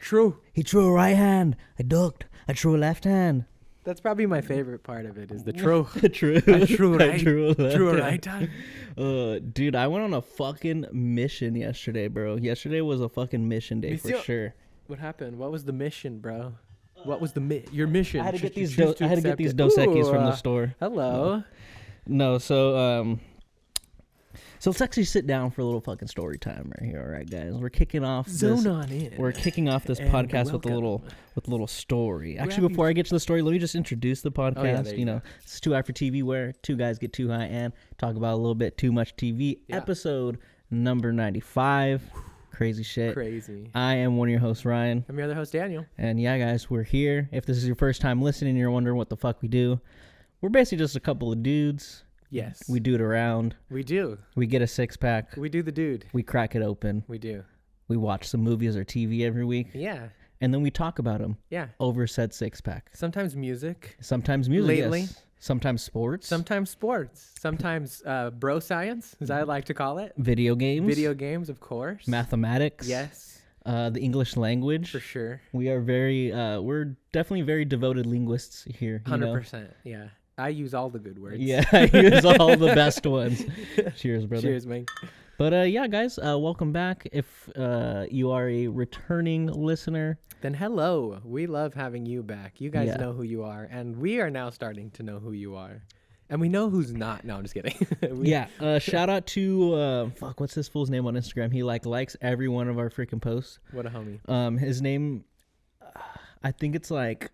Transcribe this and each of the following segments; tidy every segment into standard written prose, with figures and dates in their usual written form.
true. He threw a right hand. I ducked. I threw a left hand. That's probably my favorite part of it is the true. True. I true right. I drew True right time. Dude, I went on a fucking mission yesterday, bro. Yesterday was a fucking mission day for sure. What happened? What was the mission, bro? What was your mission? I had to Should get you these. choose to I had to get accept these it? Dos Equis Ooh, from the store. Hello. No, so let's actually sit down for a little fucking story time right here. All right, guys, we're kicking off. Zone on in. We're kicking off this And podcast with a little story. Actually, before I get to the story, let me just introduce the podcast. Oh, yeah, there you go. This is 2 where two guys get too high and talk about a little bit too much TV. Yeah. Episode number 95. Crazy shit. Crazy. I am one of your hosts, Ryan. I'm your other host, Daniel. And yeah, guys, we're here. If this is your first time listening and you're wondering what the fuck we do, we're basically just a couple of dudes. Yes. We do it around. We do. We get a 6-pack. We do the dude. We crack it open. We do. We watch some movies or TV every week. Yeah. And then we talk about them. Yeah. Over said 6-pack. Sometimes music. Sometimes music. Lately. Yes. Sometimes sports. Sometimes sports. Sometimes bro science, as I like to call it. Video games. Video games, of course. Mathematics. Yes. The English language. For sure. We are we're definitely very devoted linguists here. 100%. Yeah. I use all the good words. Yeah, I use all the best ones. Cheers, brother. Cheers, man. But yeah, guys, welcome back. If you are a returning listener, then hello. We love having you back. You guys know who you are, and we are now starting to know who you are. And we know who's not. No, I'm just kidding. Shout out to what's this fool's name on Instagram? He likes every one of our freaking posts. What a homie. His name, I think it's like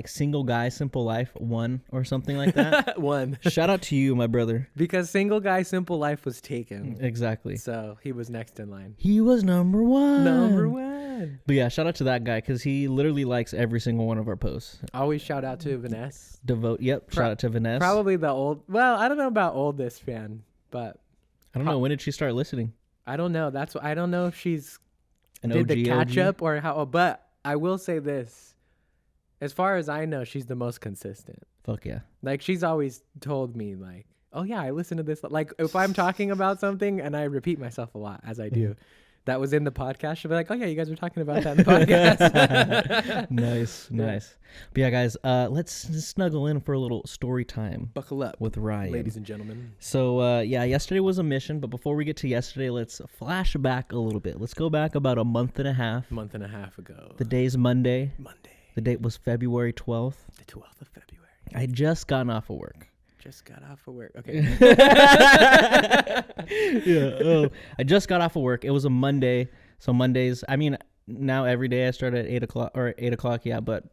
Single Guy Simple Life 1 or something like that. 1. Shout out to you, my brother. Because Single Guy Simple Life was taken. Exactly. So he was next in line. He was number 1. Number 1. But yeah, shout out to that guy because he literally likes every single one of our posts. Always shout out to Vanessa. Shout out to Vanessa. Probably the well, I don't know about oldest fan, but I don't know, when did she start listening? I don't know. I don't know if she's An did OG, the catch OG? up or how, but I will say this. As far as I know, she's the most consistent. Fuck yeah. Like, she's always told me, like, oh, yeah, I listen to this. Like, if I'm talking about something and I repeat myself a lot, as I do, that was in the podcast, she'll be like, oh, yeah, you guys were talking about that in the podcast. Nice. But yeah, guys, let's snuggle in for a little story time. Buckle up. With Ryan. Ladies and gentlemen. So, yesterday was a mission, but before we get to yesterday, let's flash back a little bit. Let's go back about a month and a half. Ago. The day's Monday. The date was February 12th. The 12th of February. I had just gotten off of work. Okay. I just got off of work. It was a Monday. So Mondays, I mean, now every day I start at 8 o'clock, yeah, but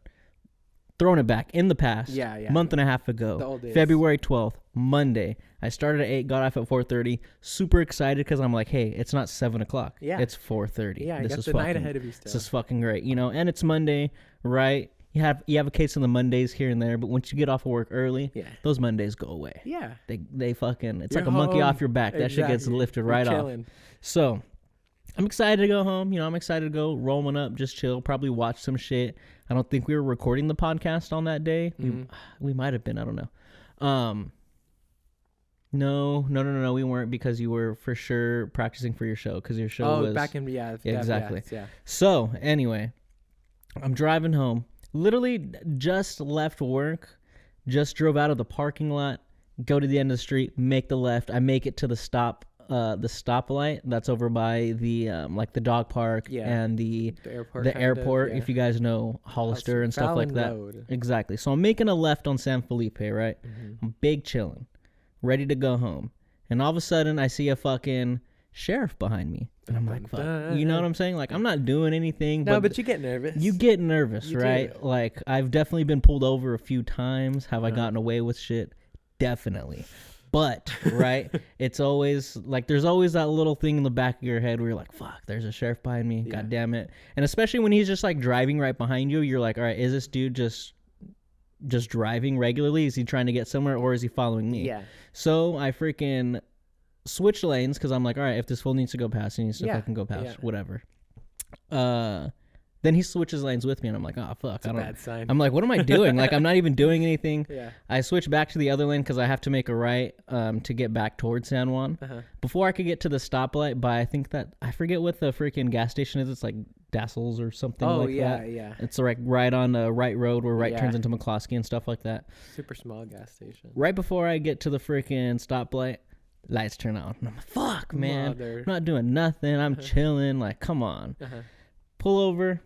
throwing it back in the past. Yeah. Month and a half ago. The old days. February 12th, Monday. I started at 8, got off at 4:30. Super excited because I'm like, hey, it's not 7 o'clock. Yeah. It's 4:30. Yeah, this is the night ahead of you still. This is fucking great. And it's Monday, right? You have a case of the Mondays here and there, but once you get off of work early, those Mondays go away. Yeah. They fucking, it's You're like a monkey home. off your back. That shit gets lifted right off. So I'm excited to go home. I'm excited to go rolling up, just chill, probably watch some shit. I don't think we were recording the podcast on that day. Mm-hmm. We might have been. I don't know. No, we weren't, because you were for sure practicing for your show, because your show was back in exactly. Yeah. So anyway, I'm driving home. Literally just left work, just drove out of the parking lot, go to the end of the street, make the left. I make it to the stoplight that's over by the like the dog park and the airport. If you guys know Hollister and stuff like that. Road. Exactly. So I'm making a left on San Felipe, right? Mm-hmm. I'm big chilling, ready to go home, and all of a sudden I see a fucking sheriff behind me, and I'm like, fuck. You know what I'm saying? Like, I'm not doing anything. No, but you get nervous. You get nervous, right? Do. Like, I've definitely been pulled over a few times. Have I gotten away with shit? Definitely. But, right, it's always, like, there's always that little thing in the back of your head where you're like, fuck, there's a sheriff behind me. God damn it. And especially when he's just, like, driving right behind you, you're like, all right, is this dude just driving regularly? Is he trying to get somewhere, or is he following me? Yeah. So I freaking switch lanes, because I'm like, all right, if this fool needs to go past, he needs to fucking go past, whatever. Then he switches lanes with me, and I'm like, oh, fuck. It's a bad sign. I'm like, what am I doing? Like, I'm not even doing anything. Yeah. I switch back to the other lane because I have to make a right to get back towards San Juan. Uh-huh. Before I could get to the stoplight by, I forget what the freaking gas station is. It's like Dassels or something Oh, like yeah, that. yeah. It's like right on the right road where right Yeah. turns into McCloskey and stuff like that. Super small gas station. Right before I get to the freaking stoplight, lights turn on. And I'm like, fuck, man. I'm not doing nothing. I'm chilling. Like, come on. Pull over.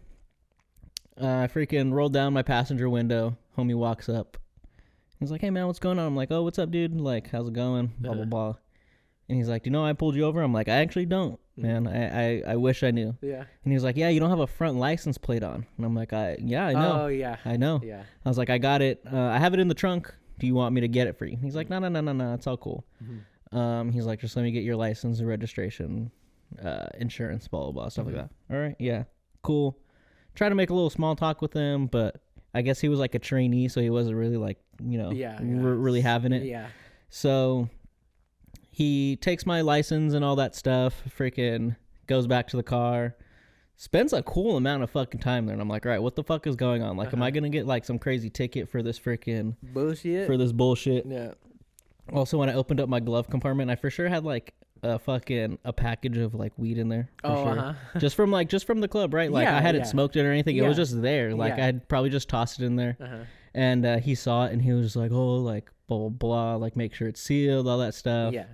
I freaking roll down my passenger window. Homie walks up. He's like, hey, man, what's going on? I'm like, oh, what's up, dude? Like, how's it going? Blah, blah, blah. And he's like, do you know I pulled you over? I'm like, I actually don't, man. I wish I knew. Yeah. And he was like, yeah, you don't have a front license plate on. And I'm like, yeah, I know. Oh, yeah. I know. Yeah. I was like, I got it. I have it in the trunk. Do you want me to get it for you? And he's like, no, it's all cool. He's like, just let me get your license and registration, insurance, blah, blah, blah, stuff like that. All right, yeah, cool. Try to make a little small talk with him, but I guess he was like a trainee, so he wasn't really like, really having it. Yeah. So he takes my license and all that stuff, freaking goes back to the car, spends a cool amount of fucking time there. And I'm like, all right, what the fuck is going on? Like, am I going to get like some crazy ticket for this freaking bullshit? For this bullshit? Yeah. Also, when I opened up my glove compartment, I for sure had like a package of like weed in there. For sure. Just from the club, right? Like I hadn't smoked it or anything. It was just there. Like I'd probably just tossed it in there. And he saw it and he was just like, oh, like blah, blah, blah, like make sure it's sealed, all that stuff. Yeah.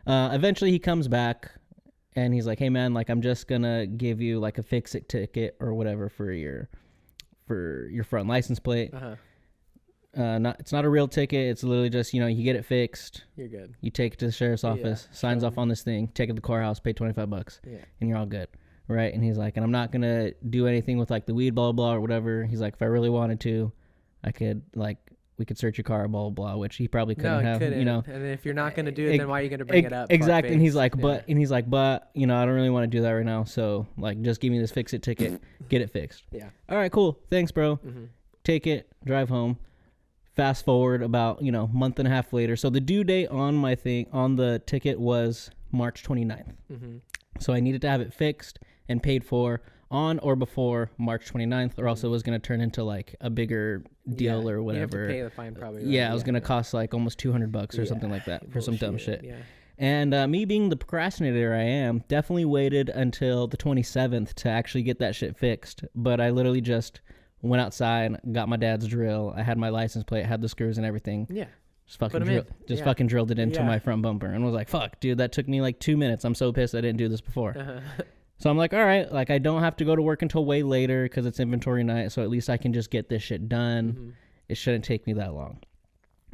Eventually he comes back and he's like, hey man, like I'm just gonna give you like a fix-it ticket or whatever for your front license plate. It's not a real ticket. It's literally just, you get it fixed. You're good. You take it to the sheriff's office, signs off on this thing, take it to the courthouse, pay $25, and you're all good. Right? And he's like, and I'm not going to do anything with like the weed, blah, blah, blah, or whatever. He's like, if I really wanted to, I could we could search your car, blah, blah, blah, which he probably couldn't have, And if you're not going to do it, then why are you going to bring it up? Exactly. And he's like, but I don't really want to do that right now. So like, just give me this fix-it ticket, get it fixed. Yeah. All right, cool. Thanks, bro. Take it, drive home. Fast forward about, month and a half later. So the due date on the ticket was March 29th. So I needed to have it fixed and paid for on or before March 29th, or else it was going to turn into like a bigger deal or whatever. You have to pay the fine probably. Right? Yeah, it was going to cost like almost $200 or something like that for some dumb shit. Yeah. And me being the procrastinator I am, definitely waited until the 27th to actually get that shit fixed. But I literally just went outside, got my dad's drill. I had my license plate, had the screws and everything. Yeah. Just fucking drilled it into my front bumper and was like, fuck, dude, that took me like 2 minutes. I'm so pissed I didn't do this before. So I'm like, all right, like I don't have to go to work until way later because it's inventory night. So at least I can just get this shit done. It shouldn't take me that long.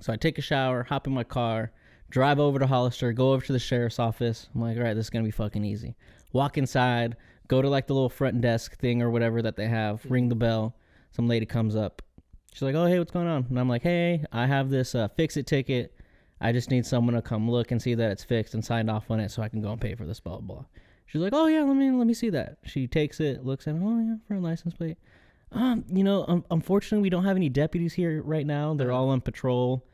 So I take a shower, hop in my car, drive over to Hollister, go over to the sheriff's office. I'm like, all right, this is going to be fucking easy. Walk inside, go to like the little front desk thing or whatever that they have, ring the bell. Some lady comes up. She's like, oh, hey, what's going on? And I'm like, hey, I have this fix-it ticket. I just need someone to come look and see that it's fixed and signed off on it so I can go and pay for this, blah, blah, blah. She's like, oh, yeah, let me see that. She takes it, looks at it, oh, yeah, for a license plate. Unfortunately, we don't have any deputies here right now. They're all on patrol.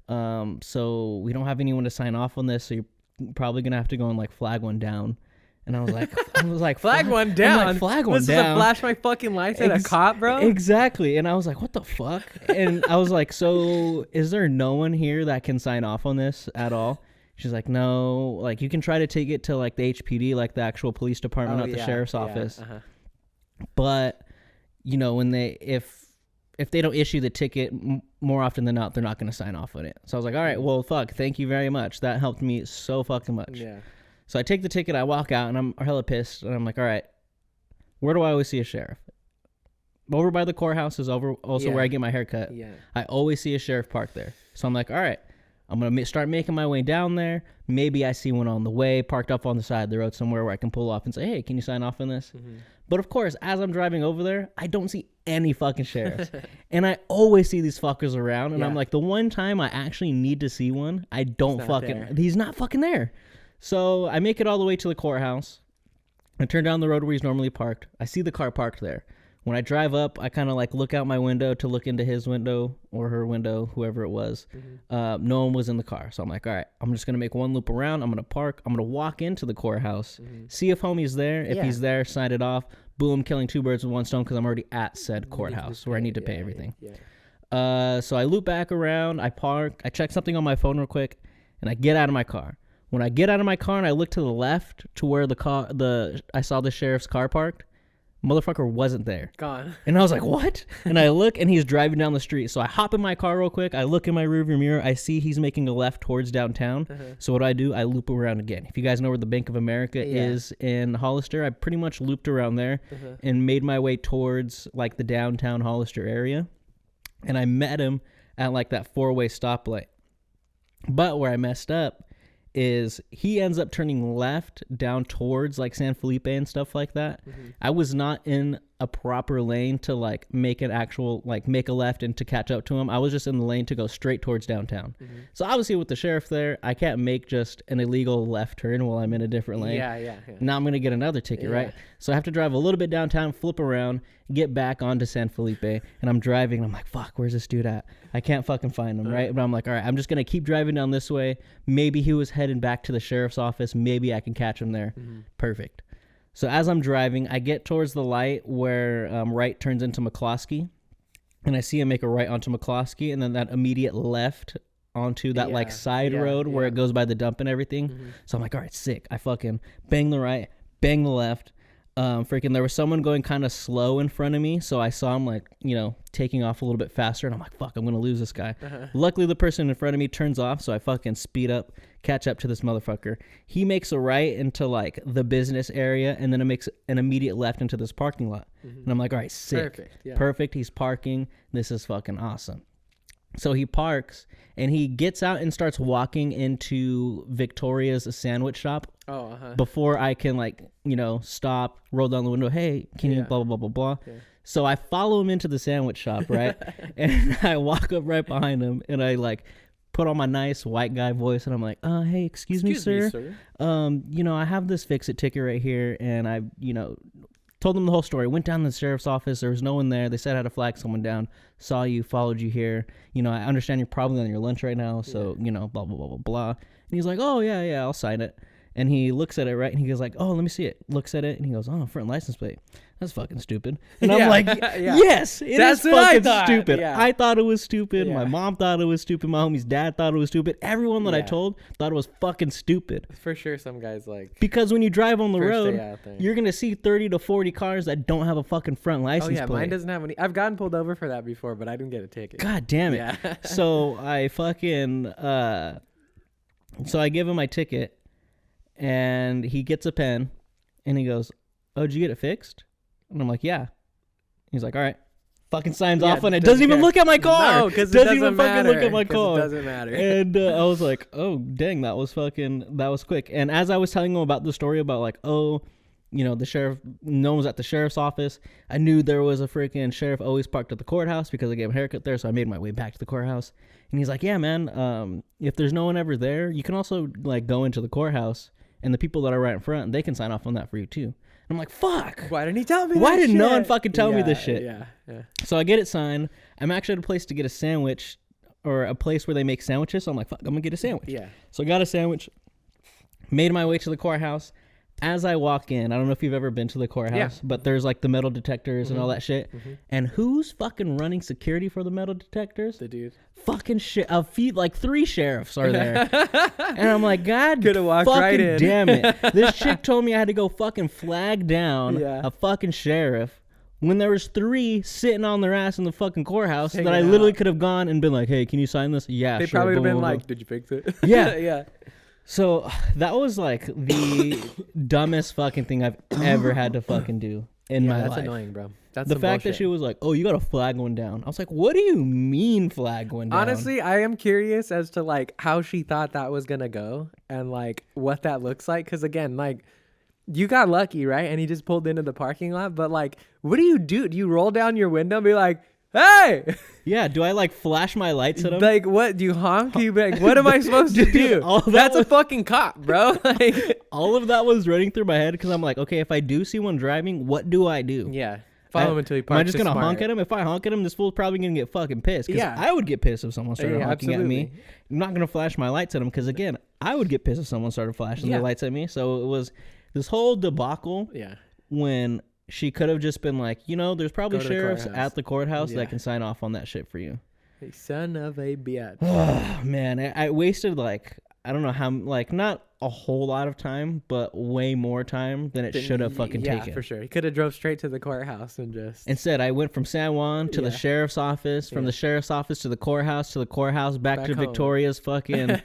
So we don't have anyone to sign off on this, so you're probably going to have to go and, like, flag one down. And I was like, flag one down. Like, flag one down. This is a flash my fucking lights at a cop, bro. Exactly. And I was like, what the fuck? And I was like, so is there no one here that can sign off on this at all? She's like, no. Like, you can try to take it to like the HPD, like the actual police department, not the sheriff's office. But when if they don't issue the ticket, more often than not, they're not going to sign off on it. So I was like, all right, well, fuck, thank you very much. That helped me so fucking much. Yeah. So I take the ticket, I walk out, and I'm hella pissed. And I'm like, all right, where do I always see a sheriff? Over by the courthouse is also where I get my hair cut. Yeah. I always see a sheriff parked there. So I'm like, all right, I'm going to start making my way down there. Maybe I see one on the way, parked up on the side of the road somewhere where I can pull off and say, hey, can you sign off on this? But of course, as I'm driving over there, I don't see any fucking sheriffs. And I always see these fuckers around. And I'm like, the one time I actually need to see one, he's not fucking there. So I make it all the way to the courthouse. I turn down the road where he's normally parked. I see the car parked there. When I drive up, I kind of like look out my window to look into his window or her window, whoever it was. No one was in the car. So I'm like, all right, I'm just going to make one loop around. I'm going to park. I'm going to walk into the courthouse, see if homie's there. If he's there, sign it off. Boom, killing two birds with one stone because I'm already at said courthouse where I need to pay everything. So I loop back around. I park. I check something on my phone real quick, and I get out of my car. When I get out of my car and I look to the left to where I saw the sheriff's car parked, Motherfucker wasn't there. Gone. And I was like, what? And I look, and he's driving down the street. So I hop in my car real quick. I look in my rearview mirror. I see he's making a left towards downtown. So what do? I loop around again. If you guys know where the Bank of America is in Hollister, I pretty much looped around there and made my way towards like the downtown Hollister area. And I met him at like that 4-way stoplight. But where I messed up is he ends up turning left down towards like San Felipe and stuff like that. I was not in a proper lane to like make an actual like make a left and to catch up to him. I was just in the lane to go straight towards downtown. So obviously with the sheriff there, I can't make just an illegal left turn while I'm in a different lane. Yeah. Now I'm going to get another ticket, right? So I have to drive a little bit downtown, flip around, get back onto San Felipe, and I'm driving, and I'm like, fuck, where's this dude at? I can't fucking find him, right? But I'm like, all right, I'm just going to keep driving down this way. Maybe he was heading back to the sheriff's office. Maybe I can catch him there. Perfect. So as I'm driving, I get towards the light where right turns into McCloskey, and I see him make a right onto McCloskey, and then that immediate left onto that like side road where it goes by the dump and everything. So I'm like, all right, sick. I fucking bang the right, bang the left. Freaking there was someone going kind of slow in front of me, so I saw him like, you know, taking off a little bit faster, and I'm like, fuck, I'm gonna lose this guy. Luckily the person in front of me turns off, so I fucking speed up, catch up to this motherfucker. He makes a right into like the business area, and then it makes an immediate left into this parking lot. And I'm like, all right, sick. Perfect. He's parking. This is fucking awesome. So he parks, and he gets out and starts walking into Victoria's sandwich shop. Before I can, like, you know, stop, roll down the window, hey, can you blah, blah, blah, blah, blah. So I follow him into the sandwich shop, right? And I walk up right behind him, and I, like, put on my nice white guy voice, and I'm like, hey, excuse me, sir. You know, I have this fix-it ticket right here, and I, you know, told them the whole story. Went down to the sheriff's office. There was no one there. They said I had to flag someone down. Saw you, followed you here. You know, I understand you're probably on your lunch right now, so, you know, blah, blah, blah, blah, blah. And he's like, oh, yeah, I'll sign it. And he looks at it, right? And he goes like, oh, let me see it. Looks at it, and he goes, oh, front license plate. That's fucking stupid. And I'm like, yes, that's fucking stupid. I thought it was stupid. My mom thought it was stupid. My homie's dad thought it was stupid. Everyone that I told thought it was fucking stupid. For sure, some guys like... Because when you drive on the road, you're going to see 30 to 40 cars that don't have a fucking front license plate. Mine doesn't have any. I've gotten pulled over for that before, but I didn't get a ticket. God damn it. So I fucking... so I give him my ticket, and he gets a pen, and he goes, oh, did you get it fixed? And I'm like, yeah. He's like, all right. Fucking signs off on it. Doesn't even look at my car. No, because it doesn't matter. Fucking look at my car. It doesn't matter. And I was like, oh, dang, that was quick. And as I was telling him about the story about like, oh, you know, the sheriff, no one was at the sheriff's office. I knew there was a freaking sheriff always parked at the courthouse because I gave him a haircut there. So I made my way back to the courthouse. And he's like, yeah, man, if there's no one ever there, you can also like go into the courthouse, and the people that are right in front, they can sign off on that for you too. And I'm like, fuck. Why didn't he tell me Why this didn't shit? no one fucking tell me this shit? Yeah. So I get it signed. I'm actually at a place to get a sandwich, or a place where they make sandwiches. So I'm like, fuck, I'm going to get a sandwich. Yeah. So I got a sandwich, made my way to the courthouse. As I walk in, I don't know if you've ever been to the courthouse, but there's like the metal detectors and all that shit. And who's fucking running security for the metal detectors? The dude. Fucking shit. Like 3 sheriffs are there. And I'm like, God Could've walked right in. damn it. This chick told me I had to go fucking flag down a fucking sheriff when there was 3 sitting on their ass in the fucking courthouse that I literally could have gone and been like, hey, can you sign this? Yeah, they sure. probably would have been like, did you fix it? Yeah. Yeah. So that was like the dumbest fucking thing I've ever had to fucking do in my life. That's annoying, bro. That's the fact that she was like, oh, you got to flag one down. I was like, what do you mean flag one down? Honestly, I am curious as to like how she thought that was going to go and like what that looks like. Because again, like you got lucky, right? And he just pulled into the parking lot. But like, what do you do? Do you roll down your window and be like, hey? Yeah, do I like flash my lights at him? Like, what? Do you honk? Do you be like, what am I supposed to do? That's a fucking cop, bro. Like, all of that was running through my head because I'm like, okay, if I do see one driving, what do I do? Yeah. Follow him until he parks. Am I just going to honk at him? If I honk at him, this fool's probably going to get fucking pissed. Because I would get pissed if someone started honking at me. I'm not going to flash my lights at him because, again, I would get pissed if someone started flashing their lights at me. So it was this whole debacle when she could have just been like, you know, there's probably sheriffs at the courthouse that can sign off on that shit for you. Hey, son of a bitch. Oh, man. I wasted like I don't know how, like, not a whole lot of time, but way more time than it should have fucking taken. Yeah, for sure. He could have drove straight to the courthouse and just... Instead, I went from San Juan to the sheriff's office, from the sheriff's office to the courthouse, back to home. Victoria's fucking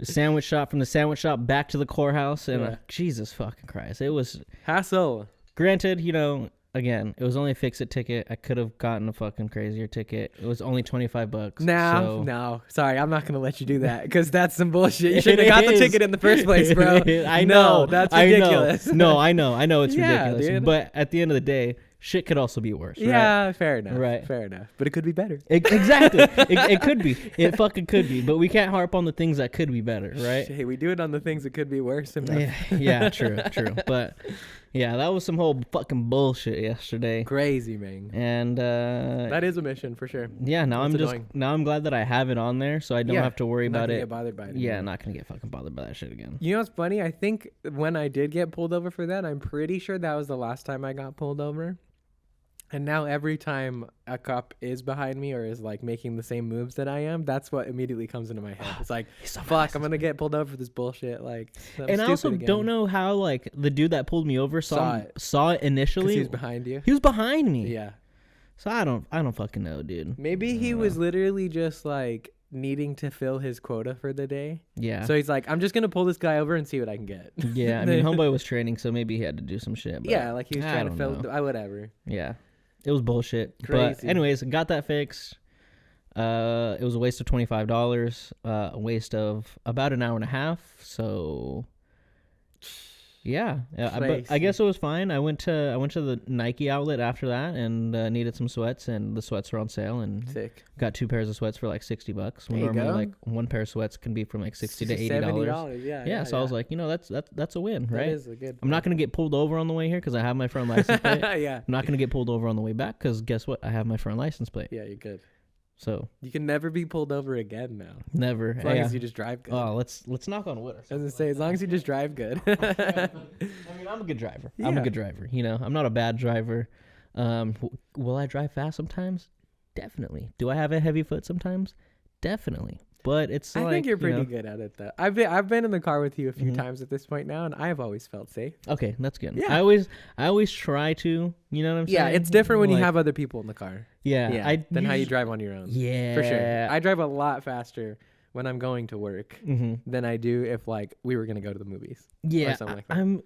sandwich shop, from the sandwich shop back to the courthouse. And Jesus fucking Christ. It was... hassle. Granted, you know... Again, it was only a fix-it ticket. I could have gotten a fucking crazier ticket. It was only $25. No. Sorry, I'm not going to let you do that because that's some bullshit. You should have got the ticket in the first place, bro. I know. That's ridiculous. I know it's ridiculous. Dude. But at the end of the day, shit could also be worse. Yeah, right? Fair enough. Right. Fair enough. But it could be better. Exactly. It could be. It fucking could be. But we can't harp on the things that could be better, right? Hey, we do it on the things that could be worse. Yeah, true. But... yeah, that was some whole fucking bullshit yesterday. Crazy, man. And that is a mission for sure. Yeah, now I'm glad that I have it on there, so I don't have to worry about it. Get bothered by it anymore. Yeah, not gonna get fucking bothered by that shit again. You know what's funny? I think when I did get pulled over for that, I'm pretty sure that was the last time I got pulled over. And now every time a cop is behind me or is like making the same moves that I am, that's what immediately comes into my head. It's like, fuck, I'm going to get pulled over for this bullshit. Like, and I also don't know how like the dude that pulled me over saw it initially. 'Cause he was behind you. He was behind me. Yeah. So I don't fucking know, dude. Maybe he was literally just like needing to fill his quota for the day. Yeah. So he's like, I'm just going to pull this guy over and see what I can get. Yeah. I mean, homeboy was training, so maybe he had to do some shit. But yeah. Like he was trying to fill whatever. Yeah. It was bullshit. Crazy. But anyways, got that fixed. It was a waste of $25. A waste of about an hour and a half. So yeah. But I guess it was fine. I went to the Nike outlet after that and needed some sweats, and the sweats were on sale, and sick. Got 2 pairs of sweats for like $60. Normally, like one pair of sweats can be from like $60 to $80. Yeah. So I was like, you know, that's a win, right? That is a good. I'm not gonna get pulled over on the way here because I have my front license plate. Yeah. I'm not gonna get pulled over on the way back because guess what? I have my front license plate. Yeah, you're good. So you can never be pulled over again now. Never. As long as you just drive good. Oh, let's knock on wood. I was gonna say, as long as you just drive good. I mean, I'm a good driver. Yeah. I'm a good driver. You know, I'm not a bad driver. Will I drive fast sometimes? Definitely. Do I have a heavy foot sometimes? Definitely. But it's I think you're pretty good at it though. I've been in the car with you a few times at this point now, and I've always felt safe. Okay, that's good. Yeah. I always try to. You know what I'm saying? Yeah, it's different when you have other people in the car. Yeah. Than how you drive on your own. Yeah, for sure. I drive a lot faster when I'm going to work than I do if like we were gonna go to the movies. Yeah, or something like that.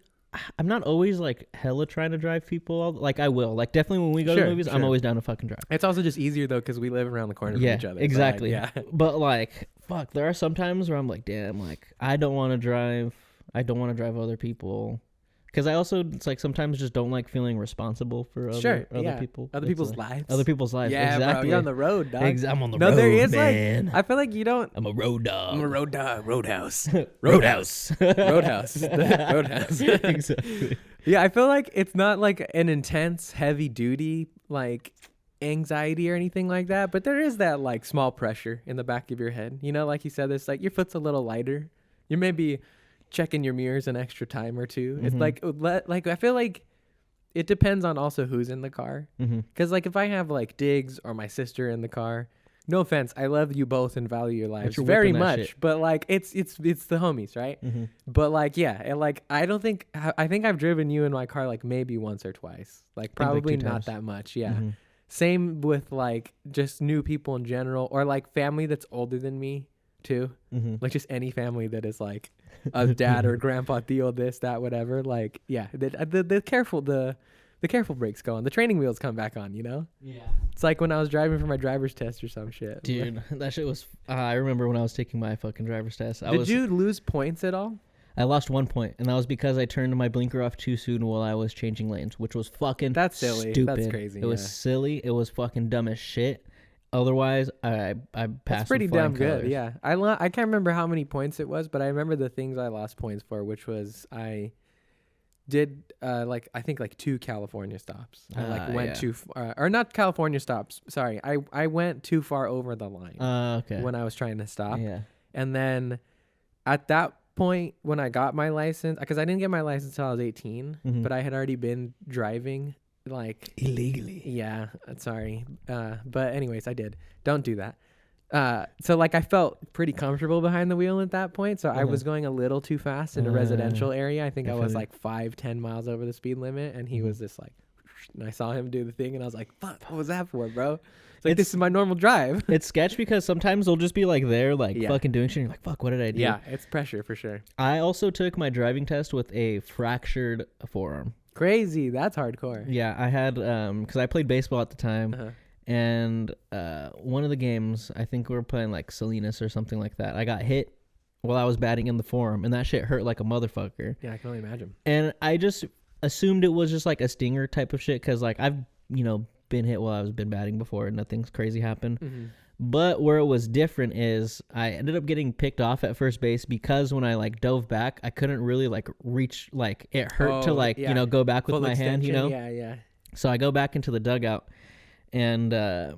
I'm not always like hella trying to drive people. Like I will. Like definitely when we go to the movies, I'm always down to fucking drive. It's also just easier though because we live around the corner from each other. Exactly. So, like, But like, fuck, there are some times where I'm like, damn, like I don't want to drive. I don't want to drive other people. Because I also, it's like sometimes just don't like feeling responsible for other people. Other people's lives. Other people's lives. Yeah, exactly. bro. You're on the road, dog. I'm on the road, there is man. like, I feel like you don't. I'm a road dog. I'm a road dog. Roadhouse. Roadhouse. Roadhouse. Roadhouse. Exactly. Yeah, I feel like it's not like an intense, heavy duty, like anxiety or anything like that. But there is that like small pressure in the back of your head. You know, like you said, it's like your foot's a little lighter. You may be checking your mirrors an extra time or two. It's like I feel like it depends on also who's in the car. Because like if I have like Diggs or my sister in the car, no offense, I love you both and value your lives very much, but like it's the homies, right? But like I think I've driven you in my car like maybe once or twice, like probably not that much. Same with like just new people in general, or like family that's older than me too. Like just any family that is like a dad or grandpa, Theo, this, that, whatever. Like, yeah, the careful brakes go on. The training wheels come back on, you know? Yeah. It's like when I was driving for my driver's test or some shit. Dude, that shit was... I remember when I was taking my fucking driver's test. Did you lose points at all? I lost 1 point, and that was because I turned my blinker off too soon while I was changing lanes, which was fucking That's silly. Stupid. That's crazy. It was silly. It was fucking dumb as shit. Otherwise, I passed. That's pretty damn good. Colors. Yeah, I can't remember how many points it was, but I remember the things I lost points for, which was I did I think 2 California stops. I went too far, or not California stops. Sorry, I went too far over the line. Okay. When I was trying to stop. Yeah. And then at that point, when I got my license, because I didn't get my license until I was 18, but I had already been driving. Like illegally. Yeah, sorry. But anyways, I did. Don't do that. So like I felt pretty comfortable behind the wheel at that point. So I was going a little too fast in a residential area. I think I was like 5-10 miles over the speed limit, and he was just like, and I saw him do the thing, and I was like, fuck, what was that for, bro? It's like, this is my normal drive. It's sketch because sometimes they'll just be like there, like fucking doing shit. And you're like, fuck, what did I do? Yeah, it's pressure for sure. I also took my driving test with a fractured forearm. Crazy. That's hardcore. Yeah, I had, because I played baseball at the time. And one of the games, I think we were playing like Salinas or something like that. I got hit while I was batting in the forearm, and that shit hurt like a motherfucker. Yeah, I can only imagine. And I just assumed it was just like a stinger type of shit because like I've, been hit while I was been batting before and nothing's crazy happened. But where it was different is I ended up getting picked off at first base because when I like dove back, I couldn't really like reach, like it hurt to like, go back with full my hand, Yeah. So I go back into the dugout. And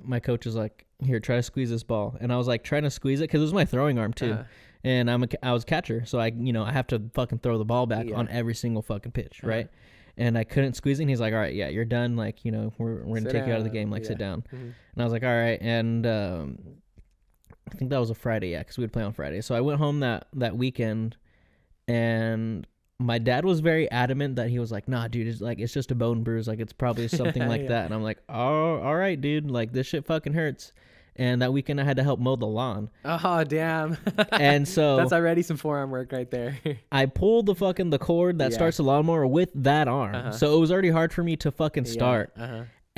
my coach was like, here, try to squeeze this ball. And I was like trying to squeeze it because it was my throwing arm too. And I was catcher. So I have to fucking throw the ball back on every single fucking pitch, right? And I couldn't squeeze it. And he's like, all right, yeah, you're done. Like, we're going to take you out of the game. Like, sit down. And I was like, all right. And I think that was a Friday, because we would play on Friday. So I went home that weekend, and my dad was very adamant that he was like, nah, dude, it's just a bone bruise. Like, it's probably something like that. And I'm like, oh, all right, dude. Like, this shit fucking hurts. And that weekend I had to help mow the lawn. Oh, damn. And so that's already some forearm work right there. I pulled the cord that starts the lawnmower with that arm. So it was already hard for me to fucking start.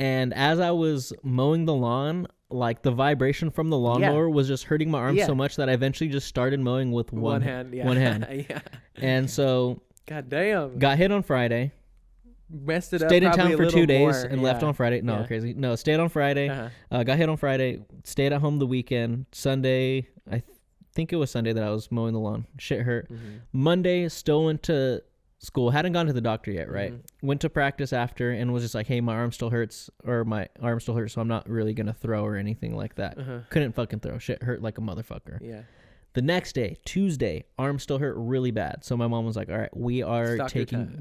And as I was mowing the lawn, like the vibration from the lawnmower was just hurting my arm so much that I eventually just started mowing with one hand. One hand. And so God damn. Got hit on Friday. Messed it up. Stayed in town for 2 days and left on Friday. No, crazy. No, stayed on Friday. Got hit on Friday. Stayed at home the weekend. Sunday, I think it was Sunday that I was mowing the lawn. Shit hurt. Monday, still went to school. Hadn't gone to the doctor yet, right? Went to practice after and was just like, hey, my arm still hurts, so I'm not really going to throw or anything like that. Couldn't fucking throw. Shit hurt like a motherfucker. Yeah. The next day, Tuesday, arm still hurt really bad. So my mom was like, all right, we're taking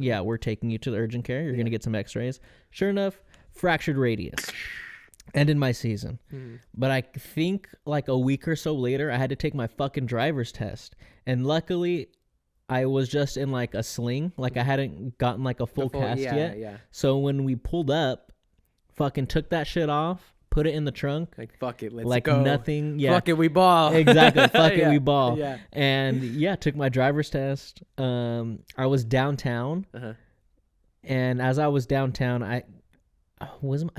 you to the urgent care. You're going to get some x-rays. Sure enough, fractured radius. Ended my season. But I think like a week or so later, I had to take my fucking driver's test. And luckily, I was just in like a sling. Like I hadn't gotten like a full cast yet. Yeah. So when we pulled up, fucking took that shit off. Put it in the trunk. Like, fuck it, let's go. Like nothing. Yeah. Fuck it, we ball. Exactly. Fuck it, we ball. Yeah. And took my driver's test. I was downtown. And as I was downtown, I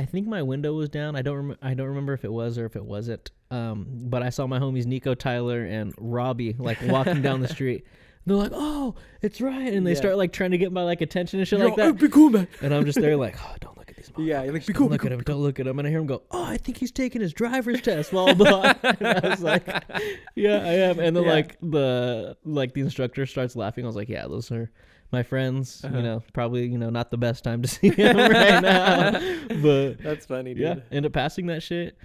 think my window was down. I don't remember if it was or if it wasn't. But I saw my homies Nico, Tyler, and Robbie like walking down the street. They're like, oh, it's right. And they start like trying to get my like attention and shit like that. Be cool, man. And I'm just there like, oh, don't look at these motherfuckers. Yeah, you're like, be cool. Don't look at him. And I hear him go, oh, I think he's taking his driver's test. Blah, blah. And I was like, yeah, I am. And then the instructor starts laughing. I was like, yeah, those are my friends. Probably, not the best time to see him right now. But that's funny, dude. Yeah, end up passing that shit.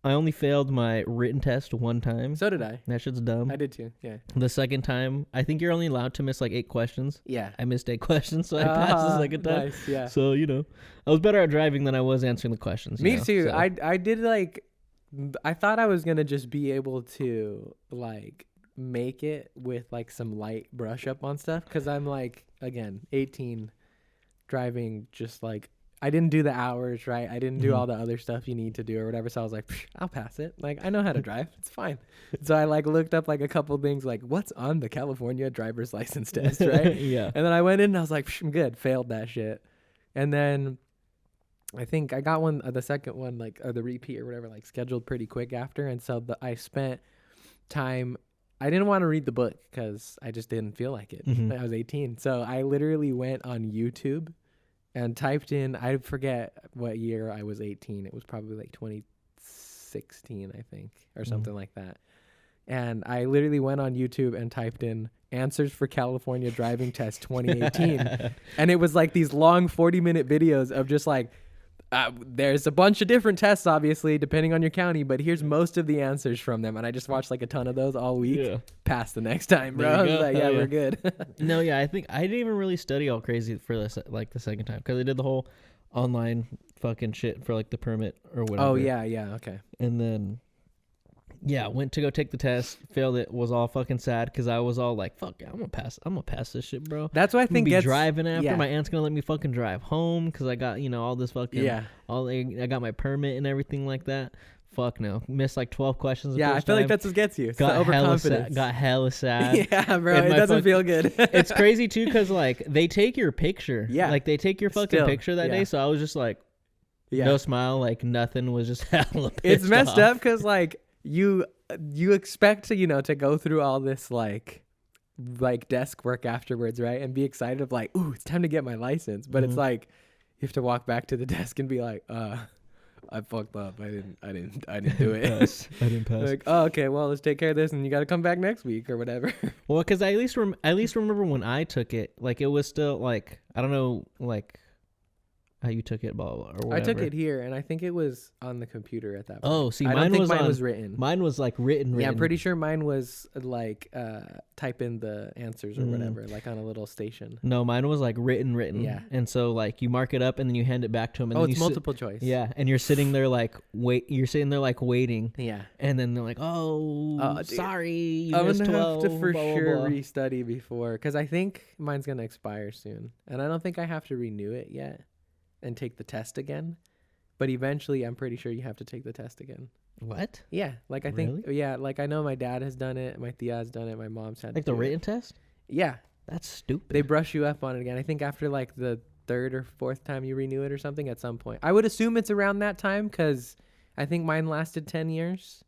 I only failed my written test one time. So did I. That shit's dumb. I did too, yeah. The second time, I think you're only allowed to miss like 8 questions. Yeah. I missed 8 questions, so I passed the second time. Nice, yeah. So, I was better at driving than I was answering the questions. Me too. So. I did like, I thought I was going to just be able to like make it with like some light brush up on stuff. Cause I'm like, again, 18, driving just like, I didn't do the hours, right? I didn't do all the other stuff you need to do or whatever. So I was like, I'll pass it. Like, I know how to drive. It's fine. So I like looked up like a couple things like what's on the California driver's license test, right? Yeah. And then I went in and I was like, I'm good. Failed that shit. And then I think I got the second one, like, or the repeat or whatever, like scheduled pretty quick after. And so I spent time. I didn't want to read the book because I just didn't feel like it. I was 18. So I literally went on YouTube and typed in, I forget what year I was 18. It was probably like 2016, I think, or something like that. And I literally went on YouTube and typed in answers for California driving test 2018. And it was like these long 40-minute videos of just like, there's a bunch of different tests, obviously, depending on your county, but here's most of the answers from them. And I just watched like a ton of those all week. Yeah. Pass the next time, bro. I was like, we're good. No, yeah, I think I didn't even really study all crazy for this, like the second time, because I did the whole online fucking shit for like the permit or whatever. Oh, yeah, okay. And then Yeah, went to go take the test, failed it, was all fucking sad because I was all like, fuck, I'm gonna pass this shit, bro. That's what I think be gets driving after. yeah. My aunt's gonna let me fucking drive home because I got, all this fucking, I got my permit and everything like that. Fuck no. Missed like 12 questions. Yeah, I feel like that's what gets you. It's the overconfidence. Got hella sad. Yeah, bro. It doesn't feel good. It's crazy too because like they take your picture. Yeah. Like they take your fucking picture that day. So I was just like, no smile, like nothing, was just hella pissed It's messed off. up because like you expect to to go through all this like desk work afterwards, right? And be excited of like, ooh, it's time to get my license. But it's like you have to walk back to the desk and be like, I fucked up. I didn't do it. I didn't pass. Like, oh, okay, well, let's take care of this, and you got to come back next week or whatever. Well, because I at least remember when I took it, like it was still like, I don't know, like how you took it, blah, blah, blah, or whatever. I took it here, and I think it was on the computer at that point. Oh, see, I mine don't think was mine was written. Mine was like written. Yeah, I'm pretty sure mine was like type in the answers or whatever, like on a little station. No, mine was like written. Yeah. And so like you mark it up and then you hand it back to them. And Oh, then it's multiple choice. Yeah, and you're sitting there like you're sitting there like waiting. Yeah. And then they're like, oh, sorry, you I'm missed gonna 12, have to for blah, blah, sure blah. restudy before, because I think mine's gonna expire soon, and I don't think I have to renew it yet and take the test again. But eventually, I'm pretty sure you have to take the test again. What? Yeah, like I think, yeah, like I know my dad has done it, my tia has done it, my mom's had Like the written test? Yeah, That's stupid. they brush you up on it again. I think after like the third or fourth time you renew it or something at some point. I would assume it's around that time because I think mine lasted 10 years,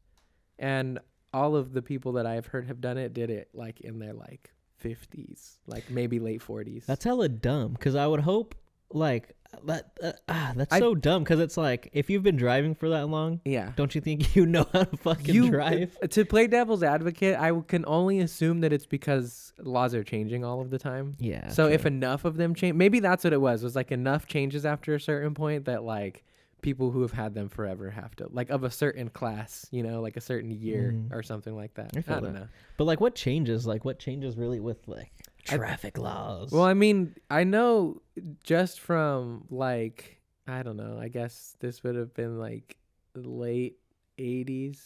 and all of the people that I've heard have done it did it like in their like 50s, like maybe late 40s. That's hella dumb because I would hope like that's so dumb because it's like if you've been driving for that long, yeah. don't you think you know how to fucking drive? To play devil's advocate, I can only assume that it's because laws are changing all of the time. Yeah. So true. if enough of them change, maybe that's what it was like enough changes after a certain point that like people who have had them forever have to, like of a certain class, like a certain year or something like that. I don't know. But like what changes? Like what changes really with like traffic laws? Well, I mean, I know just from like, I don't know, I guess this would have been like late 80s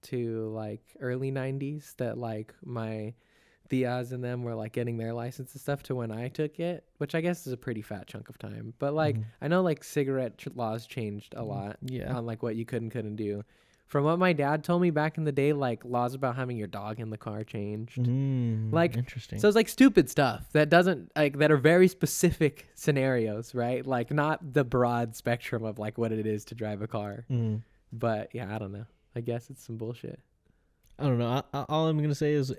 to like early 90s that like my tias and them were like getting their license and stuff to when I took it, which I guess is a pretty fat chunk of time. But like I know like cigarette laws changed a lot on like what you could and couldn't do. From what my dad told me back in the day, like laws about having your dog in the car changed. Like interesting. So it's like stupid stuff that doesn't like that are very specific scenarios, right? Like not the broad spectrum of like what it is to drive a car. But yeah, I don't know. I guess it's some bullshit. I don't know. All I'm gonna say is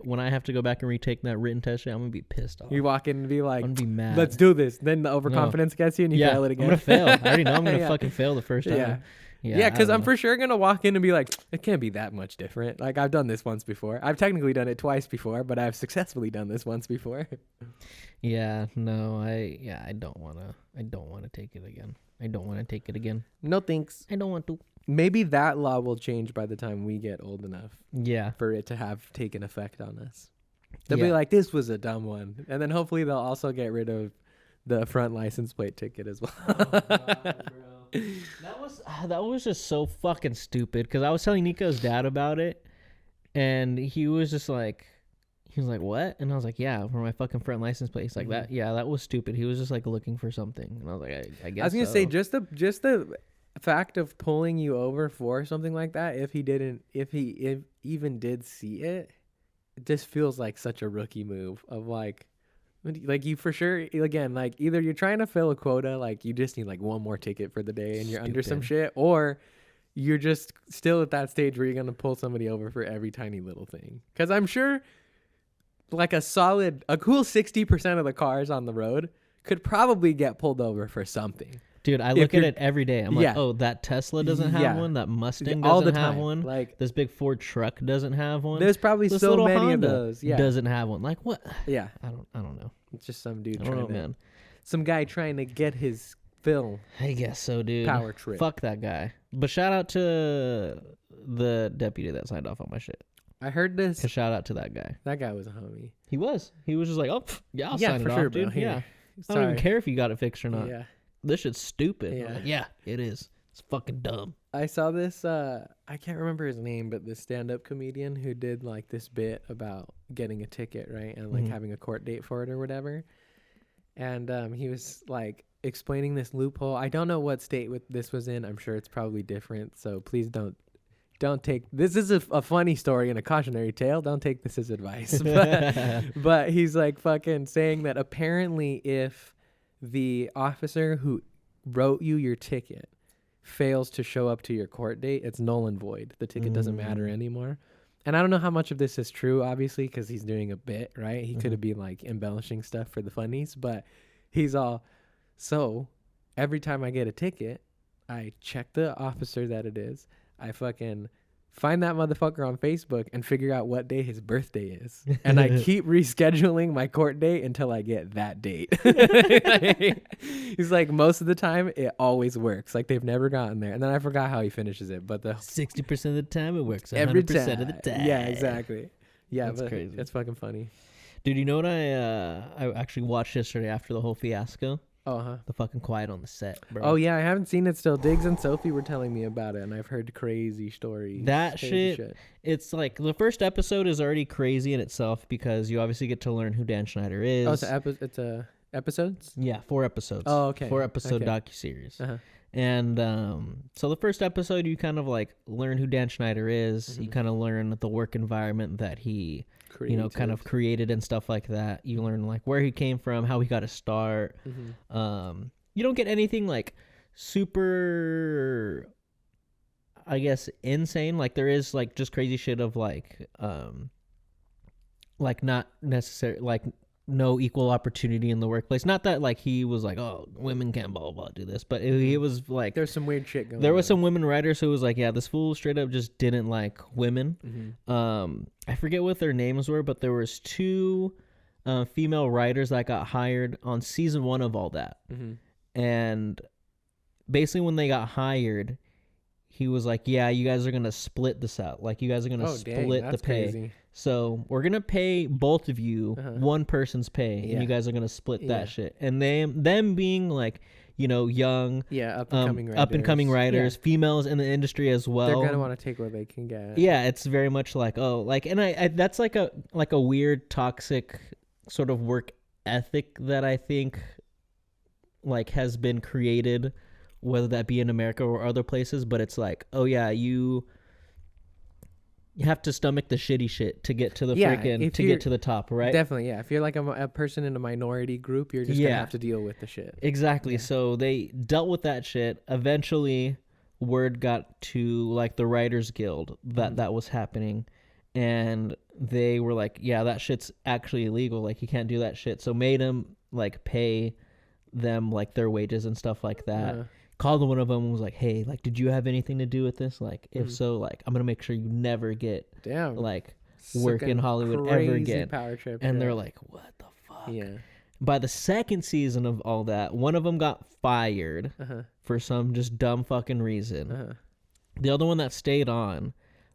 when I have to go back and retake that written test, I'm gonna be pissed off. You walk in and be like, I'm gonna be mad. Let's do this. Then the overconfidence gets you and you fail it again. I'm gonna fail. I already know I'm gonna fucking fail the first time. Yeah, because I'm for sure gonna walk in and be like, it can't be that much different. Like I've done this once before. I've technically done it twice before, but I've successfully done this once before. Yeah, no, I don't wanna take it again. I don't want to take it again. No thanks. I don't want to. Maybe that law will change by the time we get old enough. Yeah. For it to have taken effect on us. They'll be like, this was a dumb one. And then hopefully they'll also get rid of the front license plate ticket as well. Oh, God, bro. That was just so fucking stupid because I was telling Nico's dad about it and he was like, what? And I was like, yeah, for my fucking front license plate. He's like, that was stupid. He was just like looking for something. And I was like, I guess I was going to say just the fact of pulling you over for something like that, if he even did see it, it just feels like such a rookie move of like you for sure, again, like either you're trying to fill a quota, like you just need like one more ticket for the day and you're under some shit, or you're just still at that stage where you're going to pull somebody over for every tiny little thing. Because I'm sure like a cool 60% of the cars on the road could probably get pulled over for something. Dude, I look at it every day. I'm like, oh, that Tesla doesn't have one. That Mustang doesn't have one. Like this big Ford truck doesn't have one. There's probably this so many Honda of those. Yeah, doesn't have one. Like what? Yeah, I don't know. It's just some dude man. Some guy trying to get his fill. I guess so, dude. Power trip. Fuck that guy. But shout out to the deputy that signed off on my shit. I heard this. Shout out to that guy. That guy was a homie. He was just like, oh, yeah, I'll sign it for off, sure, dude. bro. Yeah. I don't even care if you got it fixed or not. Yeah. This shit's stupid. Yeah. Like, yeah, it is. It's fucking dumb. I saw this, I can't remember his name, but this stand-up comedian who did like this bit about getting a ticket, right? And like having a court date for it or whatever. And he was like explaining this loophole. I don't know what state this was in. I'm sure it's probably different. So please don't take, this is a funny story and a cautionary tale. Don't take this as advice. But he's like fucking saying that apparently if the officer who wrote you your ticket fails to show up to your court date, it's null and void. The ticket doesn't matter anymore. And I don't know how much of this is true, obviously, because he's doing a bit, right? He could have been like embellishing stuff for the funnies, but he's all, so every time I get a ticket, I check the officer that it is. I fucking find that motherfucker on Facebook and figure out what day his birthday is. And I keep rescheduling my court date until I get that date. He's like, most of the time, it always works. Like, they've never gotten there. And then I forgot how he finishes it. But 60% of the time, it works. 100% every time. of the time. Yeah, exactly. Yeah, that's crazy. It's fucking funny. Dude, you know what I actually watched yesterday after the whole fiasco? Oh, huh. The fucking Quiet on the Set, bro. Oh, yeah, I haven't seen it still. Diggs and Sophie were telling me about it, and I've heard crazy stories. That shit, it's like the first episode is already crazy in itself because you obviously get to learn who Dan Schneider is. Oh, it's episodes? Yeah, 4 episodes. Oh, okay. 4-episode docuseries. Uh-huh. And so the first episode, you kind of like learn who Dan Schneider is. You kind of learn the work environment that he kind of created and stuff like that. You learn like where he came from, how he got his start. You don't get anything like super, I guess, insane. Like there is like just crazy shit of like not necessary, like no equal opportunity in the workplace. Not that like he was like, oh, women can't blah blah do this, but he was like, there's some weird shit going on. There was some women writers who was like, yeah, this fool straight up just didn't like women. I forget what their names were, but there was 2 female writers that got hired on season 1 of all that. And basically when they got hired, he was like, yeah, you guys are gonna split this out, like you guys are gonna split the pay. Crazy. So we're gonna pay both of you one person's pay, and you guys are gonna split that shit. And them being like, young, up and coming writers, females in the industry as well. They're gonna want to take what they can get. Yeah, it's very much like, and I that's like a weird toxic sort of work ethic that I think like has been created, whether that be in America or other places. But it's like, oh yeah, you have to stomach the shitty shit to get to the get to the top, right? Definitely, yeah. If you're like a person in a minority group, you're just gonna have to deal with the shit. Exactly. Yeah. So they dealt with that shit. Eventually, word got to like the Writers Guild that was happening, and they were like, yeah, that shit's actually illegal. Like you can't do that shit. So made them like pay them like their wages and stuff like that. Called one of them and was like, hey, like, did you have anything to do with this? Like, if so, like, I'm gonna make sure you never get like work in Hollywood ever again. Power trip, and they're like, what the fuck? Yeah. By the second season of all that, one of them got fired for some just dumb fucking reason. The other one that stayed on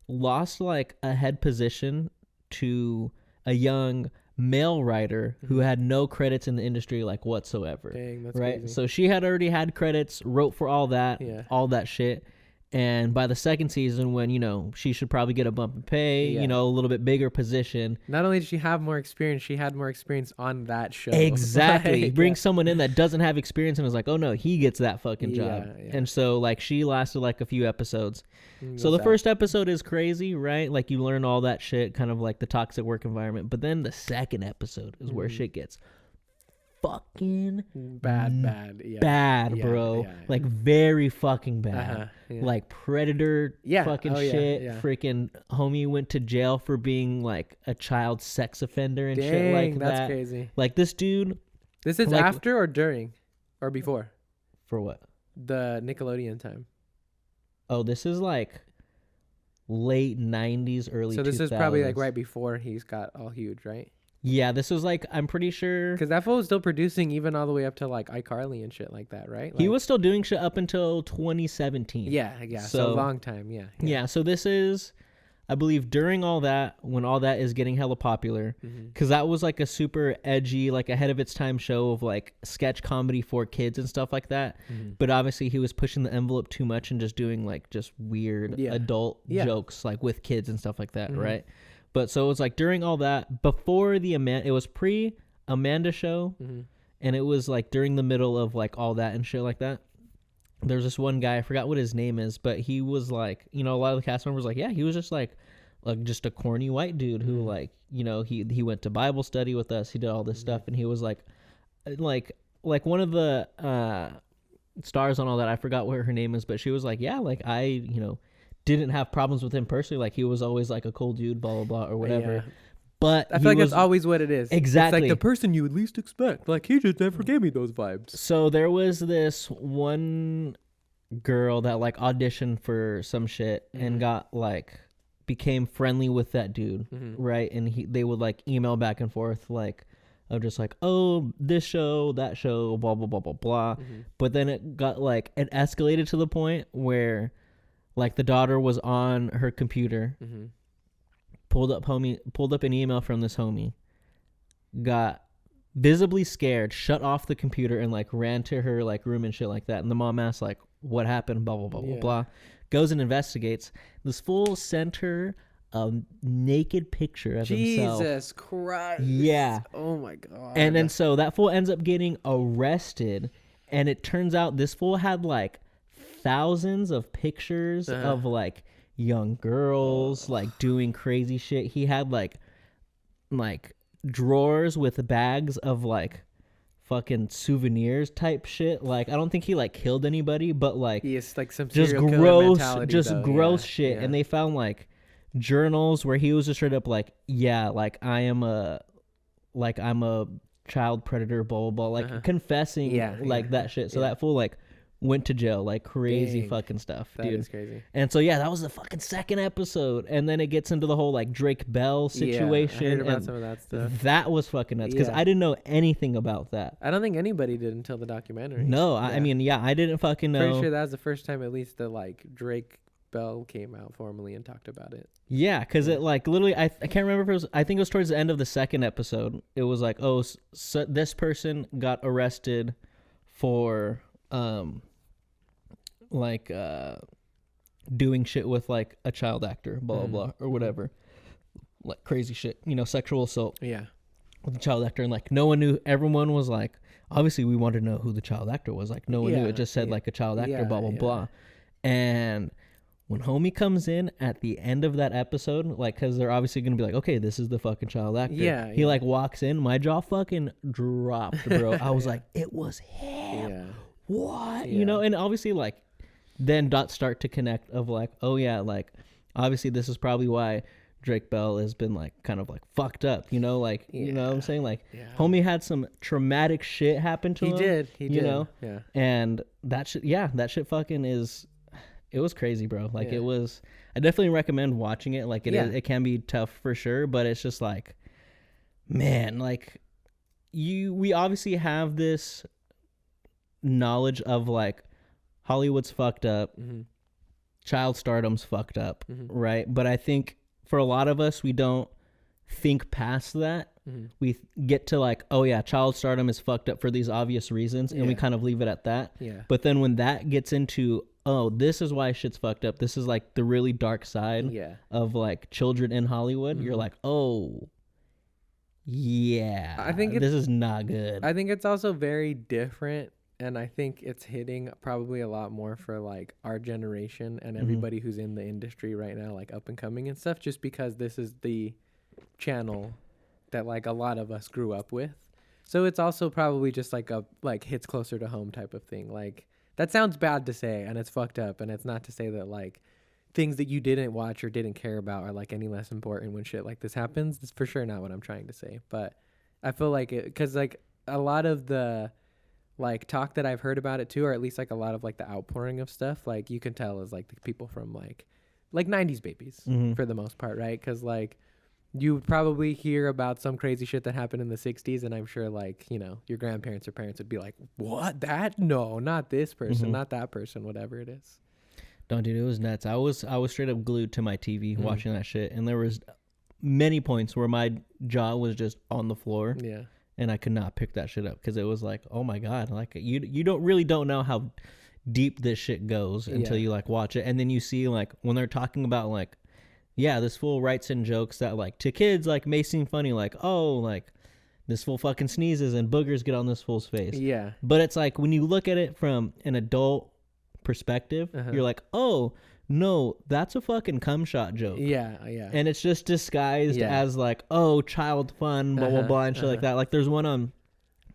lost like a head position to a young male writer who had no credits in the industry like whatsoever. Dang, that's right? crazy. So she had already had credits, wrote for all that shit. And by the second season, when, she should probably get a bump in pay, a little bit bigger position. Not only did she have more experience, she had more experience on that show. Exactly. Like, bring someone in that doesn't have experience and is like, oh no, he gets that fucking job. Yeah. And so like she lasted like a few episodes. So the first episode is crazy, right? Like you learn all that shit, kind of like the toxic work environment. But then the second episode is where shit gets fucking bad, bro. Like very fucking bad. Like predator fucking shit. Freaking homie went to jail for being like a child sex offender and shit like that. That's crazy. Like this dude. This is like, after or during or before? For what? The Nickelodeon time. Oh, this is like late 90s, early 2000s. So this is probably like right before he's got all huge, right? Yeah, this was like, I'm pretty sure. Because that fool was still producing even all the way up to like iCarly and shit like that, right? Like, he was still doing shit up until 2017. Yeah. So a long time, yeah. So this is I believe during all that, when all that is getting hella popular, because that was like a super edgy, like ahead of its time show of like sketch comedy for kids and stuff like that. But obviously he was pushing the envelope too much and just doing like just weird adult jokes like with kids and stuff like that, right? But so it was like during all that, before it was pre-Amanda show, and it was like during the middle of like all that and shit like that. There's this one guy, I forgot what his name is, but he was like, you know, a lot of the cast members like, yeah, he was just like just a corny white dude who like, you know, he went to Bible study with us, he did all this stuff, and he was like one of the stars on all that, I forgot what her name is, but she was like, yeah, like I, you know, didn't have problems with him personally, like he was always like a cool dude, blah blah blah or whatever. Yeah. But I feel like that's always what it is. Exactly. It's like the person you would least expect. Like, he just never gave me those vibes. So there was this one girl that like auditioned for some shit and got like became friendly with that dude, right? And they would like email back and forth like of just like, oh, this show, that show, blah blah blah blah blah. But then it got like it escalated to the point where like the daughter was on her computer. Pulled up an email from this homie, got visibly scared, shut off the computer and like ran to her like room and shit like that. And the mom asked like, what happened? Blah, blah, blah, blah, blah. Goes and investigates. This fool sent her a naked picture of himself. Jesus Christ. Yeah. Oh my God. And then so that fool ends up getting arrested. And it turns out this fool had like thousands of pictures of like young girls like doing crazy shit. He had like drawers with bags of like fucking souvenirs type shit. Like I don't think he like killed anybody, but like he is like some just gross shit. And they found like journals where he was just straight up like, yeah, like I'm a child predator, blah blah blah, like confessing like that shit. So that fool like went to jail, like crazy fucking stuff, dude. That is crazy. And so yeah, that was the fucking second episode, and then it gets into the whole like Drake Bell situation. I heard about and some of that stuff. That was fucking nuts because I didn't know anything about that. I don't think anybody did until the documentary. No, I mean, I didn't fucking know. Pretty sure that was the first time, at least, the like Drake Bell came out formally and talked about it. Yeah, because it like literally, I can't remember if it was. I think it was towards the end of the second episode. It was like, oh, so this person got arrested for doing shit with like a child actor, blah blah blah, or whatever, like crazy shit, you know, sexual assault with a child actor. And like no one knew. Everyone was like, obviously we wanted to know who the child actor was. Like no one knew. It just said like a child actor, blah blah blah. And when homie comes in at the end of that episode, like, because they're obviously gonna be like, okay, this is the fucking child actor. He like walks in, my jaw fucking dropped, bro. I was like, it was him. What? You know, and obviously like then dots start to connect of like, oh yeah, like obviously this is probably why Drake Bell has been like kind of like fucked up, you know, like you know what I'm saying, like homie had some traumatic shit happen to him. He did, know, and that shit fucking is, it was crazy, bro. Like it was. I definitely recommend watching it. Like it can be tough for sure, but it's just like, man, like we obviously have this knowledge of like Hollywood's fucked up, child stardom's fucked up, right? But I think for a lot of us, we don't think past that. We get to like, oh yeah, child stardom is fucked up for these obvious reasons, and we kind of leave it at that. But then when that gets into, oh, this is why shit's fucked up, this is like the really dark side of like children in Hollywood, you're like, oh yeah, I think this is not good. I think it's also very different. And I think it's hitting probably a lot more for like our generation and everybody who's in the industry right now, like up and coming and stuff, just because this is the channel that like a lot of us grew up with. So it's also probably just like a like hits closer to home type of thing. Like that sounds bad to say and it's fucked up, and it's not to say that like things that you didn't watch or didn't care about are like any less important when shit like this happens. It's for sure not what I'm trying to say, but I feel like it, because like a lot of the like talk that I've heard about it too, or at least like a lot of like the outpouring of stuff, like you can tell is like the people from like 90s babies for the most part, right? Because like you probably hear about some crazy shit that happened in the 60s, and I'm sure like, you know, your grandparents or parents would be like, what, that? No, not this person, not that person, whatever it is. Don't, dude, it was nuts. I was straight up glued to my TV watching that shit, and there was many points where my jaw was just on the floor. Yeah. And I could not pick that shit up because it was like, oh my god, like you don't know how deep this shit goes until you like watch it, and then you see like when they're talking about like, yeah, this fool writes in jokes that like to kids like may seem funny, like, oh, like this fool fucking sneezes and boogers get on this fool's face. Yeah. But it's like when you look at it from an adult perspective, you're like, oh no, that's a fucking cum shot joke. Yeah, yeah. And it's just disguised as like, oh, child fun, blah blah blah, and shit like that. Like there's one on,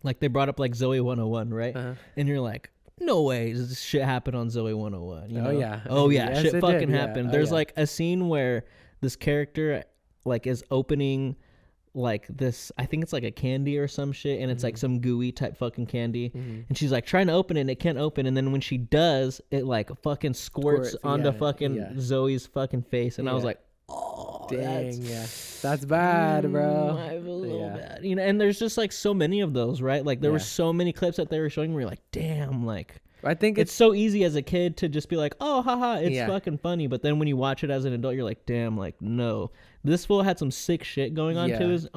like they brought up like Zoe 101, right? And you're like, no way, does this shit happen on Zoe 101? You know? Oh yeah, Yes, shit it fucking did. happened. Yeah. There's like a scene where this character like is opening like this, I think it's like a candy or some shit, and it's like some gooey type fucking candy, and she's like trying to open it and it can't open, and then when she does, it like fucking squirts onto fucking Zoe's fucking face, and I was like, oh dang, that's bad, bro. I feel a little bad, you know. And there's just like so many of those, right? Like there were so many clips that they were showing where you're like, damn, like I think it's so easy as a kid to just be like, oh, haha, it's fucking funny. But then when you watch it as an adult, you're like, damn, like, no. This fool had some sick shit going on to his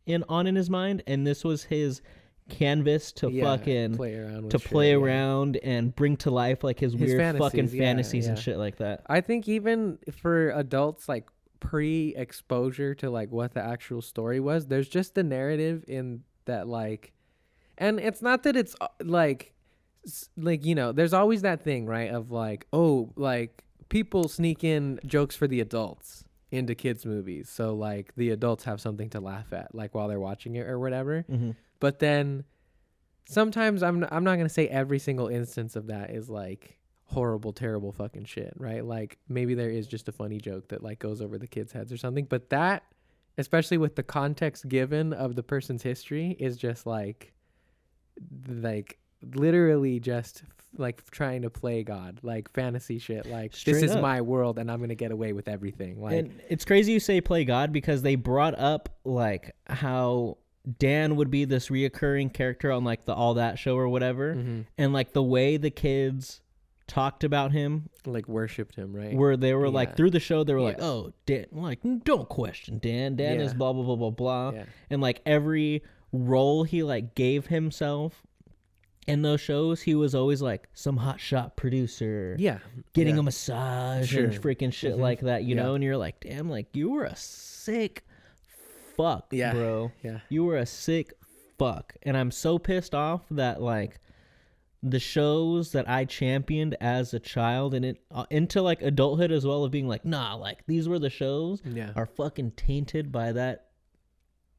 in his mind, and this was his canvas to fucking play around and bring to life like his weird fantasies, fucking fantasies and shit like that. I think even for adults, like pre-exposure to like what the actual story was, there's just a narrative in that, like, and it's not that it's like, you know, there's always that thing, right, of like, oh, like people sneak in jokes for the adults into kids movies, so like the adults have something to laugh at like while they're watching it or whatever. But then sometimes I'm not gonna say every single instance of that is like horrible, terrible fucking shit, right? Like maybe there is just a funny joke that like goes over the kids' heads or something, but that, especially with the context given of the person's history, is just like literally just like trying to play God, like fantasy shit, like straight this is up. My world and I'm gonna get away with everything. Like, and it's crazy you say play God, because they brought up like how Dan would be this reoccurring character on like the All That show or whatever, and like the way the kids talked about him, like worshipped him, right? Where they were like through the show they were like, oh, Dan, like don't question Dan is blah blah blah blah blah, and like every role he like gave himself in those shows, he was always like some hotshot producer, getting a massage and freaking shit like that, you know. And you're like, damn, like you were a sick fuck, bro. You were a sick fuck. And I'm so pissed off that like the shows that I championed as a child and it into like adulthood as well, of being like, nah, like these were the shows, are fucking tainted by that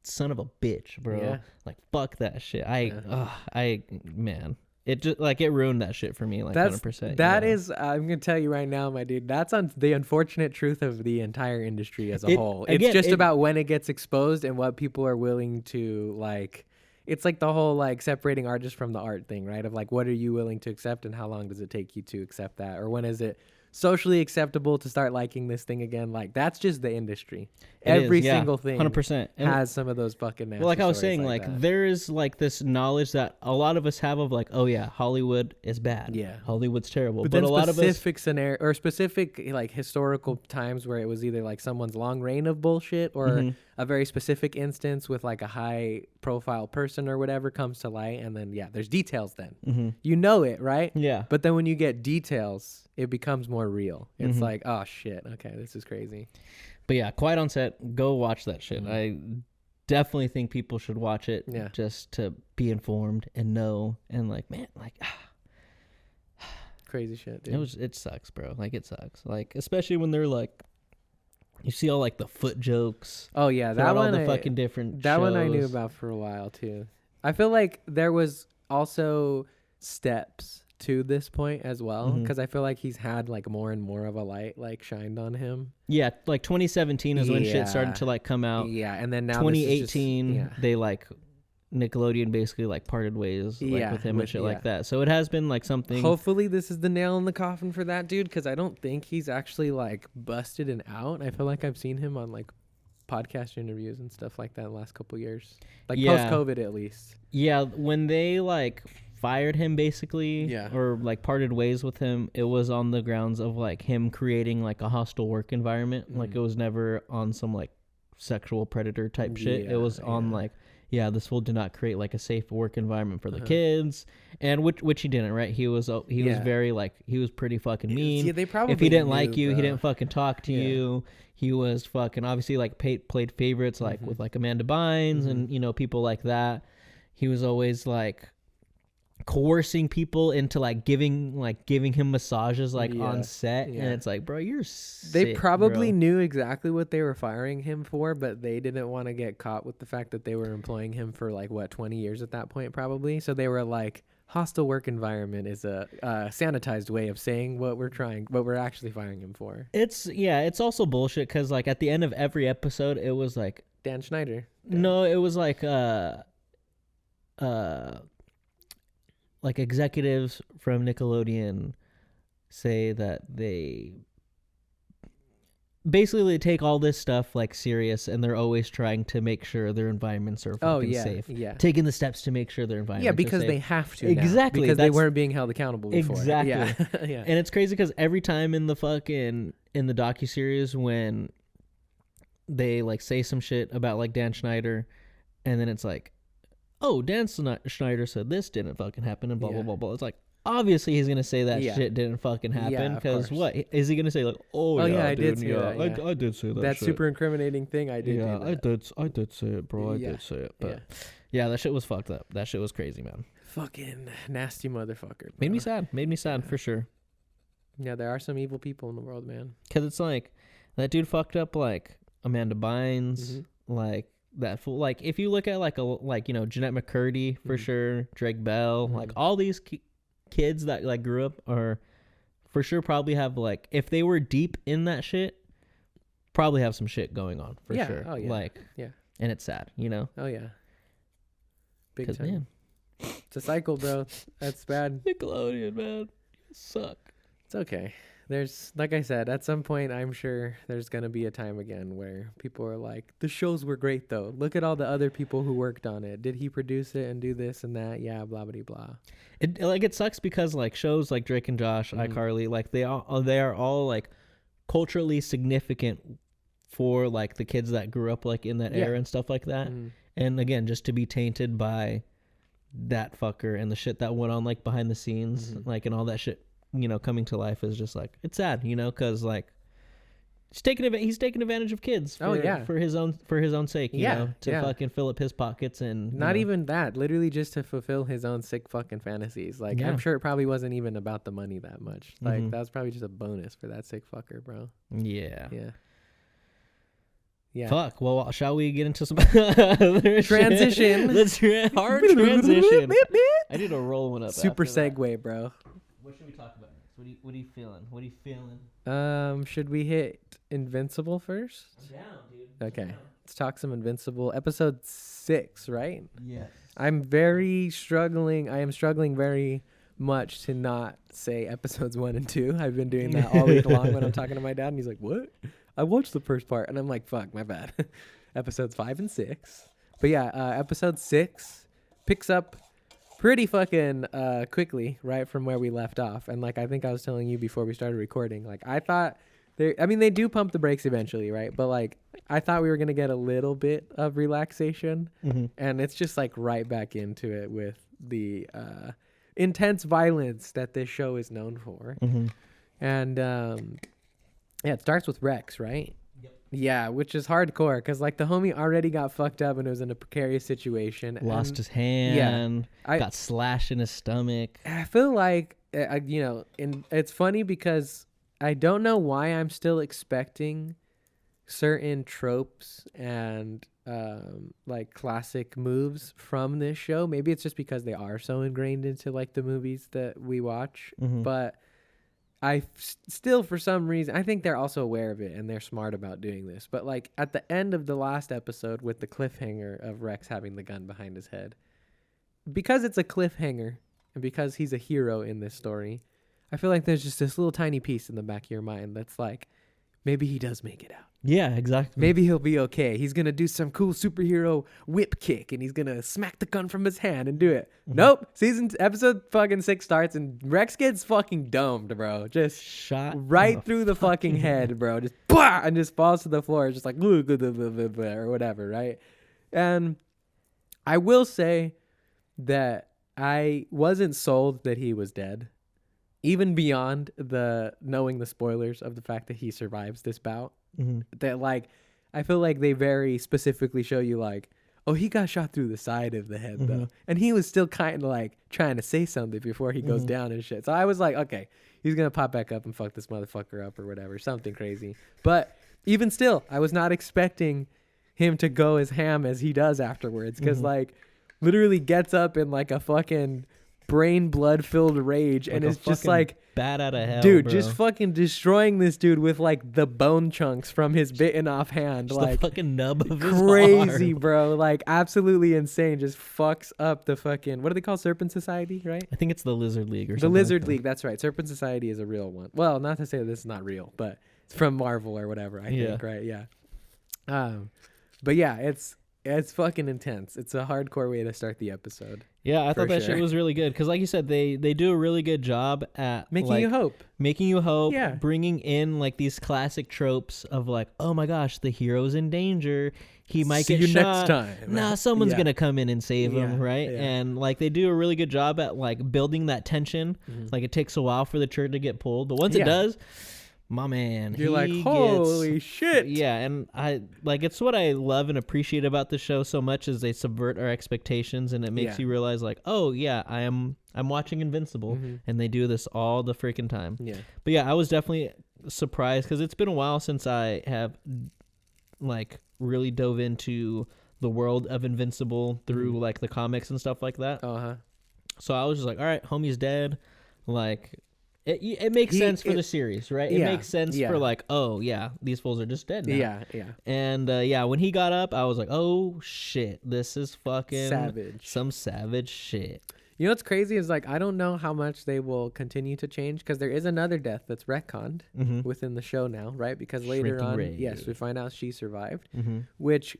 son of a bitch, bro. Like fuck that shit. Man, it just like it ruined that shit for me, like 100%. That is, I'm gonna tell you right now, my dude, that's on the unfortunate truth of the entire industry as a whole. It's just about when it gets exposed and what people are willing to like. It's like the whole like separating artist from the art thing, right? Of like, what are you willing to accept and how long does it take you to accept that? Or when is it socially acceptable to start liking this thing again? Like that's just the industry. Every single thing 100% has some of those fucking nasty like I was saying, like there is like this knowledge that a lot of us have of like, oh yeah, Hollywood is bad, Hollywood's terrible, but a lot of us specific scenario or specific like historical times where it was either like someone's long reign of bullshit or a very specific instance with like a high profile person or whatever comes to light, and then there's details then. You know it, right? But then when you get details, it becomes more real. It's like, oh shit, okay, this is crazy. But yeah, Quiet on Set, go watch that shit. I definitely think people should watch it just to be informed and know, and like, man, like crazy shit, dude. It sucks, bro. Like it sucks. Like especially when they're like, you see all like the foot jokes. Oh yeah, that one, all the fucking different that shows. One I knew about for a while too. I feel like there was also steps to this point as well, because I feel like he's had like more and more of a light like shined on him. Yeah, like 2017 is when shit started to like come out. Yeah, and then now 2018 they like Nickelodeon basically like parted ways like with him and shit like that. So it has been like something. Hopefully this is the nail in the coffin for that dude, because I don't think he's actually like busted and out. I feel like I've seen him on like podcast interviews and stuff like that in the last couple years, like post-COVID at least. Yeah, when they like fired him basically, Yeah. or like parted ways with him, it was on the grounds of like him creating like a hostile work environment. Like it was never on some like sexual predator type shit. It was on like, this fool did not create like a safe work environment for the kids, and which he didn't, right? He was very like, he was pretty fucking mean. Yeah, they probably if he didn't knew, like you, bro. he didn't fucking talk to you. He was fucking obviously like played favorites like with like Amanda Bynes and you know, people like that. He was always like coercing people into like giving him massages like on set, and it's like, bro, you're sick, they probably bro. knew exactly what they were firing him for, but they didn't want to get caught with the fact that they were employing him for like 20 years at that point, probably. So they were like, hostile work environment is a sanitized way of saying what we're actually firing him for. It's also bullshit because like at the end of every episode, it was like Dan Schneider. no, it was like like executives from Nickelodeon say that they take all this stuff like serious, and they're always trying to make sure their environments are fucking safe. Yeah. Taking the steps to make sure their environments Yeah, because are safe. they have to. Exactly. Now, because they weren't being held accountable before. Exactly. Yeah. And it's crazy because every time in the docuseries when they like say some shit about like Dan Schneider, and then it's like, oh, Dan Schneider said this didn't fucking happen and blah, blah, blah, blah. It's like, obviously he's going to say that shit didn't fucking happen because what? Is he going to say like, I did say that. I did say that That shit. super incriminating thing, I did do that. I did say it, bro. I did say it. But yeah, that shit was fucked up. That shit was crazy, man. Fucking nasty motherfucker. Bro. Made me sad for sure. Yeah, there are some evil people in the world, man. Because it's like, that dude fucked up like Amanda Bynes, like, that fool, like if you look at like you know, Jeanette McCurdy for sure, Drake Bell, like all these kids that like grew up are for sure probably have like, if they were deep in that shit, probably have some shit going on for sure. Oh yeah. Like and it's sad, you know. Oh yeah. Big time. Man, it's a cycle, bro. That's bad. Nickelodeon, man, you suck. It's okay. There's, like I said, at some point, I'm sure there's going to be a time again where people are like, the shows were great, though. Look at all the other people who worked on it. Did he produce it and do this and that? Yeah, blah, blah, blah. It sucks because, like, shows like Drake and Josh, iCarly, like, they are all, like, culturally significant for, like, the kids that grew up, like, in that era and stuff like that. And, again, just to be tainted by that fucker and the shit that went on, like, behind the scenes, like, and all that shit, you know, coming to life is just like, it's sad, you know, because like he's taking advantage of kids for his own sake, you know, to fucking fill up his pockets, and not even that, literally just to fulfill his own sick fucking fantasies. Like I'm sure it probably wasn't even about the money that much. Like that was probably just a bonus for that sick fucker, bro. Yeah. Fuck. Well, shall we get into some other transition? Let's hard transition. I need to roll one up. Super segue, bro. What should we talk about next? What are you feeling? Should we hit Invincible first? Down, dude. Okay. Let's talk some Invincible. Episode 6, right? Yes. I am struggling very much to not say episodes 1 and 2. I've been doing that all week long when I'm talking to my dad, and he's like, "What? I watched the first part." And I'm like, "Fuck, my bad." Episodes 5 and 6. But yeah, episode 6 picks up pretty fucking quickly right from where we left off. And like I think I was telling you before we started recording, like I thought they do pump the brakes eventually, right? But like I thought we were gonna get a little bit of relaxation, and it's just like right back into it with the intense violence that this show is known for. And it starts with Rex, right? Yeah, which is hardcore because like the homie already got fucked up and was in a precarious situation. Lost his hand. Got slashed in his stomach. I feel like you know, it's funny because I don't know why I'm still expecting certain tropes and like classic moves from this show. Maybe it's just because they are so ingrained into like the movies that we watch, but I still, for some reason, I think they're also aware of it and they're smart about doing this. But like at the end of the last episode with the cliffhanger of Rex having the gun behind his head, because it's a cliffhanger and because he's a hero in this story, I feel like there's just this little tiny piece in the back of your mind that's like, maybe he does make it out. Yeah, exactly. Maybe he'll be okay. He's going to do some cool superhero whip kick and he's going to smack the gun from his hand and do it. Nope. Episode fucking 6 starts and Rex gets fucking domed, bro. Just shot right through the fucking head, bro. Just bah! And just falls to the floor. Just like, or whatever, right? And I will say that I wasn't sold that he was dead. Even beyond knowing the spoilers of the fact that he survives this bout. That like I feel like they very specifically show you like, oh, he got shot through the side of the head though, and he was still kind of like trying to say something before he goes down and shit. So I was like, okay, he's gonna pop back up and fuck this motherfucker up or whatever, something crazy. But even still, I was not expecting him to go as ham as he does afterwards, because like literally gets up in like a fucking brain blood filled rage, like, and it's just like bat out of hell, dude, bro. just fucking destroying this dude with like the bone chunks from his bitten off hand, just like the fucking nub of his crazy arm. Bro, like absolutely insane. Just fucks up the fucking, what do they call Serpent Society, right? I think it's the Lizard League or the something. Lizard like League, that's right. Serpent Society is a real one. Well, not to say this is not real, but it's from Marvel or whatever, I think, right? Yeah. But yeah, it's fucking intense. It's a hardcore way to start the episode. Yeah, I thought that shit was really good because, like you said, they do a really good job at making you hope. Yeah, bringing in like these classic tropes of like, oh my gosh, the hero's in danger. He might get shot. Next time. Nah, someone's gonna come in and save him, right? Yeah. And like they do a really good job at like building that tension. Like it takes a while for the trigger to get pulled, but once it does, my man, you're like, holy shit. Yeah, and I like, it's what I love and appreciate about the show so much is they subvert our expectations, and it makes you realize like, oh yeah, I'm watching Invincible, and they do this all the freaking time. Yeah. But yeah, I was definitely surprised because it's been a while since I have like really dove into the world of Invincible through like the comics and stuff like that. So I was just like, all right, homie's dead. Like it makes sense for the series, right? It makes sense for like, oh yeah, these fools are just dead now. Yeah. And when he got up, I was like, oh shit, this is fucking savage. Some savage shit. You know what's crazy is like, I don't know how much they will continue to change, because there is another death that's retconned within the show now, right? Because later on, we find out she survived, which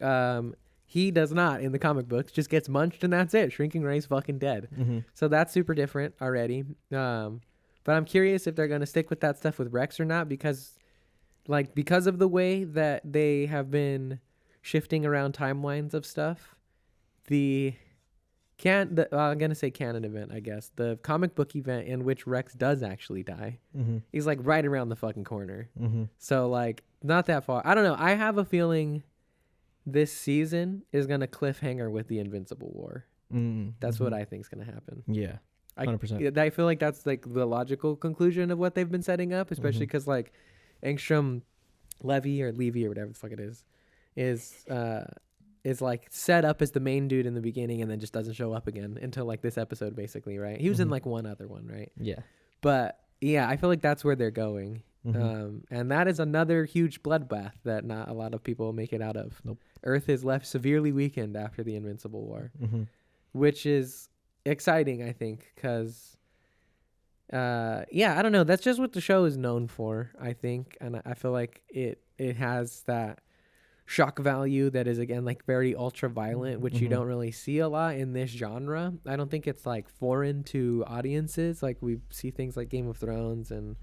he does not in the comic books. Just gets munched and that's it. Shrinking Ray's fucking dead. So that's super different already. But I'm curious if they're going to stick with that stuff with Rex or not, because of the way that they have been shifting around timelines of stuff. I'm going to say canon event, I guess. The comic book event in which Rex does actually die is like right around the fucking corner. So like not that far. I don't know. I have a feeling this season is going to cliffhanger with the Invincible War. That's what I think is going to happen. Yeah. 100%. I feel like that's like the logical conclusion of what they've been setting up, especially because like Angstrom Levy or whatever the fuck it is like set up as the main dude in the beginning and then just doesn't show up again until like this episode, basically, right? He was in like one other one, right? Yeah. But yeah, I feel like that's where they're going. And that is another huge bloodbath that not a lot of people make it out of. Nope. Earth is left severely weakened after the Invincible War, which is exciting, I think, because I don't know, that's just what the show is known for, I think, and I feel like it has that shock value that is, again, like very ultra violent, which you don't really see a lot in this genre. I don't think it's like foreign to audiences. Like we see things like Game of Thrones and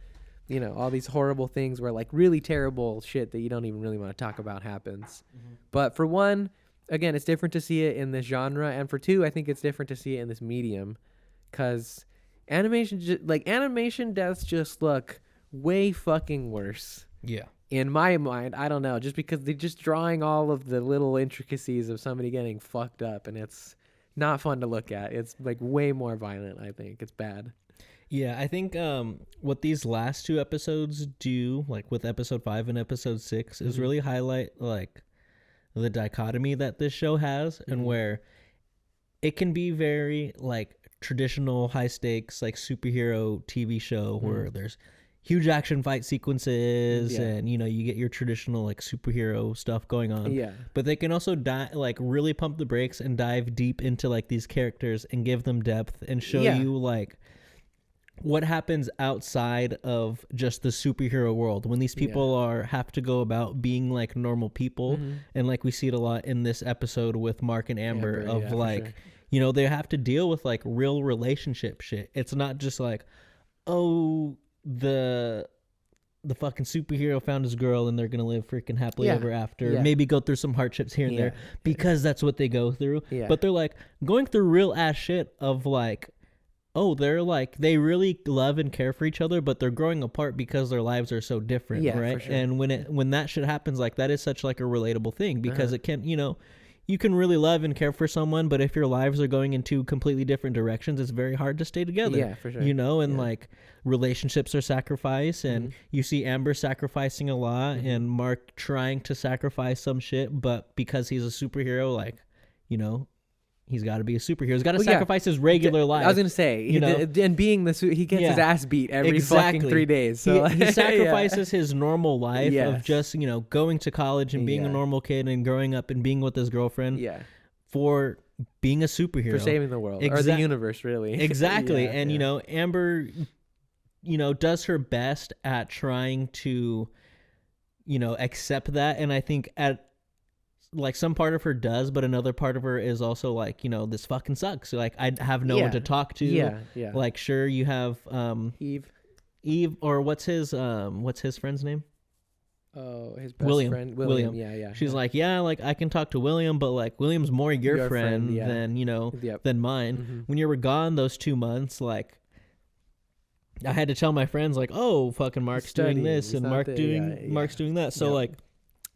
all these horrible things where like really terrible shit that you don't even really want to talk about happens. But for one, again, it's different to see it in this genre, and for two, I think it's different to see it in this medium, because animation deaths just look way fucking worse. Yeah. In my mind, I don't know, just because they're just drawing all of the little intricacies of somebody getting fucked up, and it's not fun to look at. It's like way more violent, I think. It's bad. Yeah, I think what these last two episodes do, like with episode 5 and episode 6, is really highlight like the dichotomy that this show has, and where it can be very like traditional high stakes like superhero TV show where there's huge action fight sequences and you get your traditional like superhero stuff going on, but they can also like really pump the brakes and dive deep into like these characters and give them depth and show you like what happens outside of just the superhero world when these people have to go about being like normal people. And like we see it a lot in this episode with Mark and Amber of like, you know, they have to deal with like real relationship shit. It's not just like, oh, the fucking superhero found his girl and they're gonna live freaking happily ever after. Maybe go through some hardships here and there because that's what they go through. But they're like going through real ass shit of like, oh, they're like, they really love and care for each other, but they're growing apart because their lives are so different, right? For sure. And when that shit happens, like that is such like a relatable thing because it can, you know, you can really love and care for someone, but if your lives are going in two completely different directions, it's very hard to stay together. Yeah, for sure. You know, and like relationships are sacrifice, and you see Amber sacrificing a lot, and Mark trying to sacrifice some shit, but because he's a superhero, like, you know, he's got to be a superhero. He's got to sacrifice his regular life. I was gonna say, you know, and being he gets his ass beat every fucking 3 days. So he sacrifices his normal life of just, you know, going to college and being a normal kid and growing up and being with his girlfriend. For being a superhero, for saving the world or the universe, really. Exactly. And you know, Amber, you know, does her best at trying to, you know, accept that, and I think at like some part of her does, but another part of her is also like, you know, this fucking sucks. Like I have no one to talk to. Like sure you have Eve, or what's his friend's name? Oh, his best friend William. She's like, yeah, like I can talk to William, but like William's more your friend than, you know, than mine. When you were gone those 2 months, like I had to tell my friends like, oh, fucking Mark's doing this and Mark's doing that. So like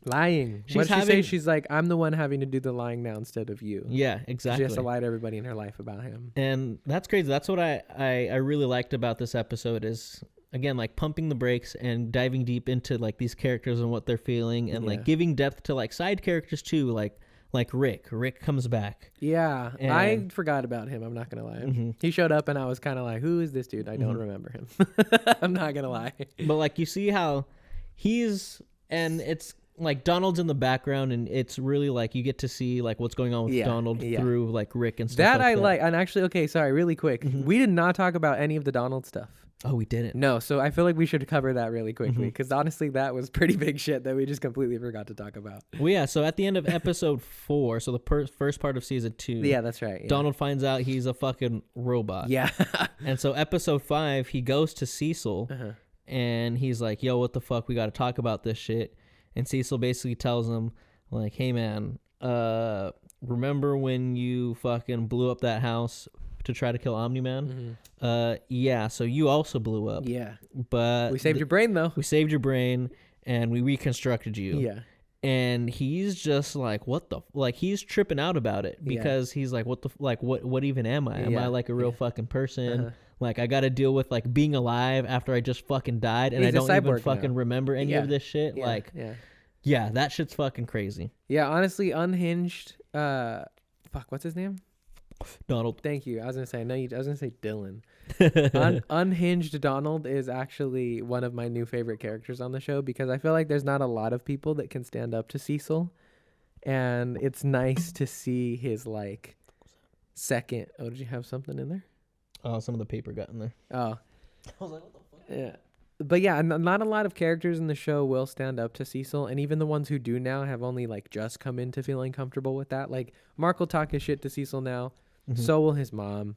lying. What she say? She's like, I'm the one having to do the lying now instead of you. Yeah, exactly. She has to lie to everybody in her life about him. And that's crazy. That's what I really liked about this episode is, again, like pumping the brakes and diving deep into like these characters and what they're feeling, and like giving depth to like side characters too, like Rick. Rick comes back. Yeah, and I forgot about him. I'm not gonna lie. He showed up and I was kind of like, who is this dude? I don't remember him. I'm not gonna lie. But like you see how he's, and it's like Donald's in the background, and it's really like you get to see like what's going on with Donald through like Rick and stuff that I like. And actually, okay, sorry, really quick, we did not talk about any of the Donald stuff. Oh, we didn't? No, so I feel like we should cover that really quickly, because honestly, that was pretty big shit that we just completely forgot to talk about. Well, yeah, so at the end of episode 4, so the first part of season 2. Yeah, that's right. Donald finds out he's a fucking robot. Yeah. And so episode 5, he goes to Cecil, and he's like, yo, what the fuck? We got to talk about this shit. And Cecil basically tells him, like, hey, man, remember when you fucking blew up that house to try to kill Omni-Man? Yeah, so you also blew up. Yeah. But we saved your brain, though. We saved your brain, and we reconstructed you. Yeah. And he's just like, what the... Like, he's tripping out about it, because he's like, what the... Like, what even am I? Am I, like, a real fucking person? Like, I got to deal with, like, being alive after I just fucking died, and I don't even fucking remember any of this shit. Like... Yeah, that shit's fucking crazy. Yeah, honestly, Unhinged. Fuck, what's his name? Donald. Thank you. I was gonna say Dylan. Unhinged Donald is actually one of my new favorite characters on the show, because I feel like there's not a lot of people that can stand up to Cecil, and it's nice to see his like second. Oh, did you have something in there? Oh, some of the paper got in there. Oh, I was like, what the fuck? Yeah. But yeah, not a lot of characters in the show will stand up to Cecil, and even the ones who do now have only like just come into feeling comfortable with that. Like Mark will talk his shit to Cecil now, so will his mom.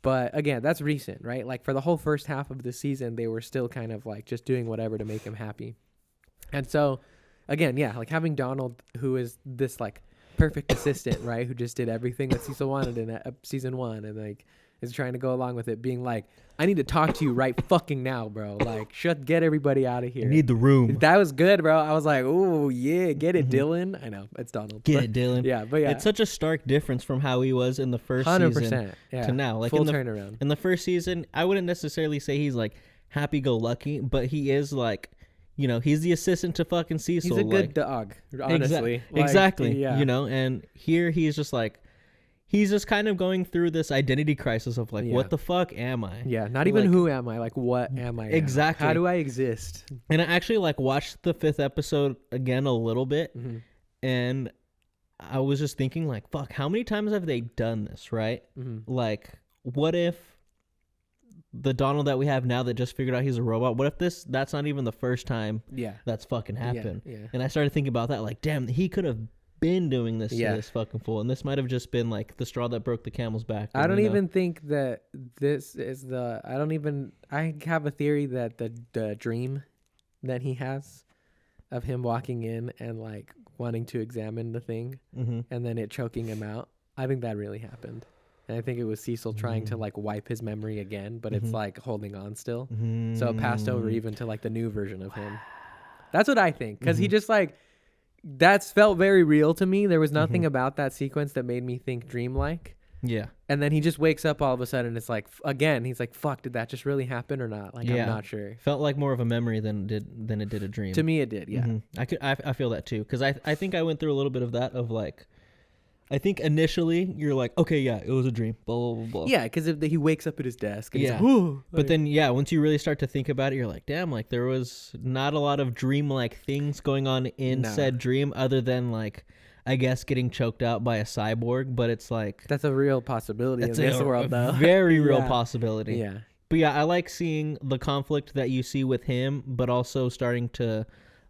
But again, that's recent, right? Like for the whole first half of the season, they were still kind of like just doing whatever to make him happy. And so, again, yeah, like having Donald, who is this like perfect assistant, right? Who just did everything that Cecil wanted in season 1, and like is trying to go along with it, being like, I need to talk to you right fucking now, bro. Like, get everybody out of here. I need the room. That was good, bro. I was like, oh, yeah, get it, Dylan. I know, it's Donald. Get it, Dylan. Yeah, but yeah. It's such a stark difference from how he was in the first 100%, season to now. Like full turnaround. In the first season, I wouldn't necessarily say he's, like, happy-go-lucky, but he is, like, you know, he's the assistant to fucking Cecil. He's a good dog, honestly. Exactly. Yeah. You know, and here he's just, like, he's just kind of going through this identity crisis of like, what the fuck am I? Yeah, not even who am I? Like, what am I? Exactly. Now? How do I exist? And I actually like watched the 5th episode again a little bit, and I was just thinking like, fuck, how many times have they done this, right? Like, what if the Donald that we have now that just figured out he's a robot, what if that's not even the first time that's fucking happened? Yeah. And I started thinking about that, like, damn, he could have been doing this to this fucking fool, and this might have just been like the straw that broke the camel's back. I don't even think that this is I have a theory that the dream that he has of him walking in and like wanting to examine the thing and then it choking him out, I think that really happened. And I think it was Cecil trying to like wipe his memory again, but it's like holding on still. So it passed over even to like the new version of him. That's what I think. Because he just like, that's felt very real to me. There was nothing about that sequence that made me think dreamlike. Yeah. And then he just wakes up all of a sudden. It's like, again, he's like, fuck, did that just really happen or not? Like, I'm not sure. Felt like more of a memory than it did a dream. To me, it did, yeah. I feel that too. Because I think I went through a little bit of that of like, I think initially you're like, okay, yeah, it was a dream, blah, blah, blah, blah. Yeah, because he wakes up at his desk. And he's like, but then, once you really start to think about it, you're like, damn, like there was not a lot of dream-like things going on in said dream other than like, I guess getting choked out by a cyborg, but it's like... That's a real possibility in this world, though. Very real possibility. Yeah. But yeah, I like seeing the conflict that you see with him, but also starting to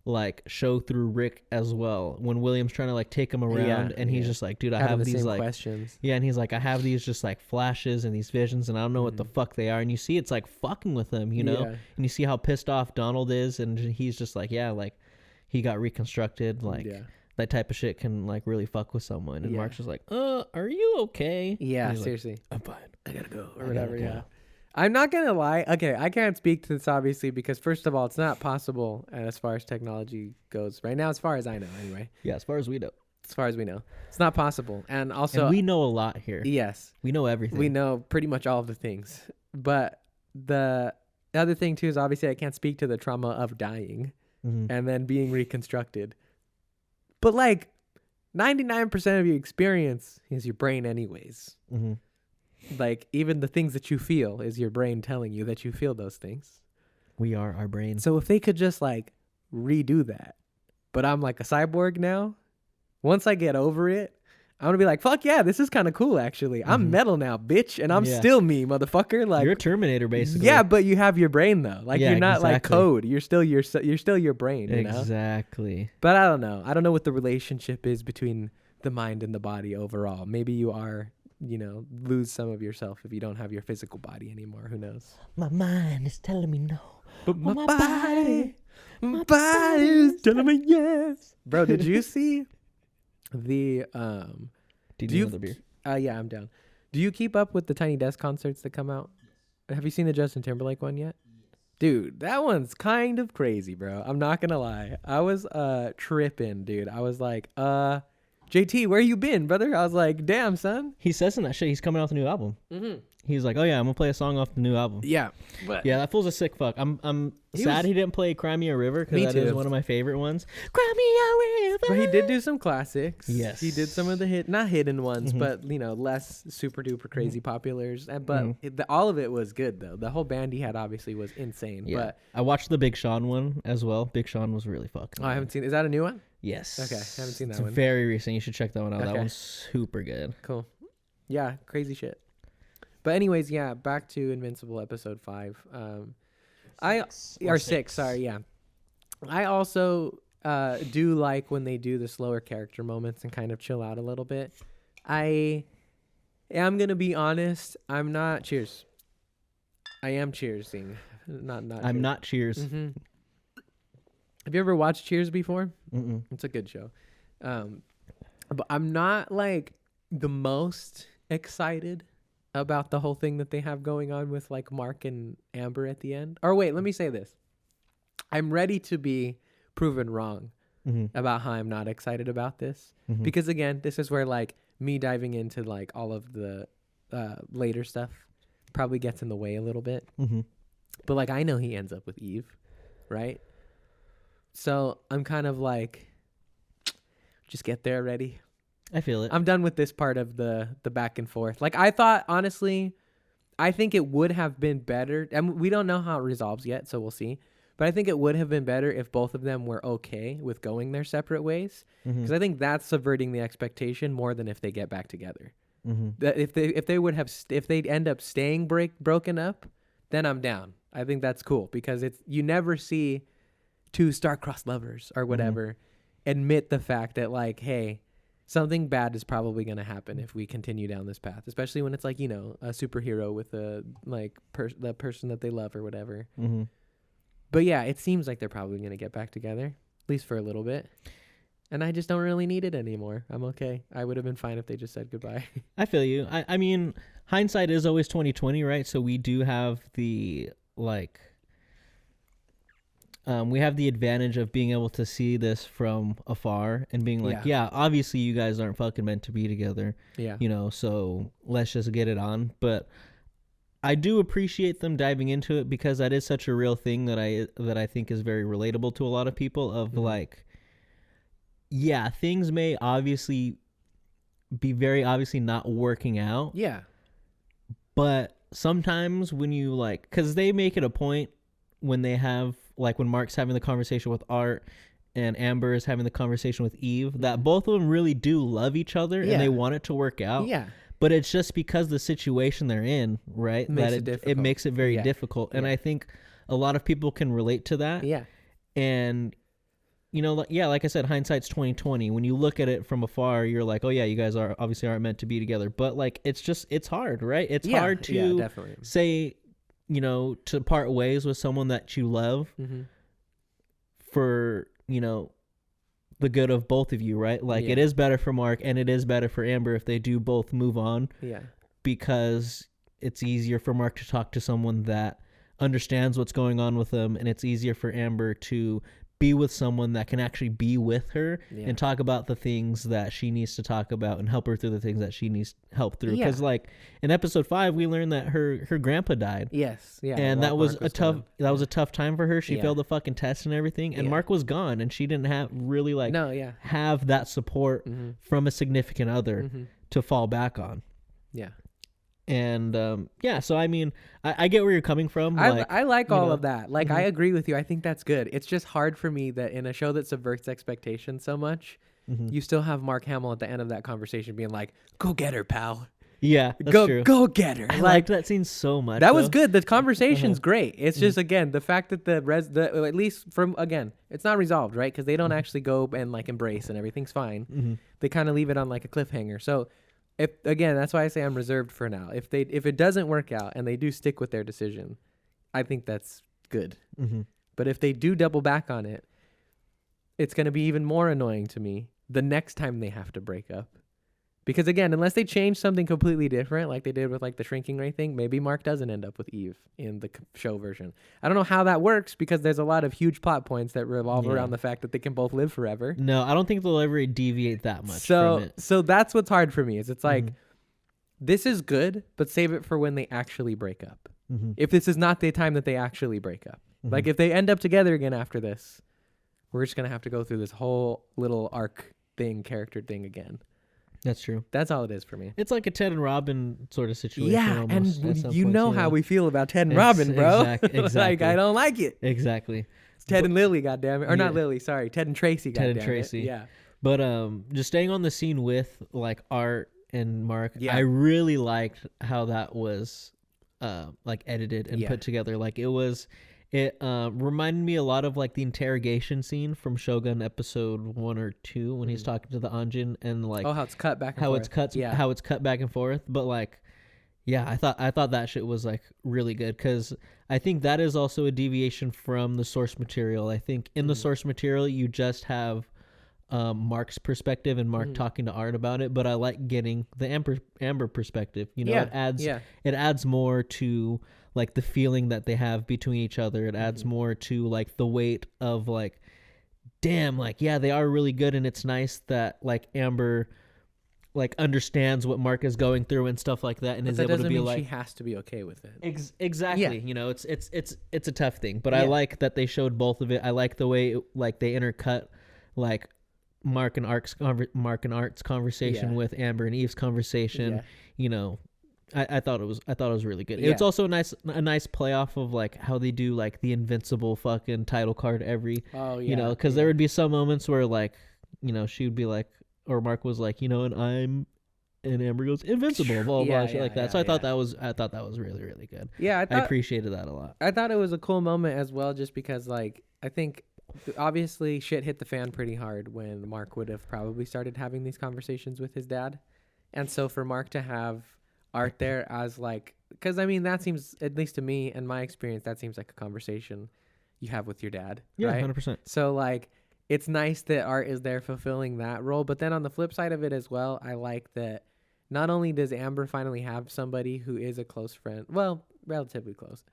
like show through Rick as well. When William's trying to like take him around and he's just like, dude, I have the these same like questions. Yeah, and he's like, I have these just like flashes and these visions and I don't know what the fuck they are. And you see it's like fucking with him, you know? Yeah. And you see how pissed off Donald is and he's just like, yeah, like he got reconstructed, like that type of shit can like really fuck with someone. And Mark's just like, are you okay? Yeah, seriously. Like, I'm fine. I gotta go. Or whatever, yeah. I'm not going to lie. Okay, I can't speak to this, obviously, because first of all, it's not possible as far as technology goes right now, as far as I know, anyway. Yeah, as far as we know. As far as we know. It's not possible. And also... And we know a lot here. Yes. We know everything. We know pretty much all of the things. But the other thing, too, is obviously I can't speak to the trauma of dying and then being reconstructed. But, like, 99% of your experience is your brain anyways. Like, even the things that you feel is your brain telling you that you feel those things. We are our brain. So if they could just, like, redo that, but I'm, like, a cyborg now, once I get over it, I'm going to be like, fuck yeah, this is kind of cool, actually. I'm metal now, bitch, and I'm still me, motherfucker. Like, you're a Terminator, basically. Yeah, but you have your brain, though. Like, you're not, like, code. You're still your brain, you know? Exactly. But I don't know. I don't know what the relationship is between the mind and the body overall. Maybe you are... you know, lose some of yourself if you don't have your physical body anymore. Who knows? My mind is telling me no, but my body is telling me yes. Bro, did you see the do you know the beer? Yeah, I'm down. Do you keep up with the Tiny Desk concerts that come out? Have you seen the Justin Timberlake one yet? Dude, that one's kind of crazy, bro. I'm not gonna lie. I was tripping, dude. I was like, JT, where you been, brother? I was like, damn, son. He says in that shit, he's coming out with a new album. He's like, oh yeah, I'm gonna play a song off the new album. Yeah, yeah, that fool's a sick fuck. I'm sad he didn't play Cry Me a River because that is one of my favorite ones. Cry Me a River. But he did do some classics. Yes, he did some of the not hidden ones, but you know, less super duper crazy populars. But all of it was good though. The whole band he had obviously was insane. Yeah. But I watched the Big Sean one as well. Big Sean was really fucking. Oh, I haven't seen. Is that a new one? Yes. Okay, I haven't seen that one. It's very recent. You should check that one out. Okay. That one's super good. Cool. Yeah, crazy shit. But anyways, yeah, back to Invincible episode 5. Six. Sorry, yeah. I also do like when they do the slower character moments and kind of chill out a little bit. I am gonna be honest. I'm not. Cheers. I am cheersing. Not. I'm not cheers. Have you ever watched Cheers before? Mm-mm. It's a good show. But I'm not like the most excited about the whole thing that they have going on with like Mark and Amber at the end. Or wait, let me say this. I'm ready to be proven wrong about how I'm not excited about this. Because again, this is where like me diving into like all of the later stuff probably gets in the way a little bit. But like I know he ends up with Eve, right? So I'm kind of like, just get there already. I feel it. I'm done with this part of the back and forth. Like I thought, honestly, I think it would have been better. And we don't know how it resolves yet, so we'll see. But I think it would have been better if both of them were okay with going their separate ways. Because I think that's subverting the expectation more than if they get back together. That if they end up staying broken up, then I'm down. I think that's cool because you never see two star-crossed lovers or whatever admit the fact that like, hey, something bad is probably going to happen if we continue down this path, especially when it's like, you know, a superhero with a like the person that they love or whatever. Mm-hmm. But yeah, it seems like they're probably going to get back together, at least for a little bit. And I just don't really need it anymore. I'm okay. I would have been fine if they just said goodbye. I feel you. I mean, hindsight is always 20/20, right? So we do have the like we have the advantage of being able to see this from afar and being like, yeah, obviously you guys aren't fucking meant to be together. Yeah. You know, so let's just get it on. But I do appreciate them diving into it because that is such a real thing that I think is very relatable to a lot of people of like, yeah, things may obviously be very obviously not working out. Yeah. But sometimes when you like, because they make it a point when they have, like when Mark's having the conversation with Art and Amber is having the conversation with Eve, that both of them really do love each other and they want it to work out. Yeah. But it's just because the situation they're in, right? It makes it very difficult. And I think a lot of people can relate to that. Yeah. And, you know, yeah, like I said, hindsight's 20/20. When you look at it from afar, you're like, oh yeah, you guys obviously aren't meant to be together. But like, it's hard, right? It's hard to say, you know, to part ways with someone that you love for, you know, the good of both of you, right? Like it is better for Mark and it is better for Amber if they do both move on. Yeah. Because it's easier for Mark to talk to someone that understands what's going on with them, and it's easier for Amber to be with someone that can actually be with her and talk about the things that she needs to talk about and help her through the things that she needs help through. Because like in episode 5, we learned that her grandpa died. Yes. Yeah. And that was a tough time for her. She failed the fucking test and everything. And Mark was gone and she didn't have really like have that support from a significant other to fall back on. Yeah. And so I mean, I get where you're coming from. I like all of that. Like I agree with you. I think that's good. It's just hard for me that in a show that subverts expectations so much, you still have Mark Hamill at the end of that conversation being like, "Go get her, pal." Yeah, that's true. Go get her. I liked that scene so much. That was good. The conversation's great. It's just again the fact that at least from it's not resolved, right? Because they don't actually go and like embrace and everything's fine. They kind of leave it on like a cliffhanger. So. That's why I say I'm reserved for now. If it doesn't work out and they do stick with their decision, I think that's good. But if they do double back on it, it's going to be even more annoying to me the next time they have to break up. Because again, unless they change something completely different, like they did with like the shrinking ray thing, maybe Mark doesn't end up with Eve in the show version. I don't know how that works because there's a lot of huge plot points that revolve around the fact that they can both live forever. No, I don't think they'll ever deviate that much from it. So that's what's hard for me is it's like, this is good, but save it for when they actually break up. If this is not the time that they actually break up. Like if they end up together again after this, we're just going to have to go through this whole little arc thing, character thing again. That's true. That's all it is for me. It's like a Ted and Robin sort of situation. Yeah, almost, and you know how we feel about Ted and Robin, bro. Exactly. Like, I don't like it. Exactly. It's Ted and Lily, goddammit. Or not Lily, sorry. Ted and Tracy, goddammit. Ted and Tracy. Yeah. But just staying on the scene with like Art and Mark, I really liked how that was like edited and put together. Like it reminded me a lot of like the interrogation scene from Shogun episode 1 or 2 when he's talking to the Anjin and like how it's cut back and forth. How it's cut back and forth. But like, yeah, I thought that shit was like really good because I think that is also a deviation from the source material. I think in the source material you just have Mark's perspective and Mark talking to Art about it, but I like getting the Amber perspective. You know, it adds more to like the feeling that they have between each other. It adds more to like the weight of like, damn, like, yeah, they are really good. And it's nice that like Amber like understands what Mark is going through and stuff like that. And is able to be like, she has to be okay with it. Exactly. Yeah. You know, it's a tough thing, but I like that they showed both of it. I like the way like they intercut like Mark and Art's conversation with Amber and Eve's conversation. You know, I thought it was really good. It's also a nice play off of like how they do like the Invincible fucking title card every you know, because there would be some moments where like, you know, she would be like, or Mark was like, you know, and I'm and Amber goes Invincible, blah blah, shit like that. So I thought that was really really good. Yeah, I appreciated that a lot. I thought it was a cool moment as well, just because like I think obviously shit hit the fan pretty hard when Mark would have probably started having these conversations with his dad, and so for Mark to have Art there as like, because I mean that seems, at least to me and my experience, that seems like a conversation you have with your dad. Yeah, right? 100%. So like, it's nice that Art is there fulfilling that role, but then on the flip side of it as well, I like that not only does Amber finally have somebody who is a close friend, well, relatively close,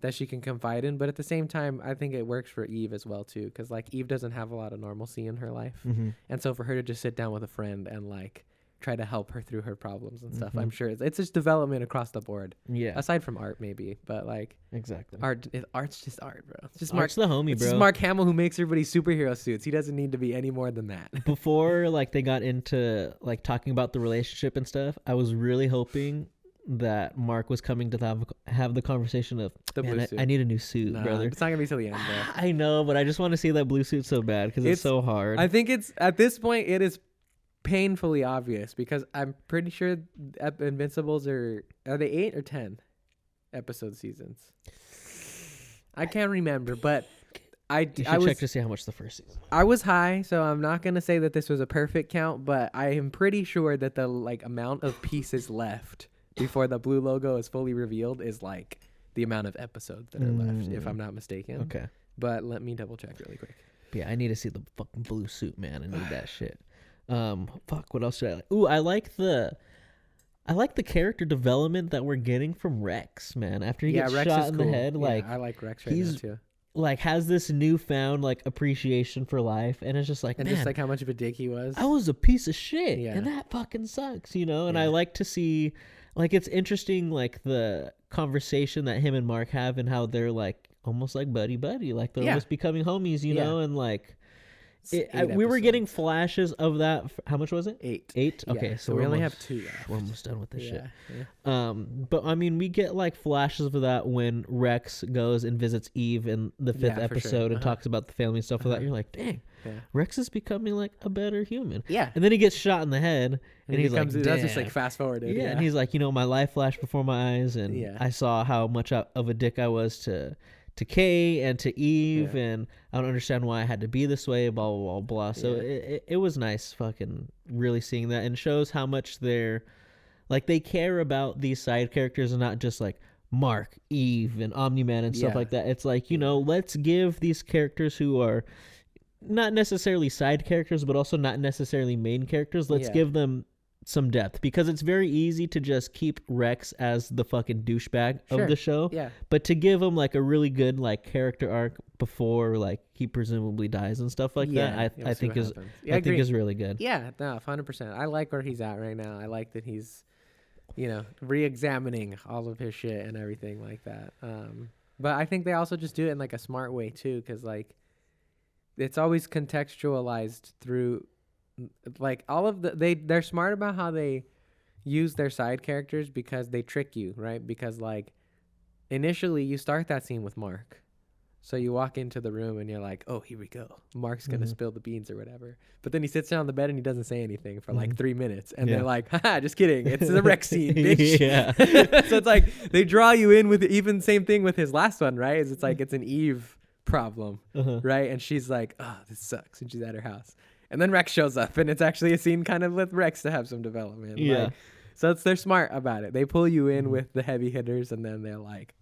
that she can confide in, but at the same time, I think it works for Eve as well too, because like Eve doesn't have a lot of normalcy in her life, and so for her to just sit down with a friend and like try to help her through her problems and stuff, I'm sure it's just development across the board. Yeah. Aside from Art, maybe, but like exactly, Art's just Art, bro. It's just Art's Mark, the homie, it's bro. just Mark Hamill who makes everybody superhero suits. He doesn't need to be any more than that. Before like they got into like talking about the relationship and stuff, I was really hoping that Mark was coming to have the conversation of, I need a new suit, brother. It's not gonna be till the end, bro. I know, but I just want to see that blue suit so bad because it's so hard. I think it's at this point it is painfully obvious, because I'm pretty sure Invincibles are they 8 or 10 episode seasons? I can't remember, but I should check to see how much the first season. I was high, so I'm not gonna say that this was a perfect count, but I am pretty sure that the like amount of pieces left before the blue logo is fully revealed is like the amount of episodes that are left, if I'm not mistaken. Okay, but let me double check really quick. Yeah, I need to see the fucking blue suit, man. I need that shit. Fuck, what else should I like? Ooh, I like the character development that we're getting from Rex, man. After he gets Rex shot is in cool. the head, like I like Rex right now too. Like has this newfound like appreciation for life, and it's just like, and man, just like how much of a dick he was. I was a piece of shit, and that fucking sucks, you know. And I like to see, like, it's interesting, like the conversation that him and Mark have, and how they're like almost like buddy, like they're almost becoming homies, you know, and like. We were getting flashes of that. How much was it? 8. Okay, so we only have 2 left. We're almost done with this shit. But I mean, we get like flashes of that when Rex goes and visits Eve in the 5th episode and talks about the family and stuff like that. You're like, dang, Rex is becoming like a better human. Yeah. And then he gets shot in the head, and he's like, that's just like fast forwarded. Yeah, and he's like, you know, my life flashed before my eyes, and I saw how much of a dick I was to Kay and to Eve, and I don't understand why I had to be this way, blah blah blah blah. So it was nice fucking really seeing that, and shows how much they're like they care about these side characters and not just like Mark, Eve, and Omni-Man and stuff like that. It's like, you know, let's give these characters who are not necessarily side characters but also not necessarily main characters, let's give them some depth, because it's very easy to just keep Rex as the fucking douchebag of the show. Yeah. But to give him like a really good like character arc before like he presumably dies and stuff like that, I think is really good. Yeah, no, 100%. I like where he's at right now. I like that he's, you know, re-examining all of his shit and everything like that. But I think they also just do it in like a smart way too, because like it's always contextualized through. Like all of they're smart about how they use their side characters, because they trick you, right? Because like initially you start that scene with Mark, so you walk into the room and you're like, oh, here we go, Mark's gonna spill the beans or whatever, but then he sits down on the bed and he doesn't say anything for like 3 minutes, and they're like, haha, just kidding, it's the Rex scene, bitch. So it's like they draw you in with even same thing with his last one, right? It's like it's an Eve problem, right? And she's like, oh, this sucks, and she's at her house. And then Rex shows up, and it's actually a scene kind of with Rex to have some development. Yeah. Like, so they're smart about it. They pull you in with the heavy hitters, and then they're like,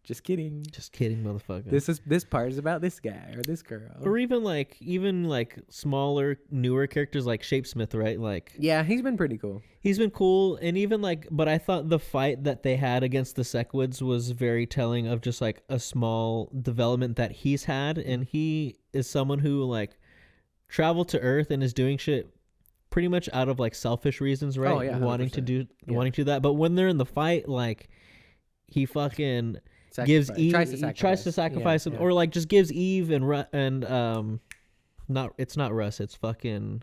just kidding. Just kidding, motherfucker. This part is about this guy or this girl. Or even like smaller, newer characters like Shapesmith, right? Like, yeah, he's been pretty cool. He's been cool. And even like, but I thought the fight that they had against the Secwoods was very telling of just like a small development that he's had. And he is someone who like traveled to Earth and is doing shit pretty much out of like selfish reasons, right? Oh, yeah, wanting to do that. But when they're in the fight, like he fucking gives Eve, tries to sacrifice him, or like just gives Eve and it's not Russ, it's fucking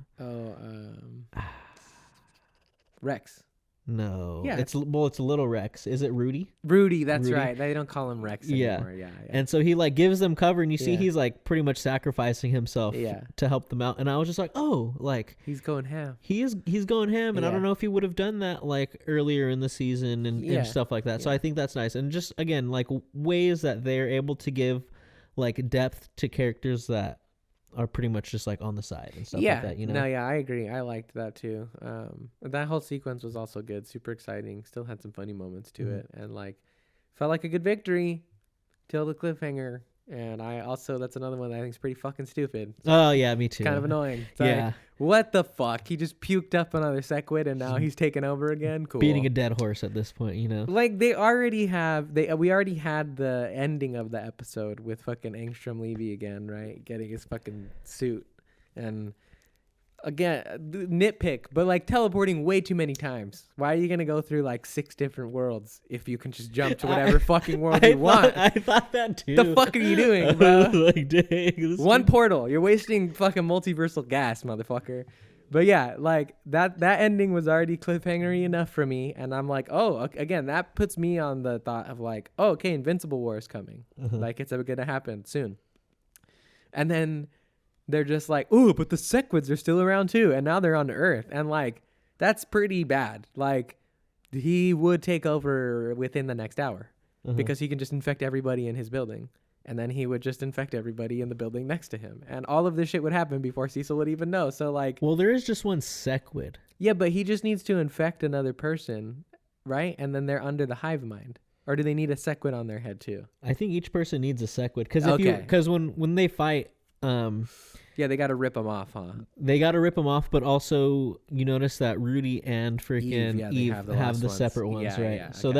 Rex. No. Yeah. It's Little Rex. Is it Rudy? Rudy, that's Rudy? right. They don't call him Rex anymore. Yeah. And so he like gives them cover, and you see Yeah. he's like pretty much sacrificing himself Yeah. to help them out. And I was just like, oh, like He's going ham. he's going ham, and I Yeah. don't know if he would have done that like earlier in the season and stuff like that. So Yeah. I think that's nice, and just again like ways that they're able to give like depth to characters that are pretty much just like on the side and stuff like that. You know? No, yeah, I agree. I liked that too. That whole sequence was also good. Super exciting. Still had some funny moments to it, and like felt like a good victory till the cliffhanger. And I also, that's another one that I think is pretty fucking stupid. Oh yeah, me too. Kind of annoying. It's Yeah. like, what the fuck? He just puked up another Sequid and now he's taking over again? Cool. Beating a dead horse at this point, you know. Like we already had the ending of the episode with fucking Angstrom Levy again, right? Getting his fucking suit. And again, nitpick, but like teleporting way too many times. Why are you gonna go through like 6 different worlds if you can just jump to whatever fucking world you want? I thought that too. The fuck are you doing, bro? Like, dang, One portal. You're wasting fucking multiversal gas, motherfucker. But yeah, like that ending was already cliffhangery enough for me, and I'm like, oh, again, that puts me on the thought of like, oh, okay, Invincible War is coming. Like it's gonna happen soon. And then they're just like, ooh, but the Sequids are still around too, and now they're on Earth, and like that's pretty bad. Like he would take over within the next hour because he can just infect everybody in his building, and then he would just infect everybody in the building next to him, and all of this shit would happen before Cecil would even know. So like, well, there is just one Sequid. yeah, but he just needs to infect another person, right? And then they're under the hive mind. Or do they need a Sequid on their head too? I think each person needs a Sequid Okay. because when they fight, Yeah, they got to rip them off, huh? they got to rip them off, but also you notice that Rudy and freaking Eve, Eve have the have last the ones. separate ones, Yeah, right? yeah, So okay.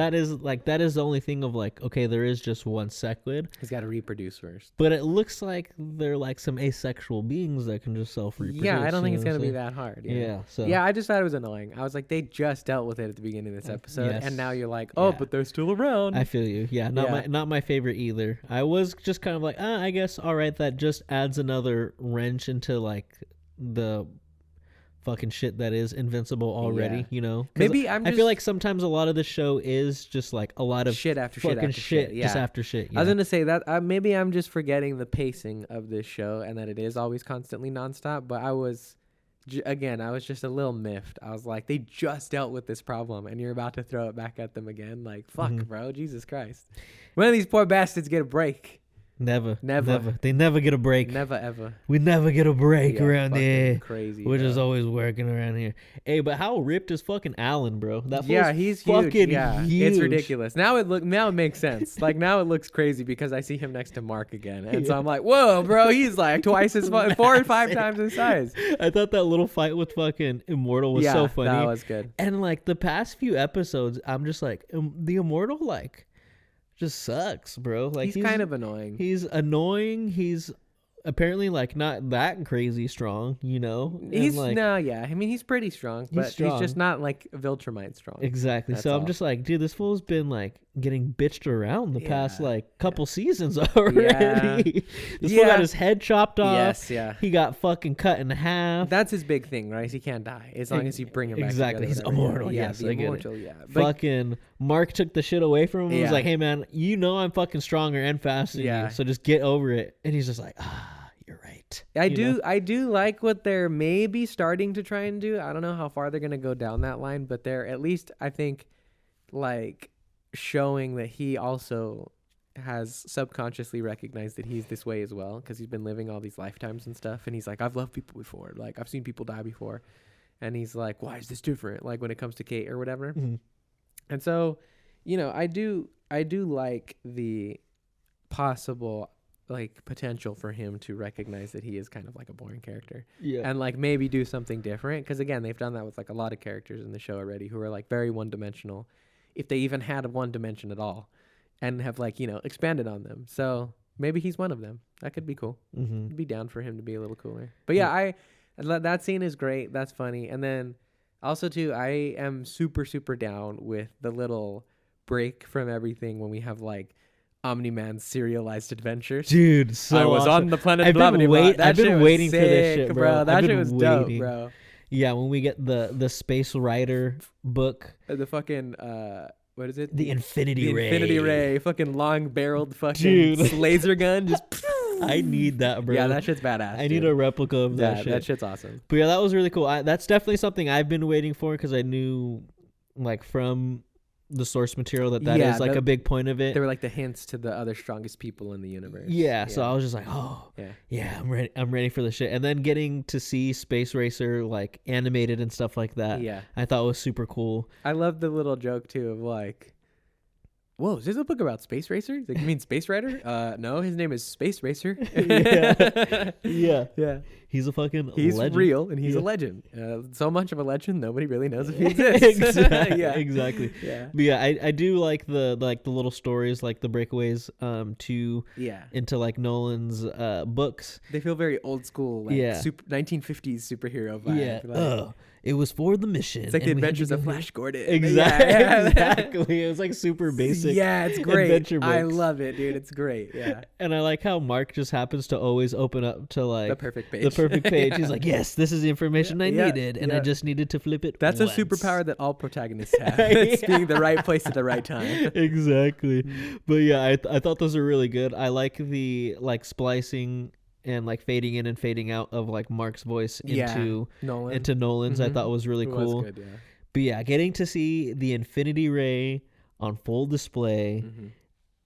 that is the only thing of like, okay, there is just one Sequid, He's got to reproduce first. but it looks like they're like some asexual beings that can just self-reproduce. Yeah, I don't think it's you know going to what be I'm that hard. saying? Yeah. Yeah, so Yeah, I just thought it was annoying. I was like, they just dealt with it at the beginning of this episode, yes. and now you're like, oh, Yeah. but they're still around. I feel you. Yeah, not my favorite either. I was just kind of like, I guess all right, that just adds another wrench into like the fucking shit that is Invincible already, Yeah. you know? 'Cause Maybe I feel like sometimes a lot of the show is just like a lot of shit after shit fucking after shit. just Yeah. after shit. I was yeah. gonna say that maybe I'm just forgetting the pacing of this show and that it is always constantly nonstop. But I was just a little miffed. I was like, they just dealt with this problem and you're about to throw it back at them again. Like, fuck, bro, Jesus Christ. When do these poor bastards get a break? Never. Never. They never get a break. Never ever. We never get a break Yeah, around fucking here. crazy. We're bro. just always working around here. Hey, but how ripped is fucking Alan, bro? That Yeah, fool's he's huge. fucking Yeah, huge. it's ridiculous. Now it makes sense. Like now it looks crazy because I see him next to Mark again, and so I'm like, whoa, bro, he's like twice as 4 or 5 times his size. I thought that little fight with fucking Immortal was so funny. That was good. And like the past few episodes, I'm just like, the Immortal like just sucks, bro. Like He's kind of annoying. He's annoying. He's apparently like not that crazy strong, you know. And, He's like, yeah. I mean, he's pretty strong, but he's strong. just not like Viltrumite strong. exactly. That's So I'm all. just like, dude, this fool's been like getting bitched around the past Yeah, like couple seasons already. This fool Yeah. got his head chopped off. Yes, yeah. He got fucking cut in half. That's his big thing, right? He can't die as long as you bring him back. Exactly. together, He's whatever. immortal. Yeah, Yes, the I get it. immortal. Yeah, but Fucking Mark took the shit away from him. He was Yeah. like, hey man, you know I'm fucking stronger and faster than Yeah. you, so just get over it. And he's just like, you're right. I do like what they're maybe starting to try and do. I don't know how far they're gonna go down that line, but they're at least, I think, like showing that he also has subconsciously recognized that he's this way as well, because he's been living all these lifetimes and stuff, and he's like, I've loved people before, like I've seen people die before, and he's like, why is this different, like when it comes to Kate or whatever. And so, you know, I do like the possible like potential for him to recognize that he is kind of like a boring character, Yeah. and like maybe do something different, because again, they've done that with like a lot of characters in the show already who are like very one-dimensional, if they even had a one dimension at all, and have like, you know, expanded on them. So maybe he's one of them. That could be cool. I'd be down for him to be a little cooler. But yeah, that scene is great. That's funny. And then also too, I am super down with the little break from everything when we have like Omni-Man's serialized adventures. Dude, so I was awesome. on the planet I've blah, been, blah, blah. That I've been shit was waiting for this sick, shit, bro. bro. That I've shit been was waiting. dope, bro. Yeah, when we get the Space Rider book. The fucking what is it? The Infinity Ray. Infinity Ray, fucking long-barreled fucking laser gun. Just I need that, bro. Yeah, that shit's badass. I need a replica of that shit. That shit's awesome. But yeah, that was really cool. That's definitely something I've been waiting for because I knew, like, from the source material that is like a big point of it. They were like the hints to the other strongest people in the universe. Yeah, so I was just like, oh, yeah, I'm ready for the shit. And then getting to see Space Racer like animated and stuff like that, I thought was super cool. I love the little joke too of like, whoa, is this a book about Space Racer? He's like, you mean Space Rider? No, his name is Space Racer. yeah. He's a fucking legend. Real, and he's a legend. So much of a legend, nobody really knows if he exists. Exactly. Yeah. But yeah, I do like the little stories, like the breakaways into like Nolan's books. They feel very old school, like 1950s superhero vibe. Yeah. Like, it was for the mission. It's like the Adventures of Flash Gordon. Exactly. It was like super basic. Yeah, it's great. Adventure books. I love it, dude. It's great. Yeah. And I like how Mark just happens to always open up to like the perfect page. He's like, yes, this is the information I needed, and I just needed to flip it. That's once. a superpower that all protagonists have. It's being the right place at the right time. Exactly. But yeah, I thought those were really good. I like the splicing and like fading in and fading out of like Mark's voice into Nolan's. Mm-hmm. I thought was really cool. Was good, yeah. But yeah, getting to see the Infinity Ray on full display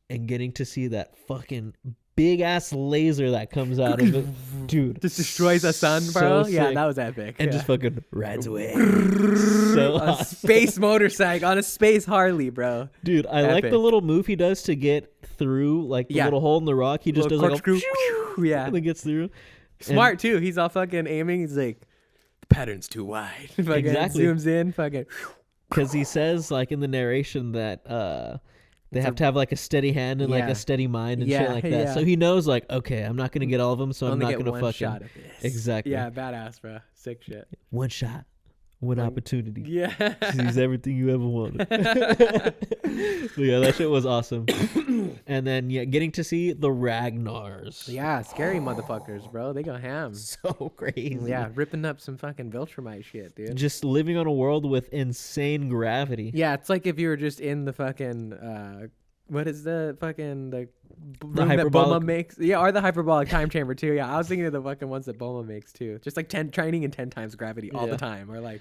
and getting to see that fucking big ass laser that comes out of it, dude, just destroys the sun, bro. So yeah, that was epic. And just fucking rides away. So on a space motorcycle, on a space Harley, bro. Dude, I like the little move he does to get through, like the little hole in the rock. He just does like a and it gets through. Smart too. He's all fucking aiming. He's like, the pattern's too wide. Exactly. Zooms in, fucking. Because he says like in the narration that they have to have like a steady hand and like a steady mind and shit like that. Yeah. So he knows like, okay, I'm not gonna get all of them, so I'm not gonna fucking shot at this. Exactly. Yeah, badass, bro. Sick shit. One shot, one opportunity. Yeah. Sees everything you ever wanted. So yeah, that shit was awesome. And then getting to see the Ragnars. Yeah, scary motherfuckers, bro. They go ham. So crazy. Yeah, ripping up some fucking Viltrumite shit, dude. Just living on a world with insane gravity. Yeah, it's like if you were just in the fucking what is the fucking the room that Bulma makes? Yeah, or the hyperbolic time chamber too. Yeah, I was thinking of the fucking ones that Bulma makes too. Just like training in 10 times gravity all the time, or like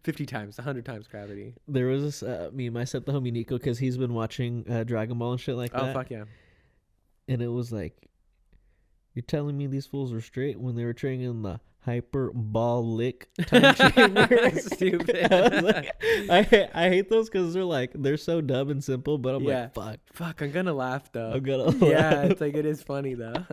50 times, 100 times gravity. There was this meme I sent the homie Nico because he's been watching Dragon Ball and shit like that. Oh, fuck yeah. And it was like, you're telling me these fools were straight when they were training in the hyperbolic time chamber? Stupid. I hate those because they're so dumb and simple, but I'm like, fuck, I'm gonna laugh though. Yeah, it's like, it is funny though.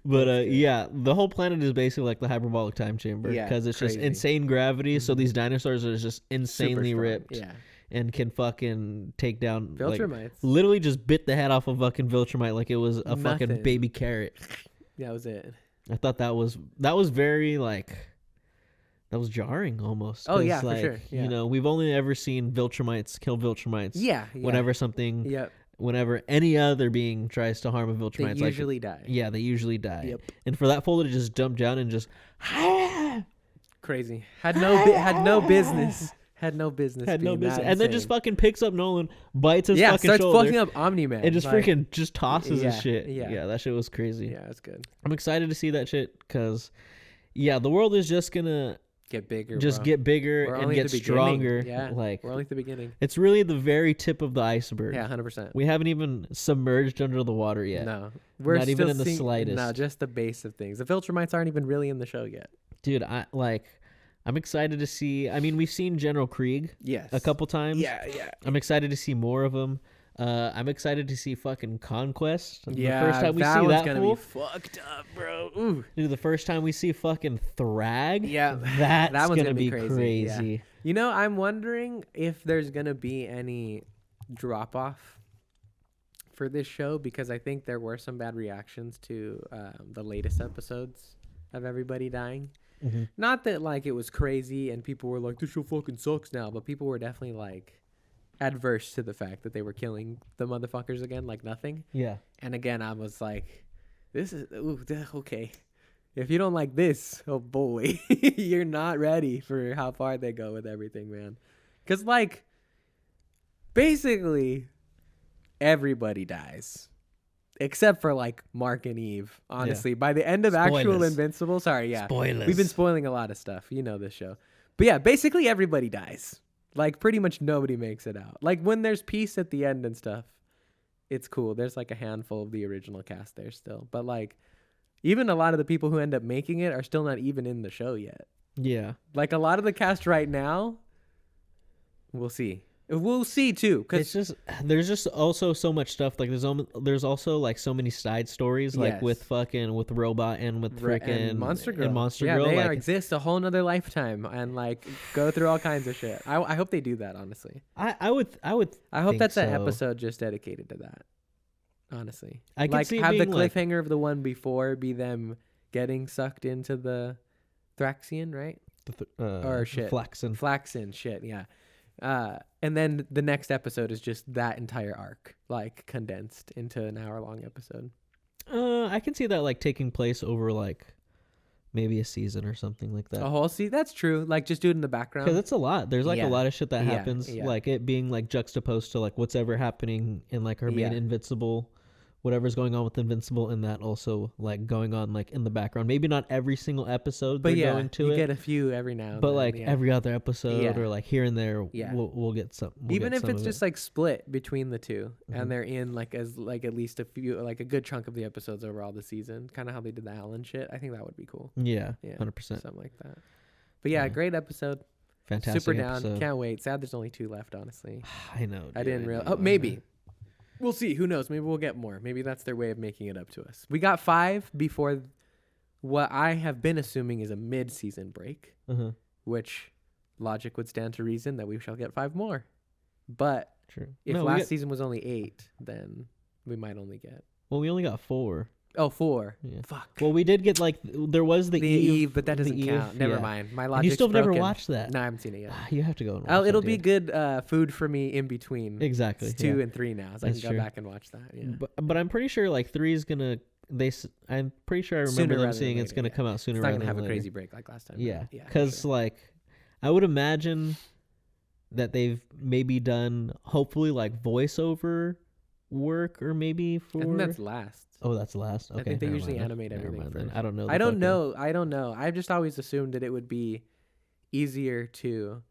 But the whole planet is basically like the hyperbolic time chamber because it's just insane gravity. So these dinosaurs are just insanely ripped. Yeah. And can fucking take down Viltrumites. Literally just bit the head off of fucking Viltrumite like it was a fucking baby carrot. Yeah, that was it. I thought that was very that was jarring almost. Oh yeah, for sure. Yeah. You know, we've only ever seen Viltrumites kill Viltrumites. Yeah. Whenever something. Whenever any other being tries to harm a Viltrumite, they usually die. Yeah, they usually die. Yep. And for that fool to just jump down and just crazy. Had no business. And then just fucking picks up Nolan, bites his fucking starts shoulder. fucking up Omni-Man. And just freaking just tosses his shit. Yeah, that shit was crazy. Yeah, that's good. I'm excited to see that shit because, the world is just gonna get bigger. Get bigger and get stronger. Yeah, we're only at the beginning. It's really the very tip of the iceberg. Yeah, 100%. We haven't even submerged under the water yet. No, we're not even in the slightest. No, just the base of things. The Viltrumites aren't even really in the show yet. Dude, I'm excited to see. I mean, we've seen General Krieg a couple times. Yeah. I'm excited to see more of him. I'm excited to see fucking Conquest. Yeah, the first time we see one's that gonna fool, be fucked up, bro. Ooh. Dude, the first time we see fucking Thrag, that one's gonna be crazy. Yeah. You know, I'm wondering if there's gonna be any drop off for this show because I think there were some bad reactions to the latest episodes of everybody dying. Mm-hmm. Not that like it was crazy and people were like, this show fucking sucks now, but people were definitely like adverse to the fact that they were killing the motherfuckers again like nothing. Yeah. And again, I was like, this is okay. if you don't like this, oh boy, you're not ready for how far they go with everything, man. Because, like, basically, everybody dies. Except for, like, Mark and Eve, honestly. By the end of actual Invincible, sorry, yeah. Spoilers. We've been spoiling a lot of stuff. You know this show. But, yeah, basically everybody dies. Like, pretty much nobody makes it out. Like, when there's peace at the end and stuff, it's cool. There's, like, a handful of the original cast there still. But, like, even a lot of the people who end up making it are still not even in the show yet. Yeah. Like, a lot of the cast right now, we'll see. We'll see too, because there's just also so much stuff. Like there's also like so many side stories, like with Robot and with freaking Monster Girl. Girl. They like, exist a whole nother lifetime and like go through all kinds of shit. I hope they do that. Honestly, I hope that's an so. episode just dedicated to that. Honestly, I can see have the being cliffhanger of the one before be them getting sucked into the Thraxian, right? Or shit, Flaxen shit, yeah. And then the next episode is just that entire arc, like condensed into an hour-long episode. I can see that like taking place over like maybe a season or something like that. A whole season? That's true. Like just do it in the background. Because it's a lot. There's like a lot of shit that happens, like it being like juxtaposed to like what's ever happening in like her main Invincible. Whatever's going on with Invincible, and that also like going on like in the background. Maybe not every single episode, but going to you get a few every now and but then, like every other episode or like here and there, we'll get some. Even if it's just like split between the two, and they're in like as like at least a few, like a good chunk of the episodes overall the season, kind of how they did the Alan shit. I think that would be cool. Yeah, 100%, something like that. But great episode. Fantastic. Super down. Episode. Can't wait. Sad there's only 2 left. Honestly, I know. Dude, I didn't realize. Oh, maybe. We'll see. Who knows? Maybe we'll get more. Maybe that's their way of making it up to us. We got 5 before what I have been assuming is a mid-season break, which logic would stand to reason that we shall get 5 more. But if last season was only 8, then we might only get... Well, we only got 4. Oh, 4. Yeah. Fuck. Well, we did get like there was the Eve, but that doesn't count. Never mind. My logic. You still never watched that. No, I haven't seen it yet. You have to go and watch it'll be good food for me in between. Exactly. It's 2 and 3 now, so I can go back and watch that. Yeah. But I'm pretty sure like 3 is gonna. I'm pretty sure I remember them saying it's gonna come out sooner. It's not rather gonna have than a later. crazy break like last time. Yeah. Because like, I would imagine that they've maybe done hopefully like voiceover work or maybe for. I think that's last. Oh, that's last. Okay, I think they usually animate everything first. I don't know. I don't know. I've just always assumed that it would be easier to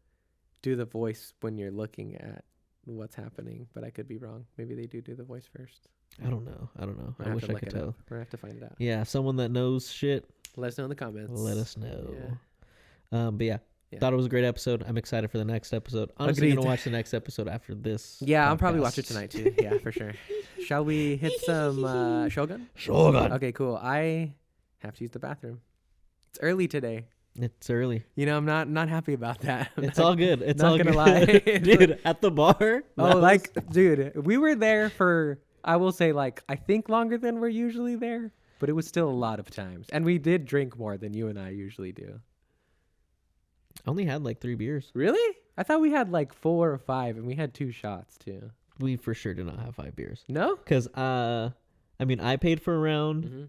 do the voice when you're looking at what's happening, but I could be wrong. Maybe they do the voice first. I don't know. I wish I could tell. We're gonna have to find it out. Yeah, someone that knows shit. Let us know in the comments. Let us know. Yeah. But yeah. Thought it was a great episode. I'm excited for the next episode. Honestly, I'm gonna watch the next episode after this. Yeah, I'll probably watch it tonight too. Yeah, for sure. Shall we hit some Shogun? Shogun. Okay, cool. I have to use the bathroom. It's early today. It's early. You know, I'm not happy about that. It's all good. It's not all gonna good. lie, dude. At the bar. Dude, we were there for I will say like I think longer than we're usually there, but it was still a lot of times, and we did drink more than you and I usually do. I only had like 3 beers. Really? I thought we had like 4 or 5, and we had 2 shots too. We for sure did not have 5 beers. No? Because, I mean, I paid for a round. Mm-hmm.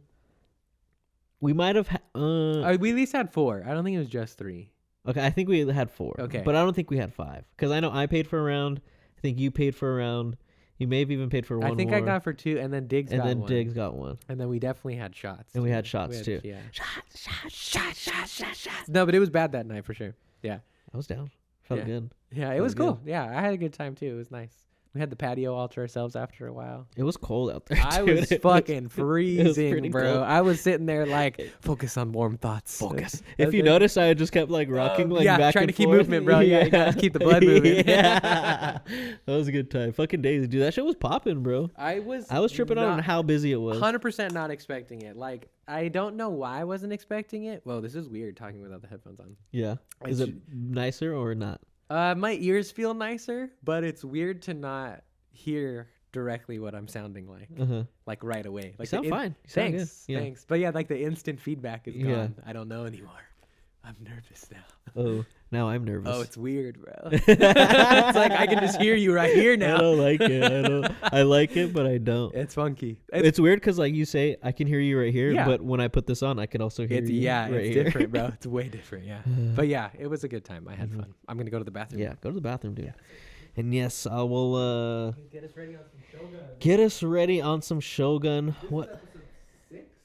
We might have... we at least had 4. I don't think it was just 3. Okay, I think we had 4. Okay. But I don't think we had 5. Because I know I paid for a round. I think you paid for a round. You may have even paid for one more. I think I got for 2, and then Diggs got one. And then Diggs got one. And then we definitely had shots. And we had shots, too. Yeah. Shots. No, but it was bad that night for sure. Yeah. I was down. Felt good. Yeah, it was cool. Yeah, I had a good time, too. It was nice. We had the patio all to ourselves after a while. It was cold out there. I was fucking freezing, bro. Cold. I was sitting there like, focus on warm thoughts. Focus. If you notice, I just kept like rocking, like back trying and to keep forth. movement, bro. Yeah, you gotta keep the blood moving. Yeah, that was a good time. Fucking days, dude. That shit was popping, bro. I was tripping out on how busy it was. 100% not expecting it. Like, I don't know why I wasn't expecting it. Well, this is weird talking without the headphones on. Yeah. Is it nicer or not? My ears feel nicer, but it's weird to not hear directly what I'm sounding like, like right away. Like you sound fine. You thanks. But yeah, like the instant feedback is gone. I don't know anymore. I'm nervous now. Oh, now I'm nervous. Oh, it's weird, bro. It's like I can just hear you right here now. I don't like it. I like it, but I don't. It's funky. It's weird because like you say, I can hear you right here, Yeah. but when I put this on, I can also hear you right it's here. different, bro. It's way different, yeah. But yeah, it was a good time. I had fun. I'm gonna go to the bathroom. Yeah, go to the bathroom, dude. Yeah. And yes, I will Get us ready on some Shogun. get us ready on some Shogun. What?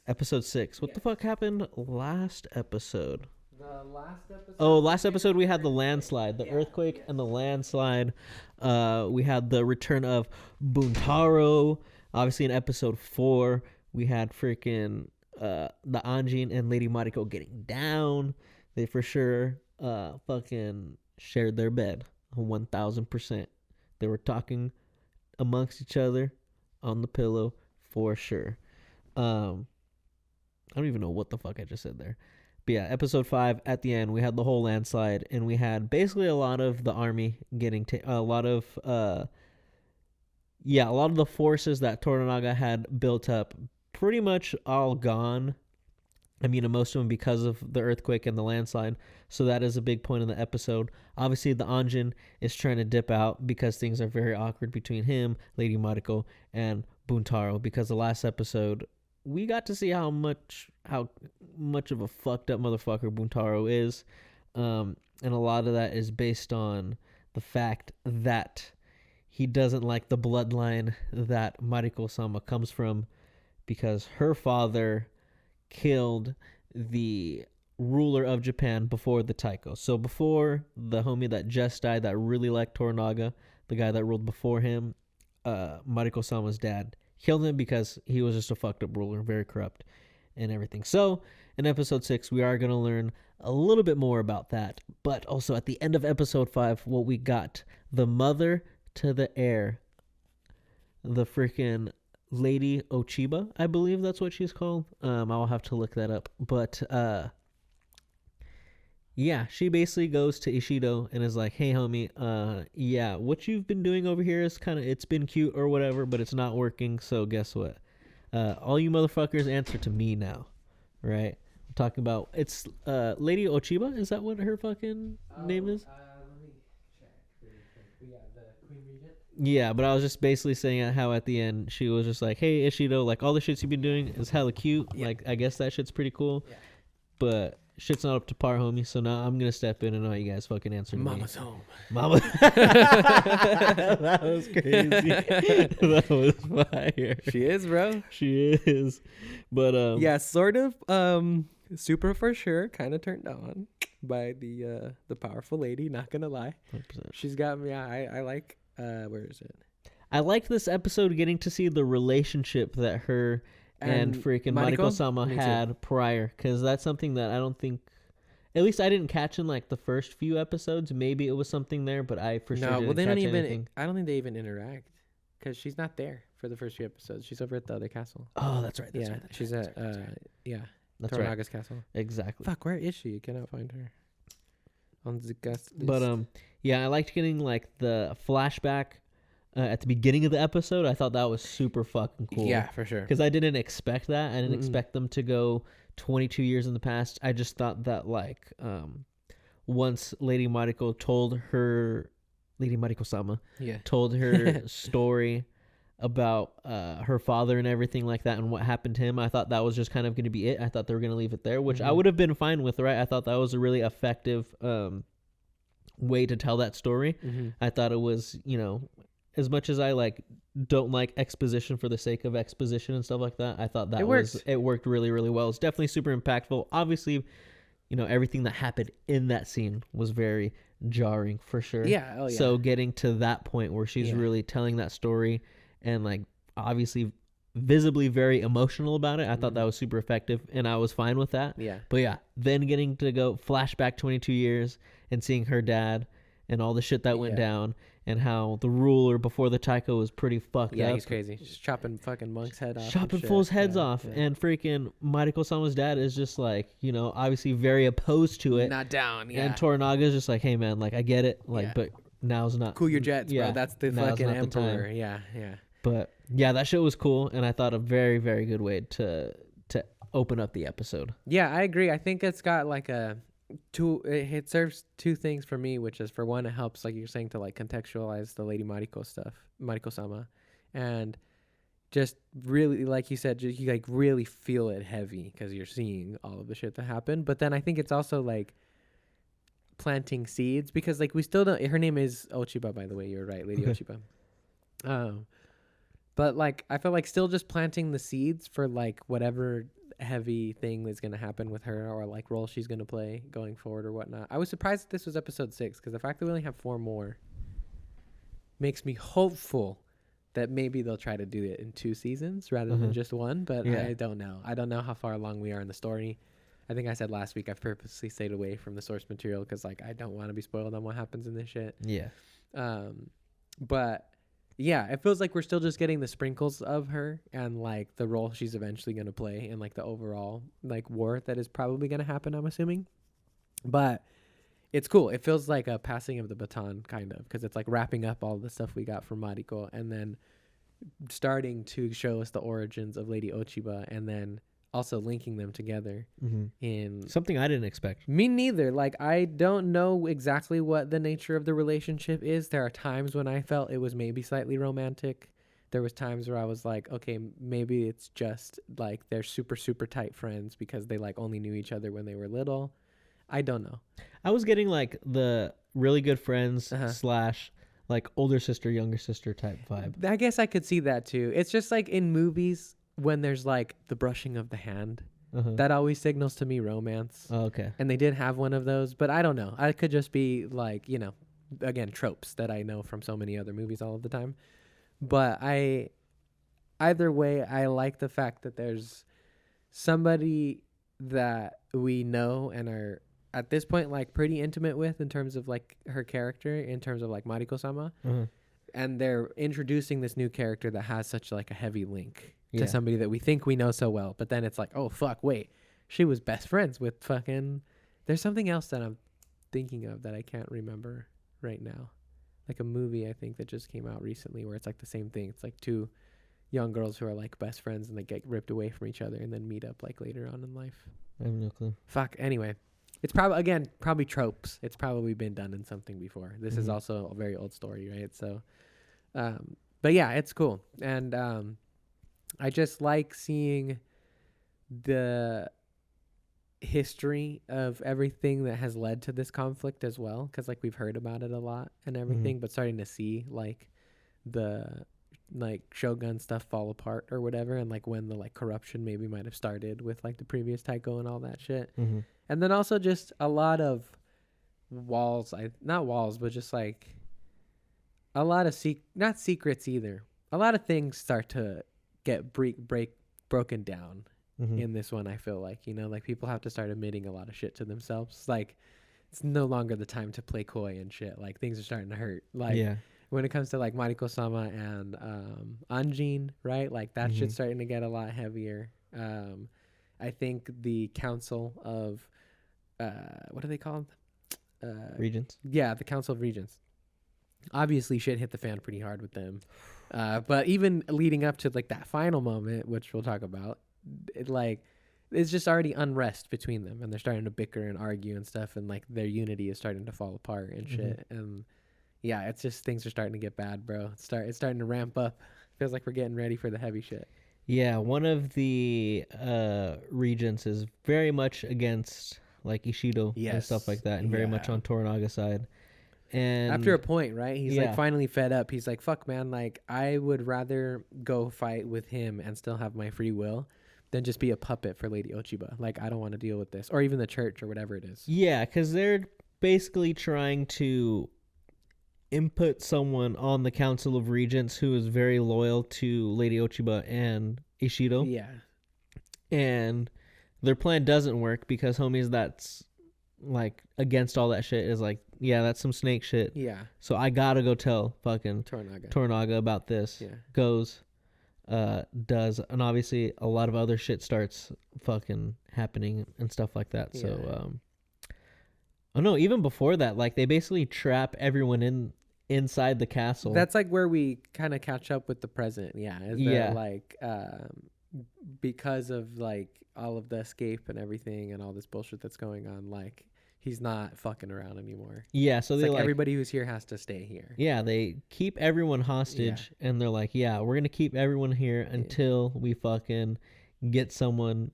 Episode 6. What the fuck happened last episode? The last episode. Oh, last episode we had the landslide, the earthquake and the landslide. We had the return of Buntaro. Obviously in episode 4, we had freaking the Anjin and Lady Mariko getting down. They for sure fucking shared their bed 1000%. They were talking amongst each other on the pillow for sure. I don't even know what the fuck I just said there. But yeah, episode 5, at the end, we had the whole landslide, and we had basically a lot of the army getting a lot of the forces that Toranaga had built up pretty much all gone. I mean, most of them because of the earthquake and the landslide. So that is a big point in the episode. Obviously, the Anjin is trying to dip out because things are very awkward between him, Lady Mariko, and Buntaro. Because the last episode, we got to see how much of a fucked up motherfucker Buntaro is. And a lot of that is based on the fact that he doesn't like the bloodline that Mariko-sama comes from, because her father killed the ruler of Japan before the Taiko. So before the homie that just died that really liked Toranaga, the guy that ruled before him, Mariko-sama's dad killed him because he was just a fucked up ruler, very corrupt and everything. So in episode 6, we are going to learn a little bit more about that. But also at the end of episode 5, what we got, the mother to the heir, the freaking Lady Ochiba, I believe that's what she's called. I'll have to look that up. But yeah, she basically goes to Ishido and is like, hey homie, yeah, what you've been doing over here is it's been cute or whatever, but it's not working. So guess what? All you motherfuckers answer to me now, right? I'm talking about, it's Lady Ochiba. Is that what her fucking name is? Let me check really quick. Yeah, the Queen Regent. Yeah, but I was just basically saying how at the end she was just like, hey Ishido, like all the shits you've been doing is hella cute. Yeah. Like I guess that shit's pretty cool. Yeah. But shit's not up to par, homie. So now I'm gonna step in and all you guys fucking answer to Mama's me. home. Mama. That was crazy. That was fire. She is, bro. She is. But yeah, sort of. Super for sure. Kind of turned on by the powerful lady. Not gonna lie. 100%. She's got me. I like. Where is it? I liked this episode getting to see the relationship that her and freaking Mariko-sama had prior, because that's something that I don't think, at least I didn't catch in like the first few episodes. Maybe it was something there, but I for sure didn't well, they don't catch even. anything. I don't think they even interact, because she's not there for the first few episodes. She's over at the other castle. Oh, that's right. She's at that's Toranaga's right. castle. Exactly. Fuck, where is she? You cannot find her on the guest list. But yeah, I liked getting like the flashback at the beginning of the episode. I thought that was super fucking cool. Yeah, for sure. Because I didn't expect that. I didn't expect them to go 22 years in the past. I just thought that like once Lady Mariko told her, Lady Mariko-sama, told her story about her father and everything like that and what happened to him, I thought that was just kind of going to be it. I thought they were going to leave it there, which I would have been fine with, right? I thought that was a really effective way to tell that story. I thought it was, you know, as much as I like don't like exposition for the sake of exposition and stuff like that, I thought that it worked really, really well. It's definitely super impactful. Obviously, you know, everything that happened in that scene was very jarring for sure. Yeah. Oh yeah. So getting to that point where she's really telling that story and like obviously visibly very emotional about it, I thought that was super effective and I was fine with that. Yeah. But yeah, then getting to go flashback 22 years and seeing her dad and all the shit that went down and how the ruler before the Taiko was pretty fucked up. Yeah, he's crazy. Just chopping fucking monks' head off. Chopping fools' heads off. Yeah. And freaking Mariko-sama's dad is just like, you know, obviously very opposed to it. Not down, yeah. And Toranaga's just like, hey man, like I get it. Like, but now's not. Cool your jets, bro. That's the fucking emperor. Yeah. But yeah, that shit was cool. And I thought a very, very good way to open up the episode. Yeah, I agree. I think it's got like it serves two things for me, which is, for one, it helps, like you're saying, to like contextualize the Lady Mariko stuff, Mariko Sama, and just really, like you said, just, you like really feel it heavy because you're seeing all of the shit that happened. But then I think it's also like planting seeds, because like we still don't. Her name is Ochiba, by the way. You're right, Lady Ochiba. But like I feel like still just planting the seeds for like whatever heavy thing is going to happen with her, or like role she's going to play going forward or whatnot. I was surprised that this was episode 6, because the fact that we only have 4 more makes me hopeful that maybe they'll try to do it in 2 seasons rather than just 1. But I don't know. I don't know how far along we are in the story. I think I said last week I've purposely stayed away from the source material because like I don't want to be spoiled on what happens in this shit. Yeah. But yeah, it feels like we're still just getting the sprinkles of her and like the role she's eventually going to play and like the overall like war that is probably going to happen, I'm assuming. But it's cool. It feels like a passing of the baton, kind of, because it's like wrapping up all the stuff we got from Mariko and then starting to show us the origins of Lady Ochiba, and then also linking them together in something I didn't expect. Me neither. Like, I don't know exactly what the nature of the relationship is. There are times when I felt it was maybe slightly romantic. There was times where I was like, okay, maybe it's just like they're super, super tight friends because they like only knew each other when they were little. I don't know. I was getting like the really good friends slash like older sister, younger sister type vibe. I guess I could see that too. It's just like in movies when there's like the brushing of the hand, that always signals to me romance. Oh, okay. And they did have one of those, but I don't know. I could just be like, you know, again, tropes that I know from so many other movies all of the time. But either way, I like the fact that there's somebody that we know and are at this point like pretty intimate with in terms of like her character, in terms of like Mariko-sama. And they're introducing this new character that has such like a heavy link to somebody that we think we know so well. But then it's like, oh, fuck, wait. She was best friends with fucking... There's something else that I'm thinking of that I can't remember right now. Like a movie, I think, that just came out recently where it's like the same thing. It's like 2 young girls who are like best friends and they get ripped away from each other and then meet up like later on in life. I have no clue. Fuck, anyway. It's probably, again, probably tropes. It's probably been done in something before. This is also a very old story, right? So, but yeah, it's cool. And I just like seeing the history of everything that has led to this conflict as well, because like we've heard about it a lot and everything, but starting to see like the like Shogun stuff fall apart or whatever, and like when the like corruption maybe might have started with like the previous Taiko and all that shit. And then also just a lot of walls, not walls, but just like a lot of not secrets either. A lot of things start to get broken down in this one. I feel like, you know, like people have to start admitting a lot of shit to themselves. Like it's no longer the time to play coy and shit. Like things are starting to hurt. Like when it comes to like Mariko-sama and Anjin, right? Like that shit's starting to get a lot heavier. I think the council of what are they called? Regents. Yeah, the Council of Regents. Obviously shit hit the fan pretty hard with them. But even leading up to like that final moment, which we'll talk about, it's just already unrest between them, and they're starting to bicker and argue and stuff, and like their unity is starting to fall apart and shit. And yeah, it's just things are starting to get bad, bro. It's starting to ramp up. Feels like we're getting ready for the heavy shit. Yeah, one of the regents is very much against like Ishido and stuff like that, and very much on Toranaga's side. And after a point, right? He's like finally fed up. He's like, fuck, man, like I would rather go fight with him and still have my free will than just be a puppet for Lady Ochiba. Like, I don't want to deal with this. Or even the church or whatever it is. Yeah, because they're basically trying to input someone on the Council of Regents who is very loyal to Lady Ochiba and Ishido. Yeah. And their plan doesn't work because homies that's like against all that shit is like, yeah, that's some snake shit. Yeah. So I gotta go tell fucking Toranaga about this. Yeah. Goes, does, and obviously a lot of other shit starts fucking happening and stuff like that. Yeah. So, oh no, even before that, like they basically trap everyone inside the castle. That's like where we kind of catch up with the present. Yeah. Like, because of like all of the escape and everything and all this bullshit that's going on, like he's not fucking around anymore. Yeah, so It's they like like everybody who's here has to stay here. yeah, they keep everyone hostage, and they're like, yeah, we're gonna keep everyone here until we fucking get someone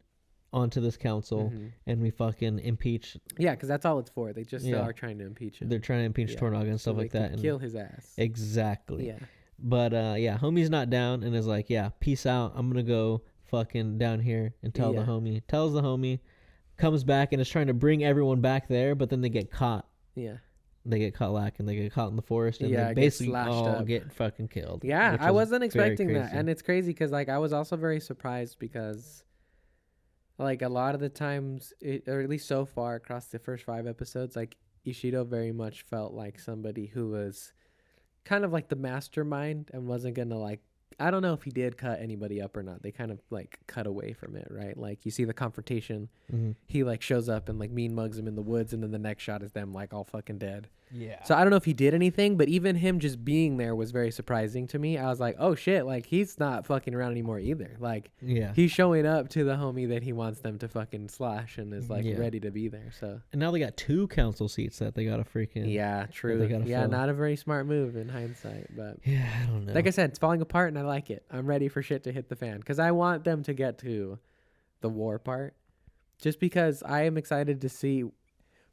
onto this council, and we fucking impeach. Yeah, because that's all it's for. They just are trying to impeach him. They're trying to impeach Tornaga and stuff like that, and kill his ass. Exactly. Yeah. But yeah, homie's not down and is like, yeah, peace out. I'm gonna go fucking down here and tell the homie. Tells the homie, comes back and is trying to bring everyone back there, but then they get caught. Yeah. They get caught lacking. They get caught in the forest, and they get basically slashed all up. get fucking killed. Yeah, I wasn't expecting that, crazy. and it's crazy because like I was also very surprised because, like, a lot of the times, or at least so far across the first 5 episodes, like Ishido very much felt like somebody who was kind of like the mastermind and wasn't gonna like. I don't know if he did cut anybody up or not. They kind of like cut away from it, right? Like you see the confrontation. He like shows up and like mean mugs him in the woods, and then the next shot is them like all fucking dead. Yeah. So I don't know if he did anything, but even him just being there was very surprising to me. I was like, oh shit, like he's not fucking around anymore either. Like he's showing up to the homie that he wants them to fucking slash and is like ready to be there. So and now they got 2 council seats that they gotta freaking true. They gotta fill. Not a very smart move in hindsight, but I don't know. like I said, it's falling apart and I like it. I'm ready for shit to hit the fan because I want them to get to the war part, just because I am excited to see.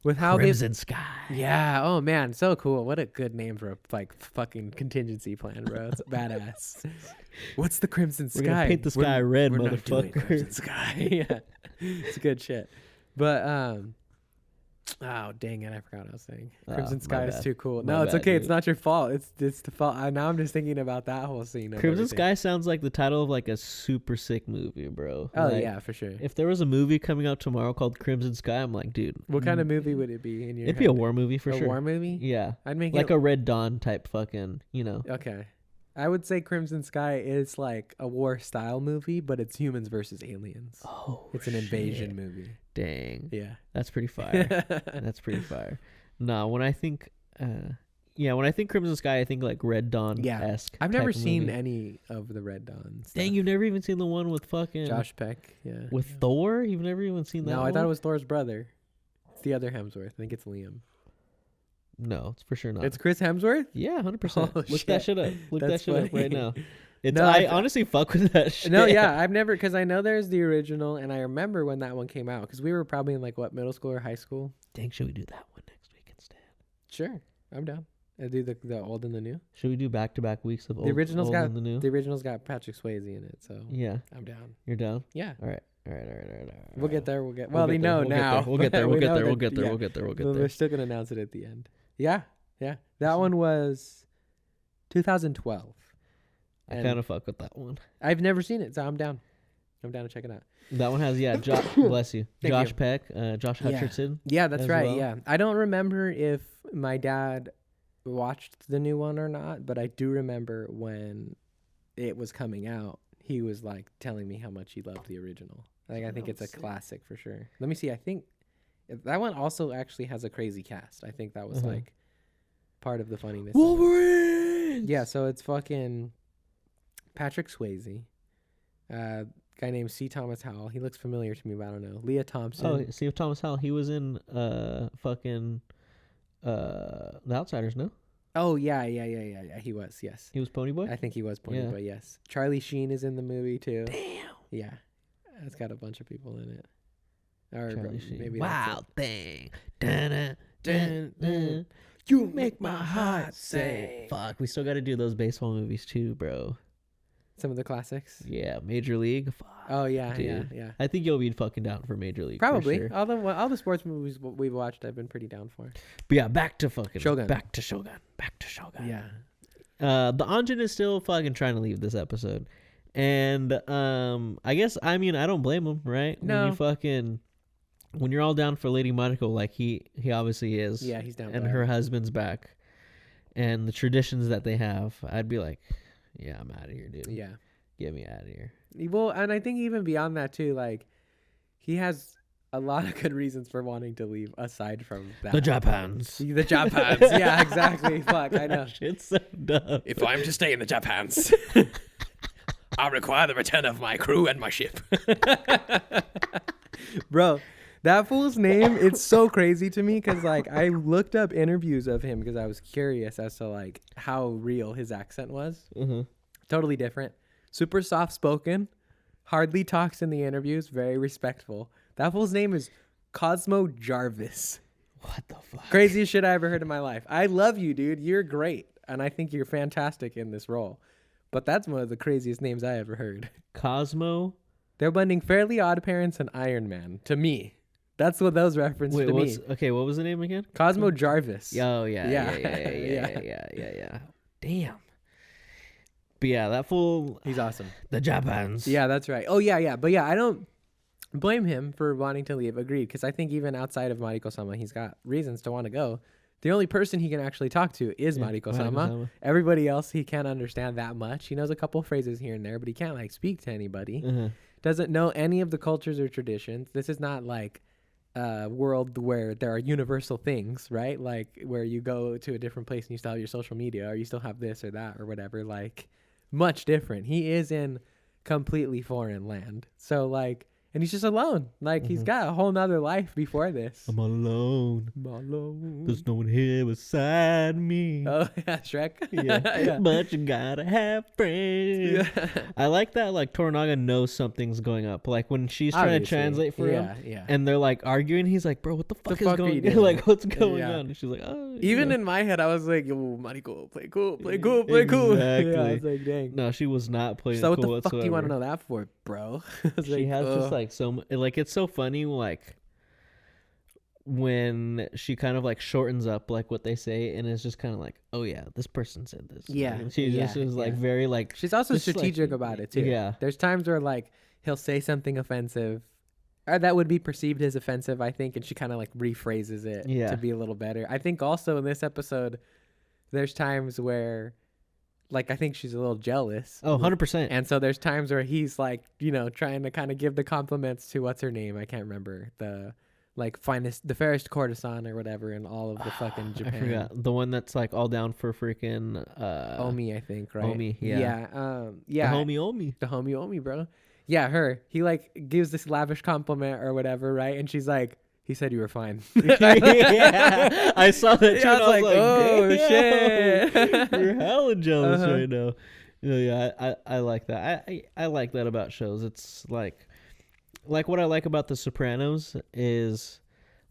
With how Crimson Sky. Yeah. Oh man, so cool. What a good name for a like fucking contingency plan, bro. It's badass. What's the Crimson Sky? We're gonna paint the sky red, we're not doing motherfucker. Crimson Sky. Yeah, it's good shit. But oh dang it, I forgot what I was saying. Crimson Sky is too cool. No, it's okay. Dude. It's not your fault. It's the fault. Now I'm just thinking about that whole scene. Crimson Sky sounds like the title of like a super sick movie, bro. Oh like, yeah, for sure. If there was a movie coming out tomorrow called Crimson Sky, I'm like, dude. What kind of movie would it be in your It'd head? be a war movie for sure. A war movie? Yeah. I'd make like a Red Dawn type fucking, Okay. I would say Crimson Sky is like a war style movie, but it's humans versus aliens. Oh, it's an invasion movie. Dang. Yeah. That's pretty fire. That's pretty fire. No, when I think Crimson Sky, I think like Red Dawn-esque. I've never seen any of the Red Dawn stuff. Dang, you've never even seen the one with fucking Josh Peck. Yeah. With Thor? You've never even seen that No, one? I thought it was Thor's brother. It's the other Hemsworth. I think it's Liam. No, it's for sure not. It's Chris Hemsworth? Yeah, 100%. Look shit. that shit up. Look that shit up right now. No, I honestly fuck with that shit. No, yeah, I've never, because I know there's the original, and I remember when that one came out, because we were probably in like, what, middle school or high school? Dang, should we do that one next week instead? Sure, I'm down. I'll do the old and the new. Should we do back-to-back weeks of the original's old got, and the new? The original's got Patrick Swayze in it, so yeah, I'm down. You're down? Yeah. All right. We'll get there. Well, they know now. We'll get there. We'll get there. We're still going to announce it at the end. Yeah. Yeah. That one was 2012. I kind of fuck with that one. I've never seen it, so I'm down. I'm down to check it out. That one has, bless you. Josh you. Peck, Josh Hutcherson. Yeah, that's right. well. Yeah. I don't remember if my dad watched the new one or not, but I do remember when it was coming out, he was like telling me how much he loved the original. Like, I think it's a classic for sure. Let me see. I think that one also actually has a crazy cast. I think that was like part of the funniness. Wolverine! Yeah, so it's fucking Patrick Swayze, guy named C. Thomas Howell. He looks familiar to me, but I don't know. Leah Thompson. Oh, C. Thomas Howell. He was in fucking The Outsiders, no? Oh, yeah. He was, yes. He was Ponyboy? I think he was Ponyboy, yes. Charlie Sheen is in the movie, too. Damn. Yeah. It's got a bunch of people in it. Or Charlie Sheen. Maybe Wild thing. Dun, dun, dun. You make my heart say. Fuck, we still got to do those baseball movies too, bro. Some of the classics. Yeah, Major League. Fuck, oh yeah, dude. yeah. I think you'll be fucking down for Major League. Probably. For sure. All the sports movies we've watched, I've been pretty down for. But yeah, back to fucking Shogun. Back to Shogun. Yeah. The Anjin is still fucking trying to leave this episode, and I guess I don't blame him, right? No. When you're all down for Lady Monaco, like he obviously is. Yeah, he's down. And her husband's back, and the traditions that they have, I'd be like, yeah, I'm out of here, dude. Yeah, get me out of here. Well, and I think even beyond that too, like he has a lot of good reasons for wanting to leave, aside from that. The Japans. The Japans. Yeah, exactly. Fuck, I know. Shit's so dumb. If I'm to stay in the Japans, I require the return of my crew and my ship. Bro, That fool's name, it's so crazy to me because, like, I looked up interviews of him because I was curious as to, like, how real his accent was. Mm-hmm. Totally different. Super soft-spoken. Hardly talks in the interviews. Very respectful. That fool's name is Cosmo Jarvis. What the fuck? Craziest shit I ever heard in my life. I love you, dude. You're great. And I think you're fantastic in this role. But that's one of the craziest names I ever heard. Cosmo? They're blending Fairly Odd Parents and Iron Man to me. That's what those references to me. Okay, what was the name again? Cosmo Jarvis. Oh, yeah. Damn. But yeah, that fool. He's awesome. The Japans. Yeah, that's right. Oh, yeah. But yeah, I don't blame him for wanting to leave. Agreed. Because I think even outside of Mariko-sama, he's got reasons to want to go. The only person he can actually talk to is Mariko-sama. Everybody else, he can't understand that much. He knows a couple phrases here and there, but he can't, like, speak to anybody. Mm-hmm. Doesn't know any of the cultures or traditions. This is not, like, a world where there are universal things, right? Like, where you go to a different place and you still have your social media, or you still have this or that or whatever. Like, much different. He is in completely foreign land. So, like, and he's just alone. Like, he's got a whole nother life before this. I'm alone. There's no one here beside me. Oh, yeah, Shrek. Yeah. But you gotta have friends. Yeah. I like that, like, Toranaga knows something's going up. Like, when she's trying to translate for him, and they're, like, arguing, he's like, bro, what the fuck is going on? Like, what's going on? And she's like, oh. Even in my head, I was like, yo, Mariko, play cool. Exactly. Yeah, I was like, dang. No, she was not playing so cool what the whatsoever. fuck do you want to know that for, bro? She has just, like, so, like, it's so funny, like, when she kind of, like, shortens up, like, what they say, and it's just kind of like, oh yeah, this person said this. Yeah. Like, she just is like very, like, she's also strategic, like, about it too. Yeah. There's times where, like, he'll say something offensive, or that would be perceived as offensive, I think, and she kind of, like, rephrases it to be a little better. I think also in this episode, there's times where, like, I think she's a little jealous. Oh, 100%. And so there's times where he's, like, you know, trying to kind of give the compliments to, what's her name? I can't remember. The, like, the fairest courtesan or whatever in all of the fucking Japan. I forgot. The one that's, like, all down for freaking... Omi, I think, right? Omi, yeah. Yeah. The homie Omi. The homie Omi, bro. Yeah, her. He, like, gives this lavish compliment or whatever, right? And she's like, he said you were fine. Yeah, I saw that. Yeah, I was like, oh, shit. You're hella jealous right now. Yeah, I like that. I like that about shows. It's like what I like about The Sopranos is,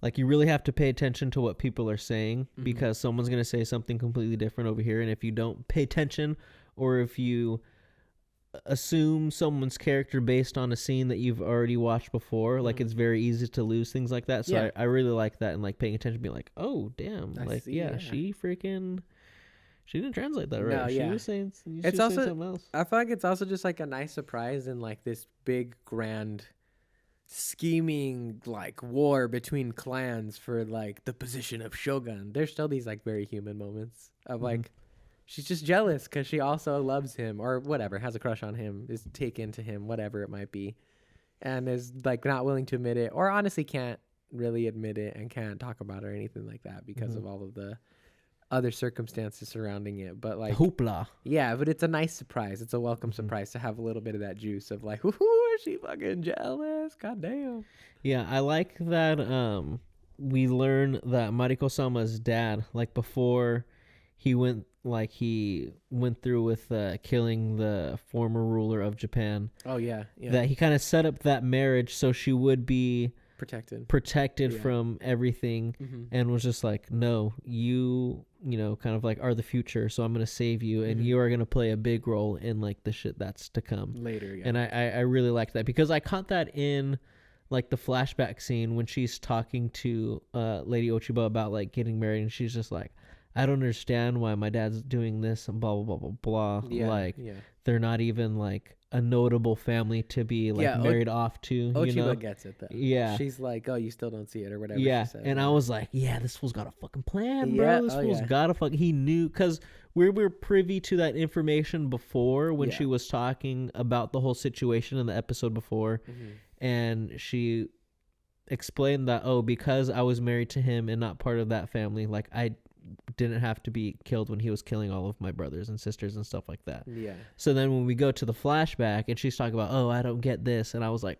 like, you really have to pay attention to what people are saying, because someone's going to say something completely different over here. And if you don't pay attention, or if you assume someone's character based on a scene that you've already watched before, like, it's very easy to lose things like that. So I really like that, and, like, paying attention, being like, oh damn, she didn't translate that right. No, she was saying it's also something else. I feel like it's also just, like, a nice surprise in, like, this big grand scheming, like, war between clans for, like, the position of Shogun. There's still these, like, very human moments of, like, she's just jealous because she also loves him, or whatever, has a crush on him, is taken to him, whatever it might be, and is, like, not willing to admit it, or honestly can't really admit it and can't talk about it or anything like that because of all of the other circumstances surrounding it. But, like, hoopla. Yeah, but it's a nice surprise. It's a welcome surprise to have a little bit of that juice of, like, woohoo, is she fucking jealous? God damn. Yeah, I like that we learn that Mariko-sama's dad, like, before he went through with killing the former ruler of Japan. Oh, yeah. That he kind of set up that marriage so she would be protected from everything, and was just like, no, you know, kind of like are the future, so I'm going to save you, and you are going to play a big role in, like, the shit that's to come later. And I really like that, because I caught that in, like, the flashback scene when she's talking to Lady Ochiba about, like, getting married, and she's just like, I don't understand why my dad's doing this and blah blah blah blah blah. They're not even, like, a notable family to be, like, married off to. Ochiba gets it though. Yeah, she's like, oh, you still don't see it or whatever. Yeah, she said. and I was like, yeah, this fool's got a fucking plan, bro. This fool's got a he knew, because we were privy to that information before when she was talking about the whole situation in the episode before, and she explained that, oh, because I was married to him and not part of that family, like, I didn't have to be killed when he was killing all of my brothers and sisters and stuff like that. Yeah. So then when we go to the flashback and she's talking about, oh, I don't get this, and I was like,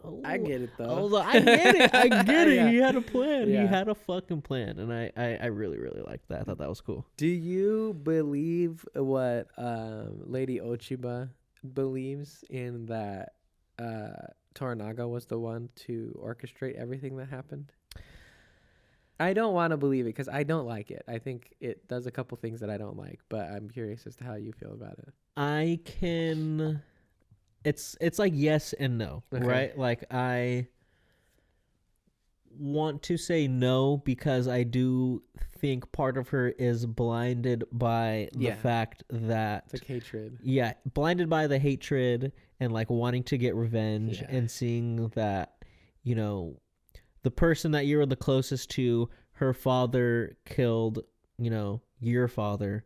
Oh, I get it though. I get it. I get it. Yeah. He had a plan. Yeah. He had a fucking plan, and I really really liked that. I thought that was cool. Do you believe what Lady Ochiba believes in that Toranaga was the one to orchestrate everything that happened? I don't want to believe it because I don't like it. I think it does a couple things that I don't like, but I'm curious as to how you feel about it. I can. It's like yes and no, Okay. right? Like I want to say no because I do think part of her is blinded by the Yeah. fact that It's like hatred. yeah, blinded by the hatred and like wanting to get revenge Yeah. and seeing that, you know, the person that you were the closest to, her father killed, you know, your father,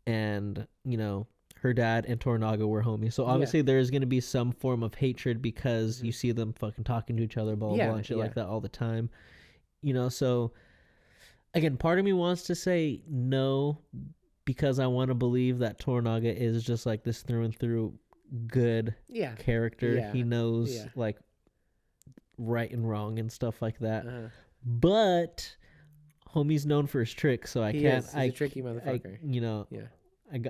and, you know, her dad and Toranaga were homies. So obviously there's going to be some form of hatred because you see them fucking talking to each other, blah, blah, blah, and shit like that all the time. You know, so again, part of me wants to say no because I want to believe that Toranaga is just like this through and through good character. Yeah. He knows like right and wrong and stuff like that. But homie's known for his tricks, so He's a tricky motherfucker. you know,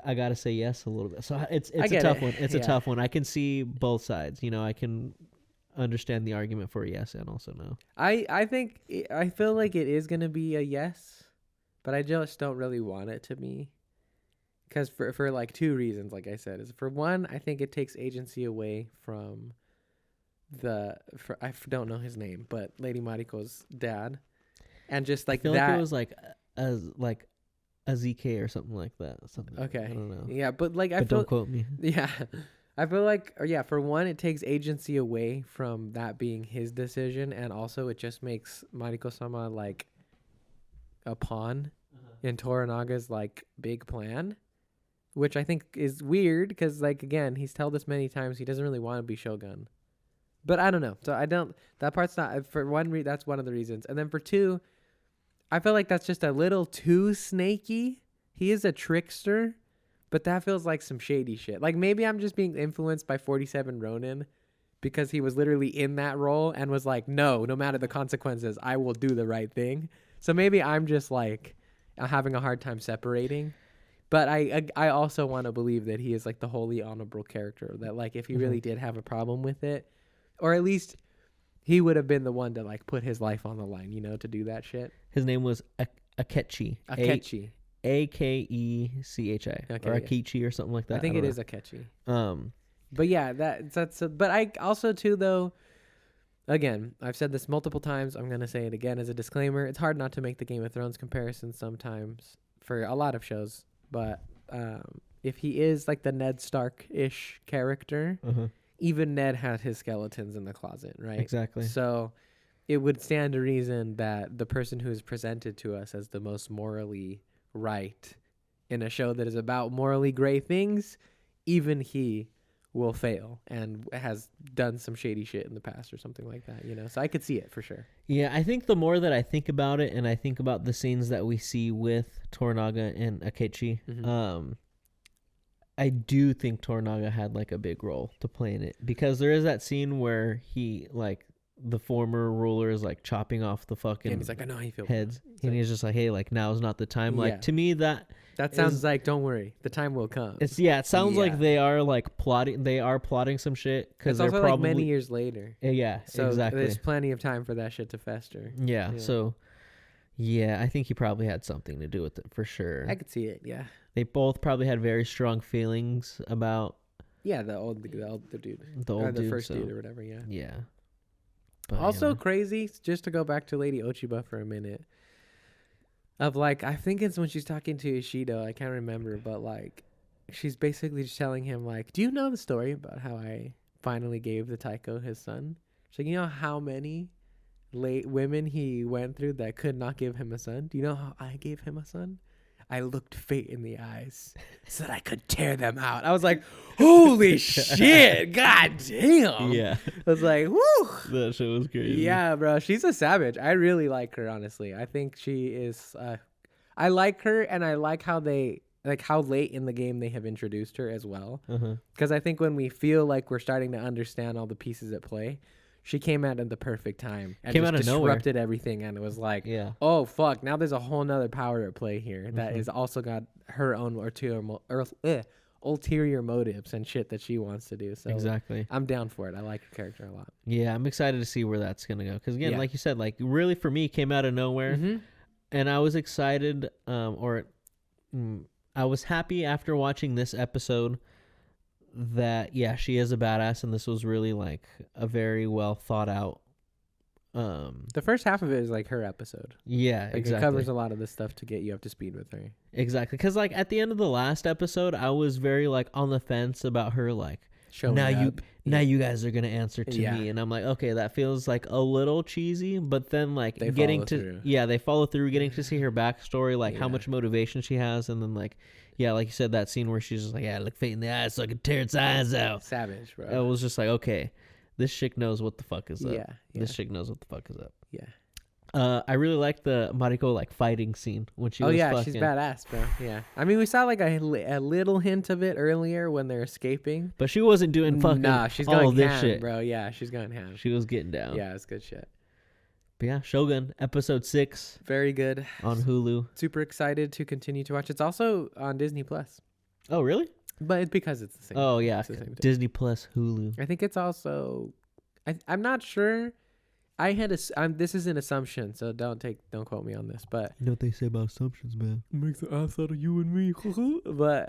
I gotta say yes a little bit. So it's I a get tough it. one. It's a tough one. I can see both sides. You know, I can understand the argument for yes and also no. I think I feel like it is gonna be a yes, but I just don't really want it to be, because for like two reasons. Like I said, is for one, I think it takes agency away from I don't know his name, but Lady Mariko's dad, and just like I feel that. like it was like a ZK or something like that. Something. Okay. I don't know. Yeah, but like I But feel, don't quote me. Yeah, I feel like for one, it takes agency away from that being his decision, and also it just makes Mariko-sama like a pawn in Toranaga's like big plan, which I think is weird because like again, he's told us many times he doesn't really want to be Shogun. But I don't know. So I don't. That part's not for one. That's one of the reasons. And then for two, I feel like that's just a little too snaky. He is a trickster, but that feels like some shady shit. Like maybe I'm just being influenced by 47 Ronin because he was literally in that role and was like, no matter the consequences, I will do the right thing. So maybe I'm just like having a hard time separating. But I also want to believe that he is like the wholly honorable character. That like if he really did have a problem with it, or at least he would have been the one to like put his life on the line, you know, to do that shit. His name was Akechi. Akechi. Akechi. Okay, or Akichi or something like that. I think don't it know. is Akechi. But yeah, that's. But I also too though. Again, I've said this multiple times. I'm gonna say it again as a disclaimer. It's hard not to make the Game of Thrones comparison sometimes for a lot of shows. But if he is like the Ned Stark-ish character. Even Ned had his skeletons in the closet, right? Exactly. So it would stand to reason that the person who is presented to us as the most morally right in a show that is about morally gray things, even he will fail and has done some shady shit in the past or something like that, you know? So I could see it for sure. Yeah, I think the more that I think about it and I think about the scenes that we see with Toranaga and Akechi, I do think Toranaga had like a big role to play in it because there is that scene where he like the former ruler is like chopping off the fucking And he's like, I know how you feel. heads, and he's just like, hey, like now's not the time. Like to me that sounds like, don't worry, the time will come. It sounds like they are like plotting. They are plotting some shit because they're also probably like many years later. Yeah, so exactly. There's plenty of time for that shit to fester. Yeah. So, yeah, I think he probably had something to do with it for sure. I could see it. Yeah. They both probably had very strong feelings about. Yeah, the old dude, the first dude or whatever. Yeah. Yeah. But also crazy. Just to go back to Lady Ochiba for a minute. Of like, I think it's when she's talking to Ishido. I can't remember, but like, she's basically just telling him like, "Do you know the story about how I finally gave the Taiko his son?" She's like, "You know how many women he went through that could not give him a son? Do you know how I gave him a son? I looked fate in the eyes so that I could tear them out." I was like, holy shit, god damn. Yeah. I was like, woo. That shit was crazy. Yeah, bro. She's a savage. I really like her, honestly. I think she is, I like her, and I like how how late in the game they have introduced her as well. Because I think when we feel like we're starting to understand all the pieces at play, she came out at the perfect time and Came just out of nowhere. disrupted everything, and it was like, Yeah. oh fuck, now there's a whole nother power at play here that Mhm. is also got her own ulterior motives and shit that she wants to do. So Exactly. I'm down for it. I like the character a lot. Yeah, I'm excited to see where that's gonna go. Because again, Yeah. like you said, like really for me, it came out of nowhere, Mm-hmm. and I was excited. I was happy after watching this episode that she is a badass, and this was really like a very well thought out. The first half of it is like her episode. Yeah, Like exactly. it covers a lot of this stuff to get you up to speed with her. Exactly, because like at the end of the last episode, I was very like on the fence about her. Like Showing now you guys are gonna answer to Yeah. me, and I'm like, okay, that feels like a little cheesy, but then like They getting follow to through. they follow through, getting to see her backstory, like how Yeah. much motivation she has, and then like like you said, that scene where she's just like, look fate in the eyes so I can tear its eyes out. Savage, bro. It was just like, okay, this chick knows what the fuck is up. Yeah, yeah. This chick knows what the fuck is up. Yeah. I really like the Mariko like fighting scene when she Oh was yeah, fucking. she's badass, bro. Yeah. I mean, we saw like a little hint of it earlier when they're escaping. But she wasn't doing fucking Nah, she's all going this ham, shit. bro. Yeah, she's going ham. She was getting down. Yeah, it's good shit. But yeah, Shogun episode 6 Very good. on Hulu. Super excited to continue to watch. It's also on Disney Plus, Oh really? but it's because it's the same. Oh yeah, It's the same thing. Disney Plus Hulu. I think it's also. I'm not sure. This is an assumption, so don't quote me on this, but You know what they say about assumptions, man. makes the ass out of you and me. But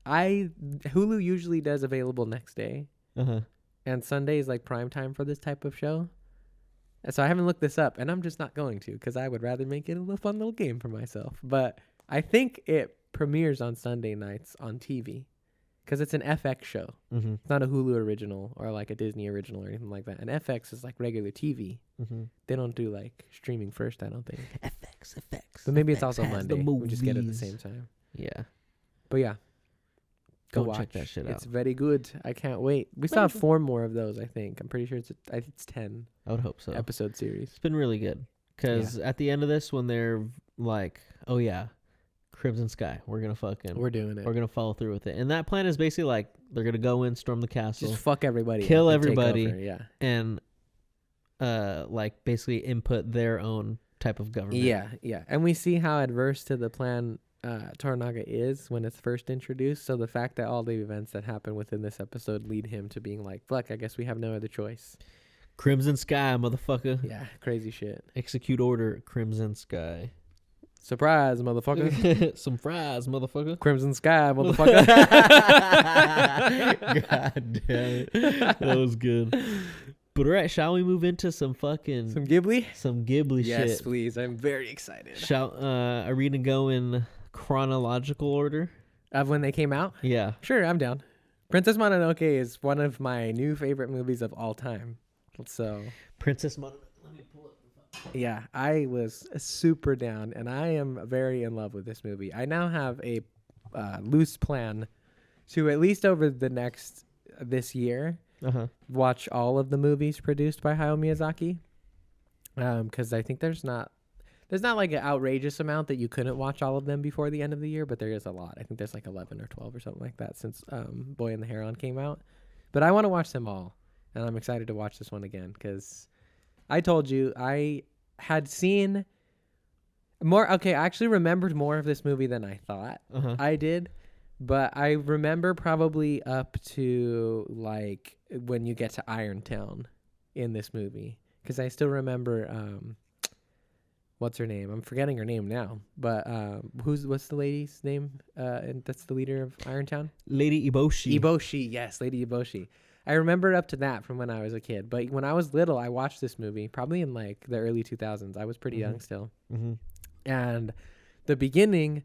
Hulu usually does available next day, and Sunday is like prime time for this type of show. And so I haven't looked this up, and I'm just not going to because I would rather make it a little fun little game for myself. But I think it premieres on Sunday nights on TV because it's an FX show. Mm-hmm. It's not a Hulu original or like a Disney original or anything like that. And FX is like regular TV. Mm-hmm. They don't do like streaming first, I don't think. FX. But maybe it's FX also has Monday. the We just get it at the movies. same time. Yeah. But yeah, go Go watch. check that shit out. It's very good. I can't wait. We still have 4 more of those, I think. I'm pretty sure it's 10 I would hope so. episode series. It's been really good. Because at the end of this, when they're like, oh yeah, Crimson Sky, we're going to We're doing it. we're going to follow through with it. And that plan is basically like, they're going to go in, storm the castle, Just fuck everybody. kill up and take everybody. over, Yeah. and like basically input their own type of government. Yeah. And we see how adverse to the plan Toranaga is when it's first introduced. So the fact that all the events that happen within this episode lead him to being like, fuck, I guess we have no other choice. Crimson Sky, motherfucker. Yeah, crazy shit. Execute order, Crimson Sky. Surprise, motherfucker. Some fries, motherfucker. Crimson Sky, motherfucker. God damn it. That was good. But all right, shall we move into some fucking Some Ghibli? some Ghibli Yes, shit? please. I'm very excited. Are we gonna go in chronological order? Of when they came out? Yeah. Sure, I'm down. Princess Mononoke is one of my new favorite movies of all time. So, Princess Mononoke. Let me pull it. yeah, I was super down, and I am very in love with this movie. I now have a loose plan to at least over the next this year watch all of the movies produced by Hayao Miyazaki. Because I think there's not like an outrageous amount that you couldn't watch all of them before the end of the year, but there is a lot. I think there's like 11 or 12 or something like that since Boy and the Heron came out. But I want to watch them all, and I'm excited to watch this one again because I told you I had seen more. Okay, I actually remembered more of this movie than I thought I did, but I remember probably up to like when you get to Irontown in this movie because I still remember what's her name? I'm forgetting her name now, but what's the lady's name? And that's the leader of Irontown. Lady Eboshi. Eboshi, yes, Lady Eboshi. I remember up to that from when I was a kid, but when I was little, I watched this movie probably in like the early 2000s. I was pretty young still, and the beginning,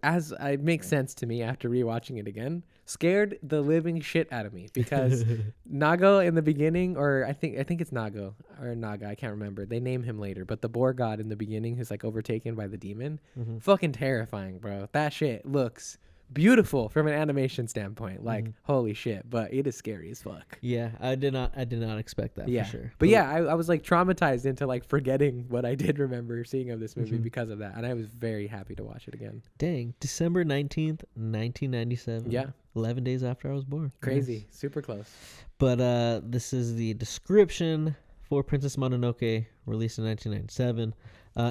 as it makes sense to me after rewatching it again, scared the living shit out of me because Nago in the beginning, or I think it's Nago or Naga, I can't remember. They name him later, but the boar god in the beginning who's like overtaken by the demon, fucking terrifying, bro. That shit looks beautiful from an animation standpoint. Like, holy shit, but it is scary as fuck. Yeah, I did not expect that for sure. But yeah, I was like traumatized into like forgetting what I did remember seeing of this movie because of that. And I was very happy to watch it again. Dang, December 19th, 1997. Yeah. 11 days after I was born. Crazy. Nice. Super close. But this is the description for Princess Mononoke, released in 1997.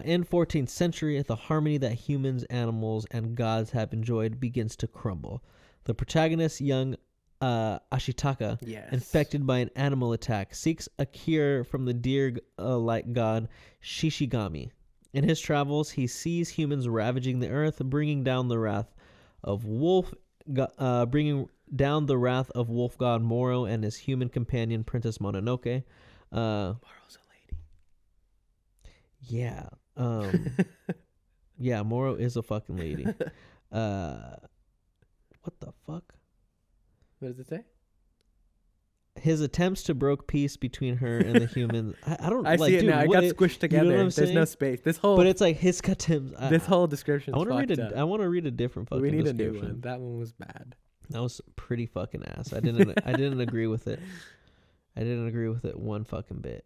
In 14th century, the harmony that humans, animals, and gods have enjoyed begins to crumble. The protagonist, young Ashitaka, infected by an animal attack, seeks a cure from the deer-like god Shishigami. In his travels, he sees humans ravaging the earth, bringing down the wrath of wolf god Moro and his human companion Princess Mononoke. Moro's a lady. Yeah. Yeah, Moro is a fucking lady. What the fuck? What does it say? His attempts to broke peace between her and the humans. I don't. I see it now. It got squished together. You know There's no space. This whole. But it's like his attempts. This whole description. I want to read a different fucking. We need description. a new one. That one was bad. That was pretty fucking ass. I didn't agree with it. I didn't agree with it one fucking bit.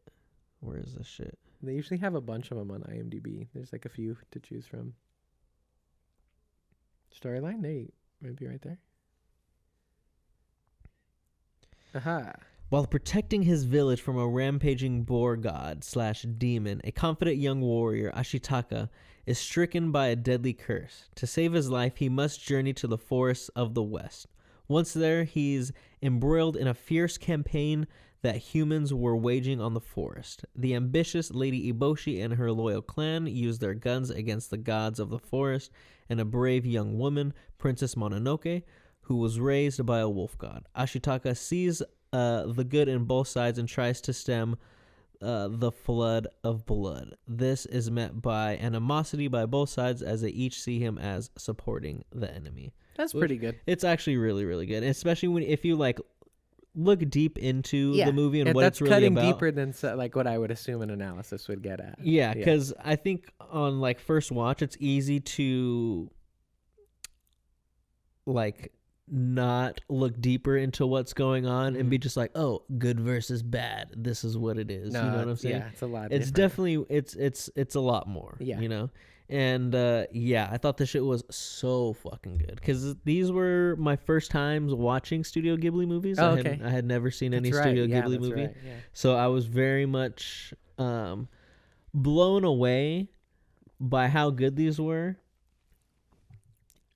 Where is this shit? They usually have a bunch of them on IMDb. There's like a few to choose from. Storyline, maybe right there. Aha. While protecting his village from a rampaging boar god / demon, a confident young warrior, Ashitaka, is stricken by a deadly curse. To save his life, he must journey to the forests of the west. Once there, he's embroiled in a fierce campaign that humans were waging on the forest. The ambitious Lady Eboshi and her loyal clan use their guns against the gods of the forest and a brave young woman, Princess Mononoke, who was raised by a wolf god. Ashitaka sees the good in both sides and tries to stem the flood of blood. This is met by animosity by both sides as they each see him as supporting the enemy. That's pretty good. It's actually really, really good, especially if you like look deep into the movie and what it's really about. That's cutting deeper than like what I would assume an analysis would get at. Yeah, because I think on like first watch, it's easy to like not look deeper into what's going on and be just like, oh, good versus bad. This is what it is. No, you know what I'm saying? Yeah, it's a lot. It's definitely it's a lot more. Yeah, you know. And I thought this shit was so fucking good because these were my first times watching Studio Ghibli movies. Oh, okay. I had never seen any Studio Ghibli movie, right, yeah. so I was very much blown away by how good these were.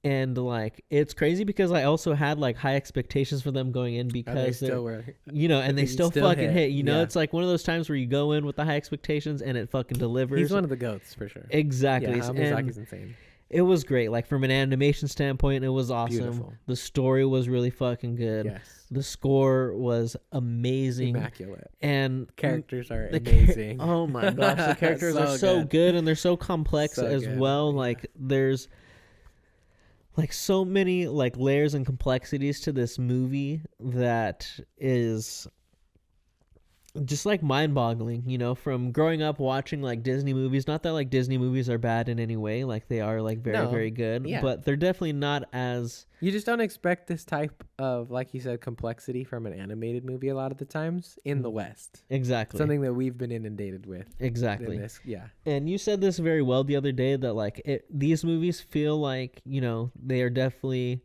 And like it's crazy because I also had like high expectations for them going in because they still were, you know, and they still fucking hit. You know, yeah. It's like one of those times where you go in with the high expectations and it fucking delivers. He's one of the goats for sure. Exactly. Yeah, Miyazaki's insane. It was great. Like from an animation standpoint, it was awesome. Beautiful. The story was really fucking good. Yes. The score was amazing. Immaculate. And characters are amazing. Oh my gosh, the characters are so good and they're so complex as well. Like there's like so many like layers and complexities to this movie that is just like mind-boggling, you know, from growing up watching like Disney movies. Not that like Disney movies are bad in any way, like they are like very good, but they're definitely not as, you just don't expect this type of, like you said, complexity from an animated movie a lot of the times in the West. Exactly. Something that we've been inundated with. Exactly. In this, yeah. And you said this very well the other day that like these movies feel like, you know, they are definitely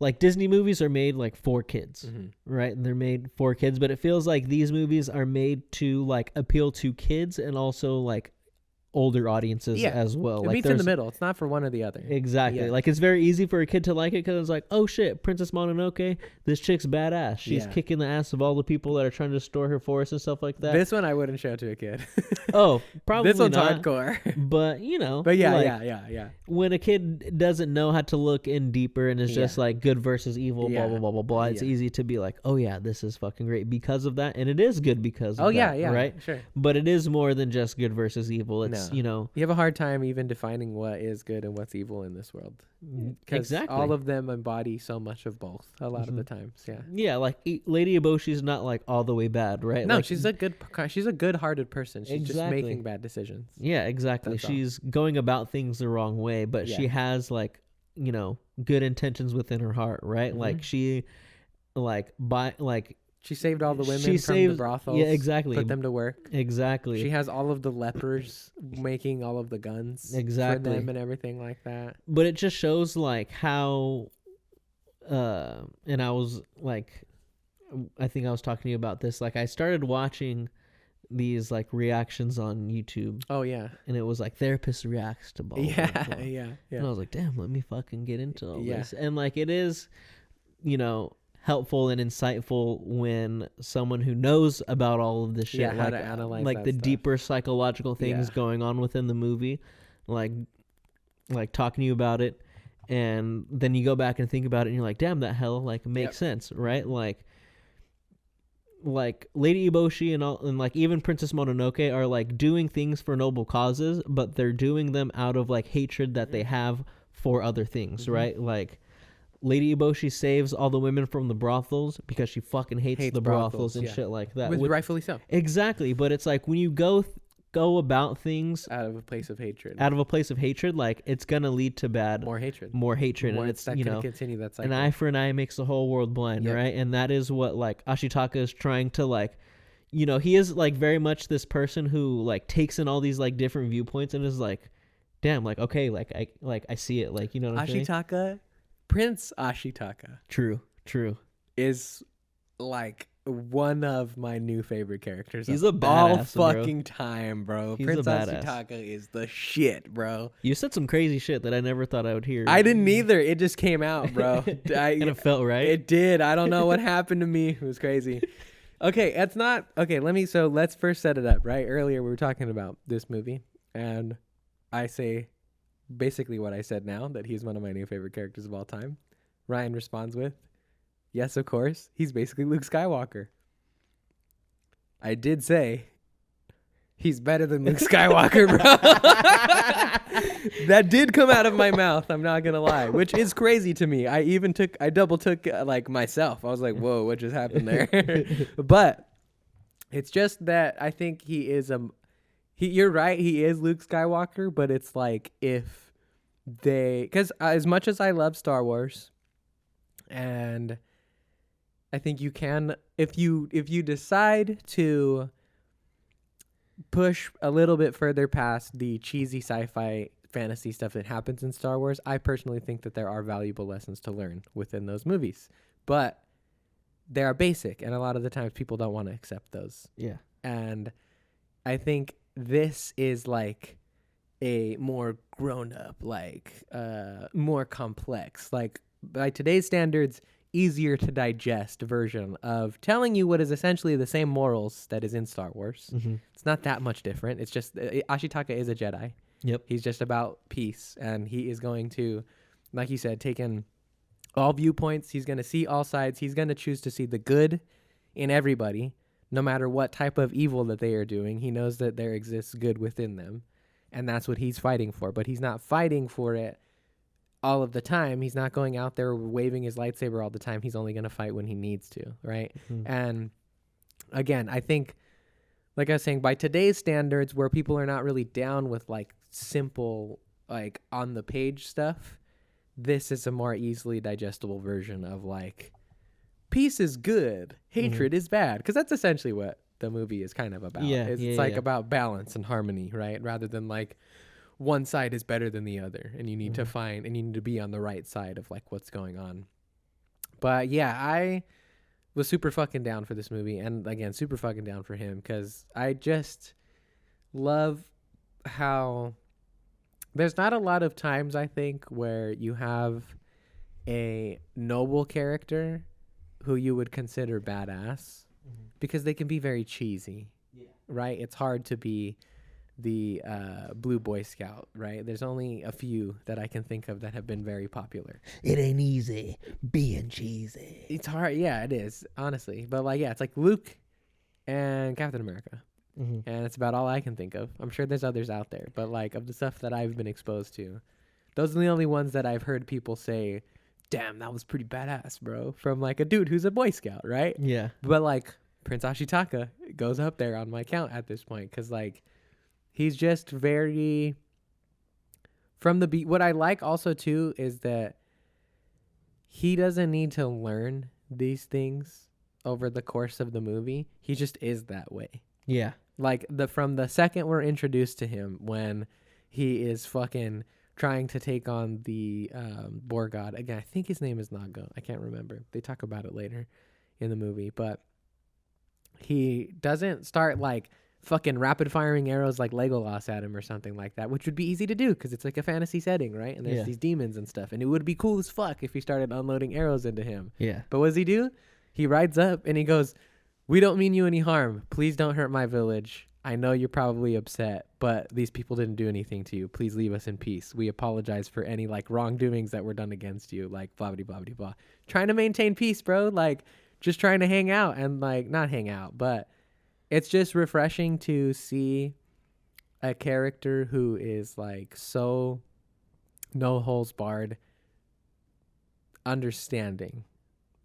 like Disney movies are made like for kids, right? And they're made for kids, but it feels like these movies are made to like appeal to kids and also like older audiences as well. It like meets in the middle. It's not for one or the other. Exactly. Yeah. Like it's very easy for a kid to like it because it's like, oh shit, Princess Mononoke, this chick's badass. She's kicking the ass of all the people that are trying to destroy her forest and stuff like that. This one I wouldn't show to a kid. Oh, probably this one's not. hardcore. But you know. But yeah, like, yeah. When a kid doesn't know how to look in deeper and it's just like good versus evil, blah blah blah blah blah, it's easy to be like, oh yeah, this is fucking great because of that, and it is good because of that. Right? Sure. But it is more than just good versus evil. It's you know, you have a hard time even defining what is good and what's evil in this world. Exactly. All of them embody so much of both a lot of the times. Yeah, like Lady Eboshi's not like all the way bad, right? No, like, she's a good-hearted person. She's just making bad decisions. Yeah, exactly. She's going about things the wrong way, but she has like, you know, good intentions within her heart, right? Like she she saved all the women she from the brothels. Yeah, exactly. Put them to work. Exactly. She has all of the lepers making all of the guns for them and everything like that. But it just shows like how, and I was like, I think I was talking to you about this. Like I started watching these like reactions on YouTube. Oh yeah. And it was like therapist reacts to blah, blah, yeah, blah. yeah. And I was like, damn, let me fucking get into all this. And like it is, you know, helpful and insightful when someone who knows about all of this shit, how to analyze like the stuff. deeper psychological things going on within the movie, like talking to you about it, and then you go back and think about it and you're like, damn, that hell like makes sense, right? Like Lady Eboshi and like even Princess Mononoke are like doing things for noble causes, but they're doing them out of like hatred that they have for other things, right? Like Lady Eboshi saves all the women from the brothels because she fucking hates the brothels and shit like that. Rightfully so. Exactly, but it's like when you go about things out of a place of hatred, like it's gonna lead to more hatred, and it's that gonna continue that cycle. An eye for an eye makes the whole world blind, right? And that is what like Ashitaka is trying to like. You know, he is like very much this person who like takes in all these like different viewpoints and is like, damn, like okay, like I see it, like, you know what I'm saying? Ashitaka. Prince Ashitaka. True. Is like one of my new favorite characters. He's a badass, all fucking time, bro. He's Prince a badass. Ashitaka is the shit, bro. You said some crazy shit that I never thought I would hear. I didn't either. It just came out, bro. And it felt right. It did. I don't know what happened to me. It was crazy. Okay, it's not okay. Let's first set it up. Right, earlier we were talking about this movie, and I say basically what I said now, that he's one of my new favorite characters of all time. Ryan responds with, yes, of course. He's basically Luke Skywalker. I did say he's better than Luke Skywalker, bro. That did come out of my mouth. I'm not going to lie, which is crazy to me. I double took like myself. I was like, whoa, what just happened there? But it's just that I think he is you're right. He is Luke Skywalker, but it's like because as much as I love Star Wars, and I think you can, if you decide to push a little bit further past the cheesy sci-fi fantasy stuff that happens in Star Wars, I personally think that there are valuable lessons to learn within those movies, but they are basic, and a lot of the times people don't want to accept those. Yeah. And I think this is like a more grown up, like more complex, like by today's standards, easier to digest version of telling you what is essentially the same morals that is in Star Wars. Mm-hmm. It's not that much different. It's just Ashitaka is a Jedi. Yep. He's just about peace, and he is going to, like you said, take in all viewpoints. He's going to see all sides. He's going to choose to see the good in everybody, no matter what type of evil that they are doing. He knows that there exists good within them, and that's what he's fighting for. But he's not fighting for it all of the time. He's not going out there waving his lightsaber all the time. He's only going to fight when he needs to, right? Mm-hmm. And again, I think, like I was saying, by today's standards, where people are not really down with like simple, like on the page stuff, this is a more easily digestible version of like, peace is good, hatred is bad, because that's essentially what the movie is kind of about. It's like about balance and harmony, right? Rather than like one side is better than the other, and you need to find, and you need to be on the right side of like what's going on. But yeah, I was super fucking down for this movie, and again, super fucking down for him, because I just love how there's not a lot of times, I think, where you have a noble character who you would consider badass, because they can be very cheesy, right? It's hard to be the Blue Boy Scout, right? There's only a few that I can think of that have been very popular. It ain't easy being cheesy. It's hard. Yeah, it is, honestly. But like, yeah, it's like Luke and Captain America. And it's about all I can think of. I'm sure there's others out there, but like of the stuff that I've been exposed to, those are the only ones that I've heard people say, damn, that was pretty badass, bro, from like a dude who's a Boy Scout, right? Yeah. But like Prince Ashitaka goes up there on my count at this point, because like he's just very from the what I like also too is that he doesn't need to learn these things over the course of the movie. He just is that way. Yeah. Like from the second we're introduced to him, when he is fucking trying to take on the boar god again. I think his name is Nago. I can't remember. They talk about it later in the movie, but he doesn't start like fucking rapid firing arrows like Legolas at him or something like that, which would be easy to do because it's like a fantasy setting, right? And there's these demons and stuff, and it would be cool as fuck if he started unloading arrows into him. Yeah. But what does he do? He rides up and he goes, "We don't mean you any harm. Please don't hurt my village. I know you're probably upset, but these people didn't do anything to you. Please leave us in peace. We apologize for any like wrongdoings that were done against you." Like blah blah blah blah blah. Trying to maintain peace, bro. Like just trying to hang out and like not hang out, but it's just refreshing to see a character who is like so no holes barred, understanding.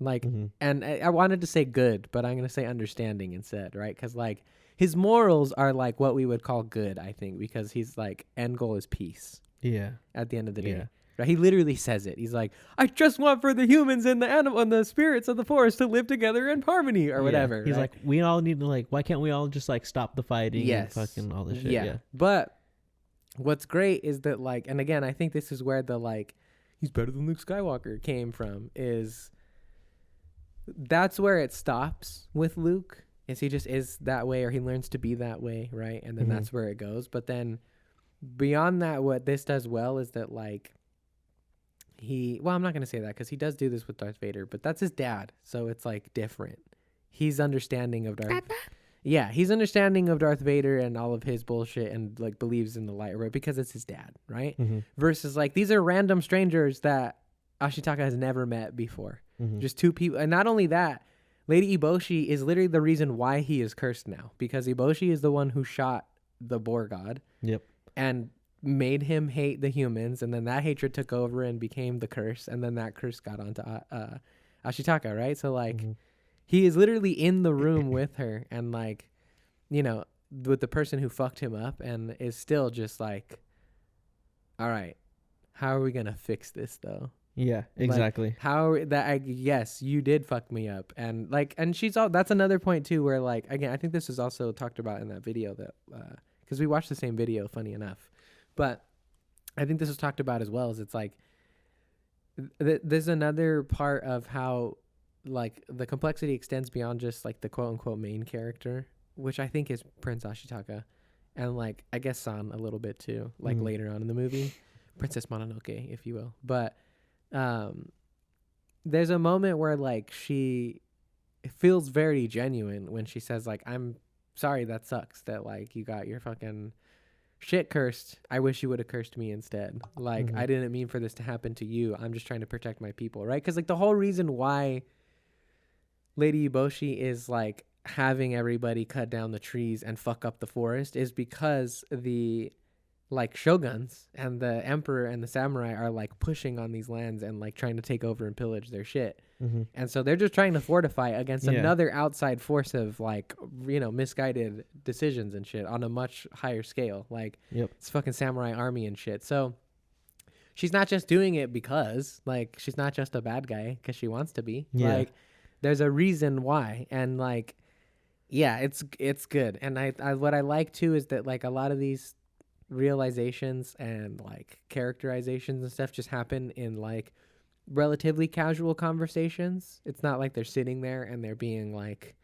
Like, and I wanted to say good, but I'm going to say understanding instead, right? Because like his morals are like what we would call good, I think, because he's like end goal is peace. Yeah. At the end of the day. Right? He literally says it. He's like, "I just want for the humans and the animal and the spirits of the forest to live together in harmony," or whatever. He's right? like, we all need to like, why can't we all just like stop the fighting and fucking all this shit? Yeah. But what's great is that like, and again, I think this is where the like, he's better than Luke Skywalker came from, is that's where it stops with Luke, is he just is that way, or he learns to be that way, right? And then that's where it goes. But then beyond that, what this does well is that like, I'm not going to say that because he does do this with Darth Vader, but that's his dad. So it's like different. He's understanding of Darth. Yeah, he's understanding of Darth Vader and all of his bullshit and like believes in the light, right? Because it's his dad, right? Versus like these are random strangers that Ashitaka has never met before. Just two people. And not only that, Lady Eboshi is literally the reason why he is cursed now, because Eboshi is the one who shot the boar god. Yep. And made him hate the humans, and then that hatred took over and became the curse, and then that curse got onto Ashitaka, right? So like he is literally in the room with her, and like, you know, with the person who fucked him up, and is still just like, all right, how are we gonna fix this though? Yeah, exactly. Like, how that yes, you did fuck me up, and like, and she's all, that's another point too, where like, again, I think this is also talked about in that video that because we watched the same video, funny enough. But I think this was talked about as well, is it's like there's another part of how like the complexity extends beyond just like the quote unquote main character, which I think is Prince Ashitaka, and like I guess San a little bit too, like later on in the movie, Princess Mononoke, if you will. But there's a moment where like it feels very genuine when she says like, "I'm sorry, that sucks that like you got your fucking shit cursed. I wish you would have cursed me instead. Like, I didn't mean for this to happen to you. I'm just trying to protect my people," right? Because like the whole reason why Lady Eboshi is like having everybody cut down the trees and fuck up the forest is because the like shoguns and the emperor and the samurai are like pushing on these lands and like trying to take over and pillage their shit. And so they're just trying to fortify against another outside force of like, you know, misguided decisions and shit on a much higher scale. Like it's fucking samurai army and shit. So she's not just doing it because like, she's not just a bad guy because she wants to be. Like there's a reason why. And like, yeah, it's good. And I what I like too is that like a lot of these realizations and like characterizations and stuff just happen in like relatively casual conversations. It's not like they're sitting there and they're being like,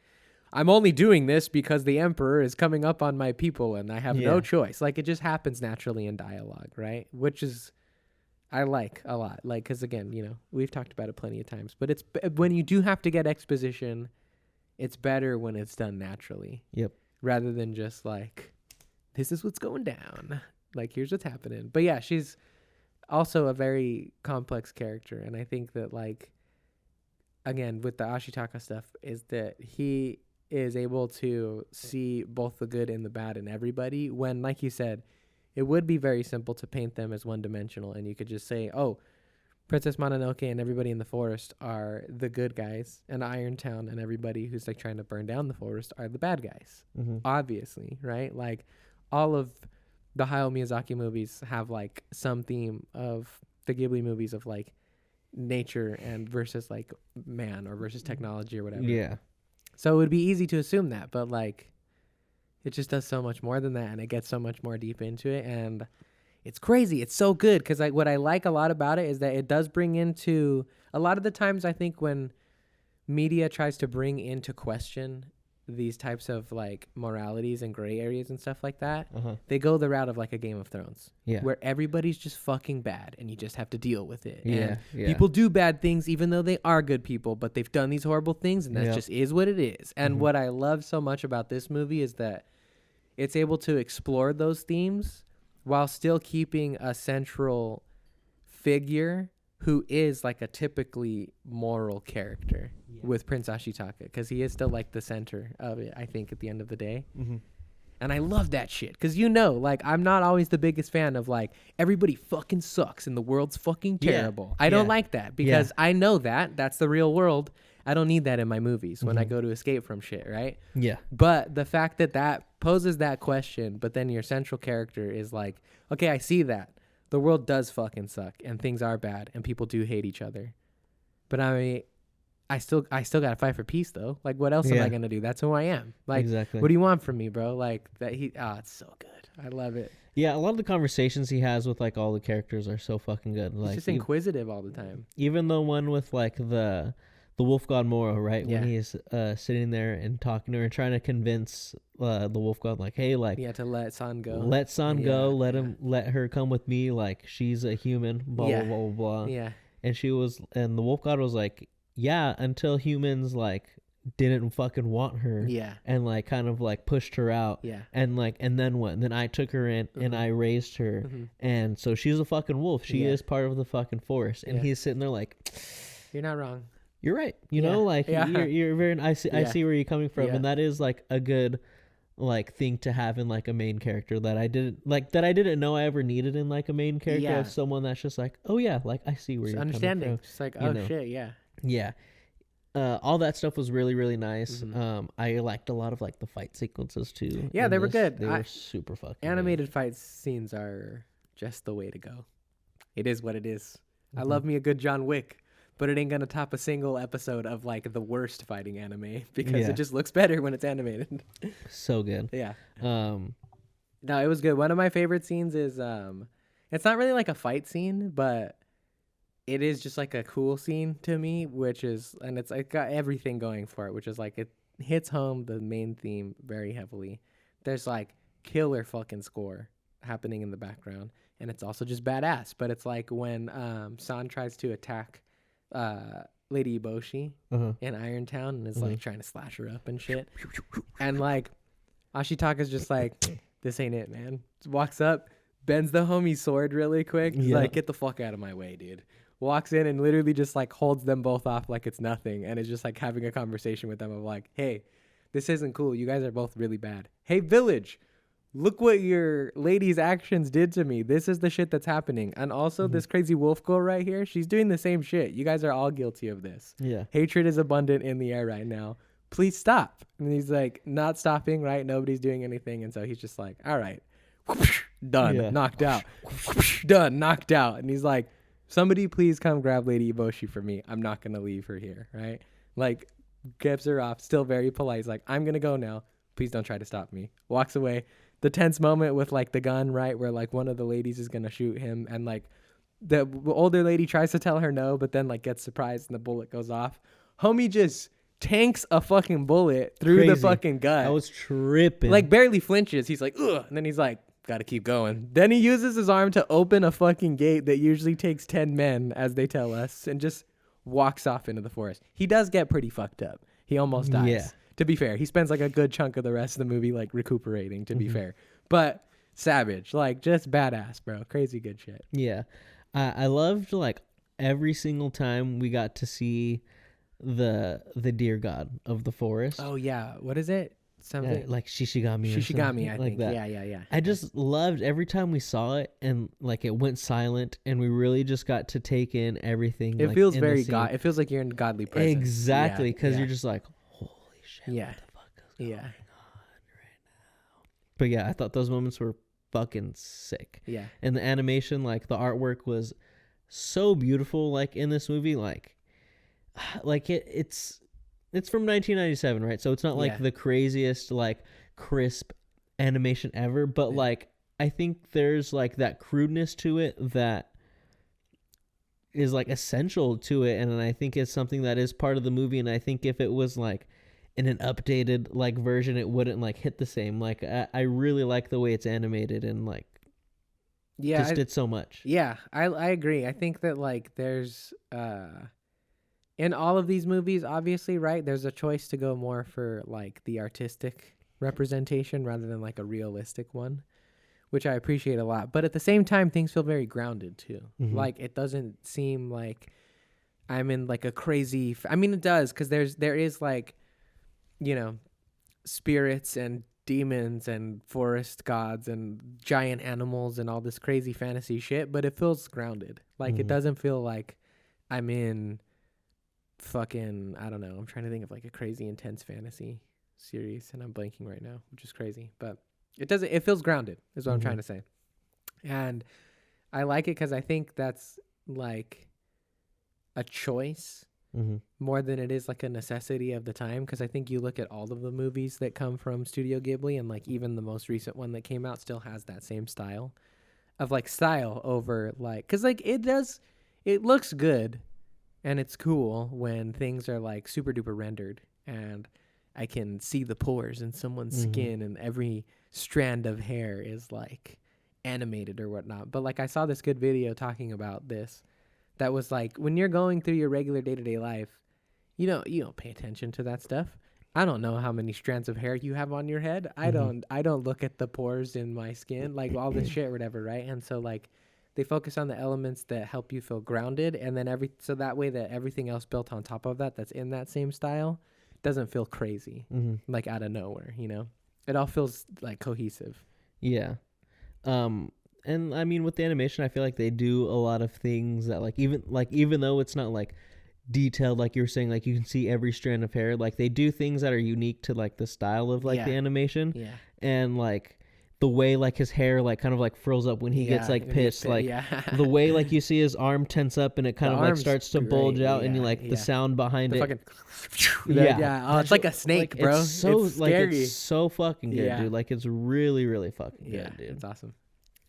"I'm only doing this because the emperor is coming up on my people and I have no choice." Like it just happens naturally in dialogue, right? Which is I like a lot. Like, because again, you know, we've talked about it plenty of times, but it's when you do have to get exposition, it's better when it's done naturally. Rather than just like, this is what's going down. Like, here's what's happening. But yeah, she's also a very complex character. And I think that like, again, with the Ashitaka stuff is that he is able to see both the good and the bad in everybody when, like you said, it would be very simple to paint them as one-dimensional. And you could just say, oh, Princess Mononoke and everybody in the forest are the good guys, and Irontown and everybody who's like trying to burn down the forest are the bad guys. Obviously, right? Like all of the Hayao Miyazaki movies have like some theme of the Ghibli movies of like nature and versus like man or versus technology or whatever. Yeah. So it would be easy to assume that, but like it just does so much more than that, and it gets so much more deep into it, and it's crazy. It's so good because what I like a lot about it is that it does bring into a lot of the times I think when media tries to bring into question these types of like moralities and gray areas and stuff like that, they go the route of like a Game of Thrones, where everybody's just fucking bad and you just have to deal with it. And people do bad things even though they are good people, but they've done these horrible things, and that just is what it is. And what I love so much about this movie is that it's able to explore those themes while still keeping a central figure who is like a typically moral character with Prince Ashitaka, because he is still like the center of it, I think, at the end of the day. And I love that shit because, you know, like I'm not always the biggest fan of like everybody fucking sucks and the world's fucking terrible. I don't like that because I know that that's the real world. I don't need that in my movies when I go to escape from shit, right? Yeah. But the fact that that poses that question, but then your central character is like, okay, I see that. The world does fucking suck and things are bad and people do hate each other. But I mean, I still gotta fight for peace though. Like, what else am I gonna do? That's who I am. Like, what do you want from me, bro? Like that it's so good. I love it. Yeah, a lot of the conversations he has with like all the characters are so fucking good. Like, he's just inquisitive all the time. Even the one with like the wolf god Moro, right? When he's sitting there and talking to her and trying to convince the wolf god, like, hey, like, to let San go. Let San go. Let her come with me. Like, she's a human. Blah blah blah blah blah. Yeah. And and the wolf god was like, yeah, until humans like didn't fucking want her. Yeah. And like kind of like pushed her out. Yeah. And like, and then what? And then I took her in and I raised her. And so she's a fucking wolf. She is part of the fucking force. And he's sitting there like, you're not wrong. You're right. You know, like you're very. I see where you're coming from, and that is like a good, like, thing to have in like a main character that I didn't know I ever needed in like a main character of someone that's just like, oh yeah, like I see where you're understanding. coming from. Just like, oh shit, yeah. Yeah. All that stuff was really, really nice. I liked a lot of like the fight sequences too. Yeah, they were good. They were super fucking animated good. Fight scenes are just the way to go. It is what it is. I love me a good John Wick. But it ain't gonna top a single episode of like the worst fighting anime because it just looks better when it's animated. So good. Yeah. No, it was good. One of my favorite scenes is it's not really like a fight scene, but it is just like a cool scene to me, which is, and it's like got everything going for it, which is like it hits home the main theme very heavily. There's like killer fucking score happening in the background, and it's also just badass. But it's like when San tries to attack Lady Eboshi in Irontown and is like trying to slash her up and shit, and like Ashitaka's just like, this ain't it, man. Walks up, bends the homie's sword really quick, like, get the fuck out of my way, dude. Walks in and literally just like holds them both off like it's nothing, and is just like having a conversation with them of like, hey, this isn't cool, you guys are both really bad. Hey village, look what your lady's actions did to me. This is the shit that's happening. And also this crazy wolf girl right here, she's doing the same shit. You guys are all guilty of this. Yeah. Hatred is abundant in the air right now. Please stop. And he's like, not stopping, right? Nobody's doing anything. And so he's just like, all right, done, knocked out, done, knocked out. And he's like, somebody please come grab Lady Eboshi for me. I'm not going to leave her here, right? Like, gives her off, still very polite. He's like, I'm going to go now. Please don't try to stop me. Walks away. The tense moment with like the gun, right, where like one of the ladies is gonna shoot him, and like the older lady tries to tell her no, but then like gets surprised and the bullet goes off. Homie just tanks a fucking bullet through the fucking gut. I was tripping. Like barely flinches. He's like, ugh, and then he's like, gotta keep going. Then he uses his arm to open a fucking gate that usually takes 10 men, as they tell us, and just walks off into the forest. He does get pretty fucked up. He almost dies. Yeah. To be fair, he spends like a good chunk of the rest of the movie like recuperating, to be fair. But savage, like just badass, bro. Crazy good shit. Yeah. I loved like every single time we got to see the deer god of the forest. Oh yeah. What is it? Something like Shishigami. Shishigami, I like think. That. Yeah. I just loved every time we saw it, and like it went silent, and we really just got to take in everything. It like, feels very god. It feels like you're in godly presence. Exactly, because you're just like, yeah. What the fuck is going on right now? But yeah, I thought those moments were fucking sick. Yeah. And the animation, like the artwork was so beautiful, like in this movie, like it's from 1997, right? So it's not like the craziest, like crisp animation ever, but like I think there's like that crudeness to it that is like essential to it, and I think it's something that is part of the movie. And I think if it was like in an updated like version, it wouldn't like hit the same. Like I really like the way it's animated, and like just did so much. Yeah, I agree. I think that like there's in all of these movies, obviously, right, there's a choice to go more for like the artistic representation rather than like a realistic one, which I appreciate a lot. But at the same time, things feel very grounded too. Like it doesn't seem like I'm in like a crazy I mean, it does, because there is like, you know, spirits and demons and forest gods and giant animals and all this crazy fantasy shit, but it feels grounded. Like it doesn't feel like I'm in fucking, I don't know, I'm trying to think of like a crazy intense fantasy series and I'm blanking right now, which is crazy, but it feels grounded is what I'm trying to say. And I like it because I think that's like a choice more than it is like a necessity of the time. Because I think you look at all of the movies that come from Studio Ghibli, and like even the most recent one that came out still has that same style of like style over like, because like it looks good and it's cool when things are like super duper rendered and I can see the pores in someone's skin and every strand of hair is like animated or whatnot. But like I saw this good video talking about this that was like, when you're going through your regular day-to-day life, you don't pay attention to that stuff. I don't know how many strands of hair you have on your head. I don't look at the pores in my skin, like all this shit or whatever, right? And so like they focus on the elements that help you feel grounded, and then so that way that everything else built on top of that's in that same style doesn't feel crazy, like out of nowhere, you know? It all feels like cohesive. Yeah. And I mean, with the animation, I feel like they do a lot of things that even though it's not like detailed, like you were saying, like you can see every strand of hair, like they do things that are unique to like the style of like the animation. Yeah. And like the way like his hair like kind of like frills up when he gets like pissed, like the way like you see his arm tense up and it kind of like starts to bulge out, and you like the sound behind it. Fucking Oh, it's like a snake, like, bro. It's so it's like scary. it's so fucking good, dude. Like it's really, really fucking good, dude. It's awesome.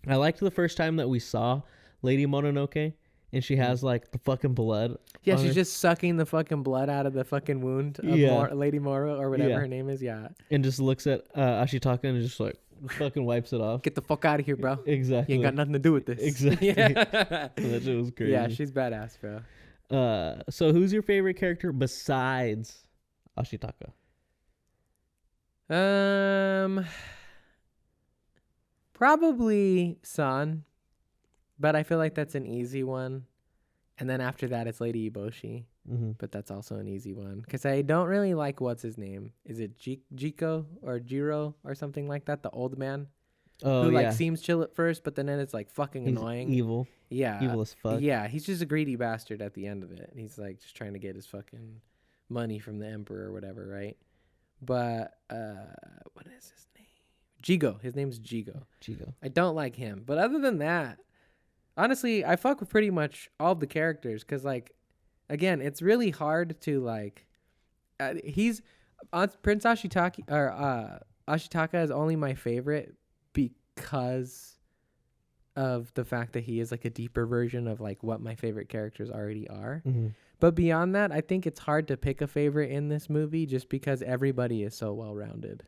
I liked the first time that we saw Lady Mononoke, and she has like the fucking blood. Yeah, she's just sucking the fucking blood out of the fucking wound of Lady Moro or whatever her name is. Yeah. And just looks at Ashitaka and just like fucking wipes it off. Get the fuck out of here, bro. Exactly. You ain't got nothing to do with this. Exactly. That shit was crazy. Yeah, she's badass, bro. So who's your favorite character besides Ashitaka? Probably San, but I feel like that's an easy one. And then after that, it's Lady Eboshi, but that's also an easy one because I don't really like what's his name. Is it Jiko or Jiro or something like that? The old man who like seems chill at first, but then it's like fucking annoying. Evil. Yeah, evil as fuck. Yeah, he's just a greedy bastard at the end of it. He's like just trying to get his fucking money from the emperor or whatever, right? But what is his name? Jigo. His name's Jigo. I don't like him. But other than that, honestly, I fuck with pretty much all the characters because, like, again, it's really hard to, like, Prince Ashitaka, or Ashitaka is only my favorite because of the fact that he is, like, a deeper version of, like, what my favorite characters already are. But beyond that, I think it's hard to pick a favorite in this movie just because everybody is so well-rounded.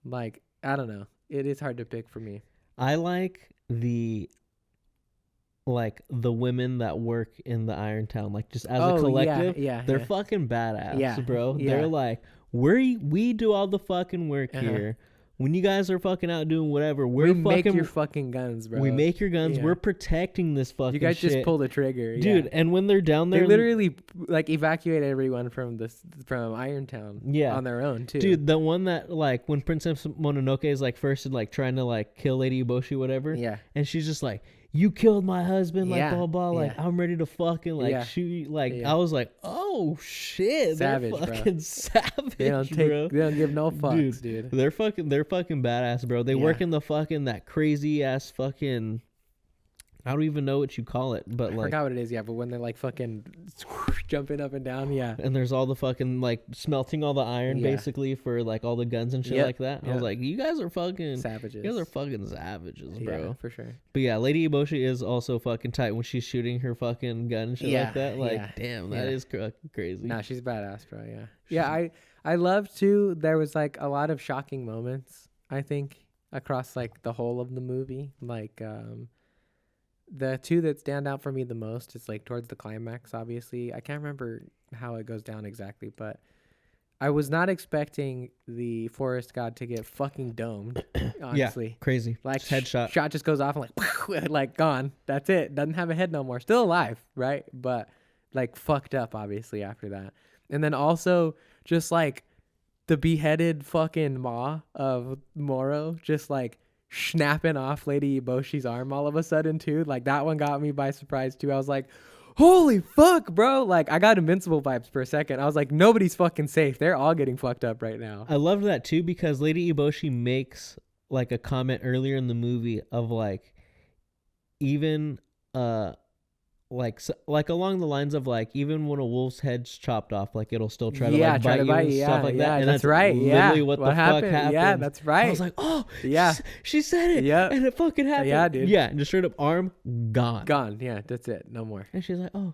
Like, I don't know. It is hard to pick for me. I like the women that work in the Iron Town, like just as a collective. They're fucking badass, bro. They're like, we do all the fucking work here. When you guys are fucking out doing whatever, we make your fucking guns, bro. We make your guns. We're protecting this fucking shit. You guys just pull the trigger. Dude, and when they're down there... They literally, like, evacuate everyone from Irontown on their own, too. Dude, the one that, like, when Princess Mononoke is, like, first, like, trying to, like, kill Lady Eboshi, whatever. Yeah. And she's just like, you killed my husband, like Yeah, blah blah, like yeah. I'm ready to fucking like Yeah. shoot you. Like Yeah. I was like, oh shit, Savage, they're bro. fucking savage, They don't bro. they don't give no fucks, dude. They're fucking badass, bro. They work in the fucking that crazy ass fucking, I don't even know what you call it, but I like, forgot what it is, yeah, but when they're like fucking jumping up and down, yeah. and there's all the fucking like smelting all the iron basically for like all the guns and shit like that. I was like, you guys are fucking savages. You guys are fucking savages, bro. Yeah, for sure. But yeah, Lady Eboshi is also fucking tight when she's shooting her fucking gun and shit like that. Like, damn, that is crazy. Nah, she's badass, bro. Yeah. Yeah, I love too. There was like a lot of shocking moments, I think, across like the whole of the movie. Like, the two that stand out for me the most is like towards the climax, obviously. I can't remember how it goes down exactly, but I was not expecting the forest god to get fucking domed, honestly. Yeah, crazy. Like, just headshot. Shot just goes off and like, like gone. That's it. Doesn't have a head no more. Still alive, right? But like fucked up, obviously, after that. And then also just like the beheaded fucking maw of Moro just like snapping off Lady Eboshi's arm all of a sudden too. Like that one got me by surprise too. I was like, holy fuck, bro. Like I got Invincible vibes for a second. I was like, nobody's fucking safe. They're all getting fucked up right now. I loved that too because Lady Eboshi makes like a comment earlier in the movie of like even like along the lines of like even when a wolf's head's chopped off, like it'll still try to like bite you and stuff like that. And that's right. Literally what the fuck happened. Yeah, that's right. I was like, oh yeah, she said it. Yeah, and it fucking happened. Yeah, dude. Yeah, and just straight up arm gone. Gone. Yeah, that's it. No more. And she's like, oh,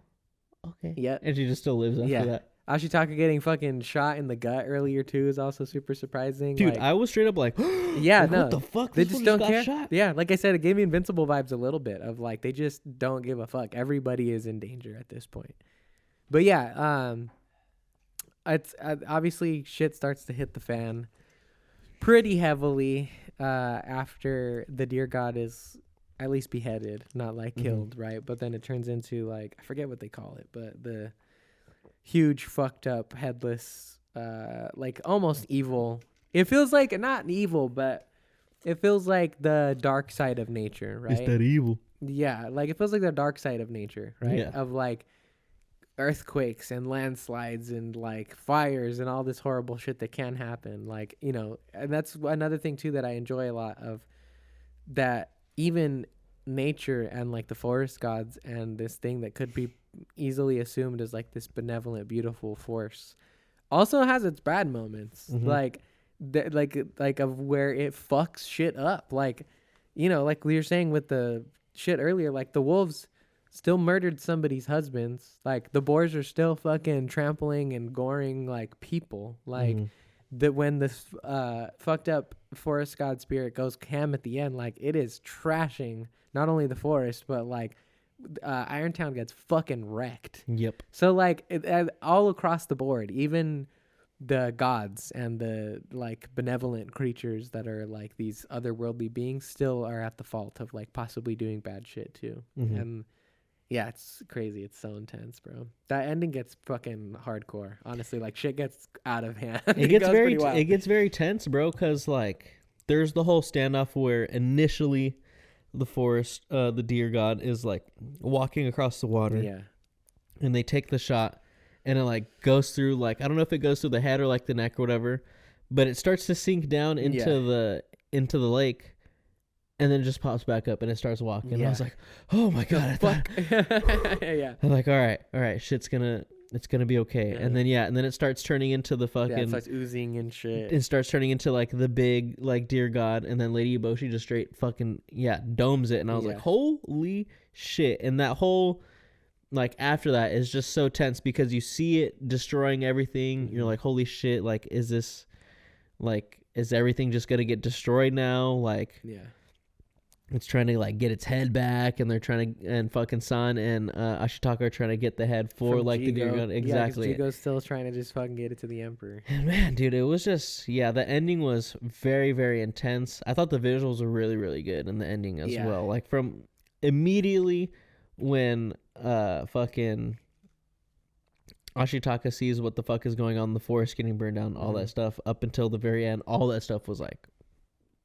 okay. Yeah. And she just still lives after that. Ashitaka getting fucking shot in the gut earlier too is also super surprising. Dude, like, I was straight up like, yeah, like, no, what the fuck? They just don't care. Shot? Yeah, like I said, it gave me Invincible vibes a little bit of like they just don't give a fuck. Everybody is in danger at this point. But yeah, it's obviously shit starts to hit the fan pretty heavily after the deer god is at least beheaded, not like killed, right? But then it turns into like I forget what they call it, but the huge fucked up headless like almost evil. It feels like not evil, but it feels like the dark side of nature, right? It's that evil. Yeah, like it feels like the dark side of nature, right? Yeah. Of like earthquakes and landslides and like fires and all this horrible shit that can happen. Like, you know, and that's another thing too that I enjoy a lot of, that even nature and like the forest gods and this thing that could be easily assumed as like this benevolent, beautiful force also has its bad moments. Like of where it fucks shit up. Like, you know, like we were saying with the shit earlier, like the wolves still murdered somebody's husbands. Like the boars are still fucking trampling and goring like people. Like that when this fucked up forest god spirit goes ham at the end, like it is trashing not only the forest but like Irontown gets fucking wrecked. Yep. So like all across the board, even the gods and the like benevolent creatures that are like these otherworldly beings still are at the fault of like possibly doing bad shit too. And yeah, it's crazy. It's so intense, bro. That ending gets fucking hardcore. Honestly, like shit gets out of hand. It gets very tense, bro, because like there's the whole standoff where initially the forest, the deer god is like walking across the water. Yeah. And they take the shot and it like goes through like, I don't know if it goes through the head or like the neck or whatever, but it starts to sink down into the lake. And then it just pops back up and it starts walking. Yeah. I was like, oh my God. Yeah. I'm like, all right, it's gonna be okay. Yeah. And then it starts turning into the fucking. Yeah, it starts oozing and shit. It starts turning into like the big like deer god, and then Lady Eboshi just straight fucking domes it, and I was like, holy shit! And that whole like after that is just so tense because you see it destroying everything. You're like, holy shit! Like, is everything just gonna get destroyed now? Like, yeah. It's trying to like get its head back, and they're trying to, and fucking San and Ashitaka are trying to get the head for from like Jigo. The deer gun. Exactly. Yeah, Jigo's still trying to just fucking get it to the Emperor. And man, dude, it was just the ending was very, very intense. I thought the visuals were really, really good in the ending as well. Like from immediately when fucking Ashitaka sees what the fuck is going on, the forest getting burned down, all that stuff, up until the very end, all that stuff was like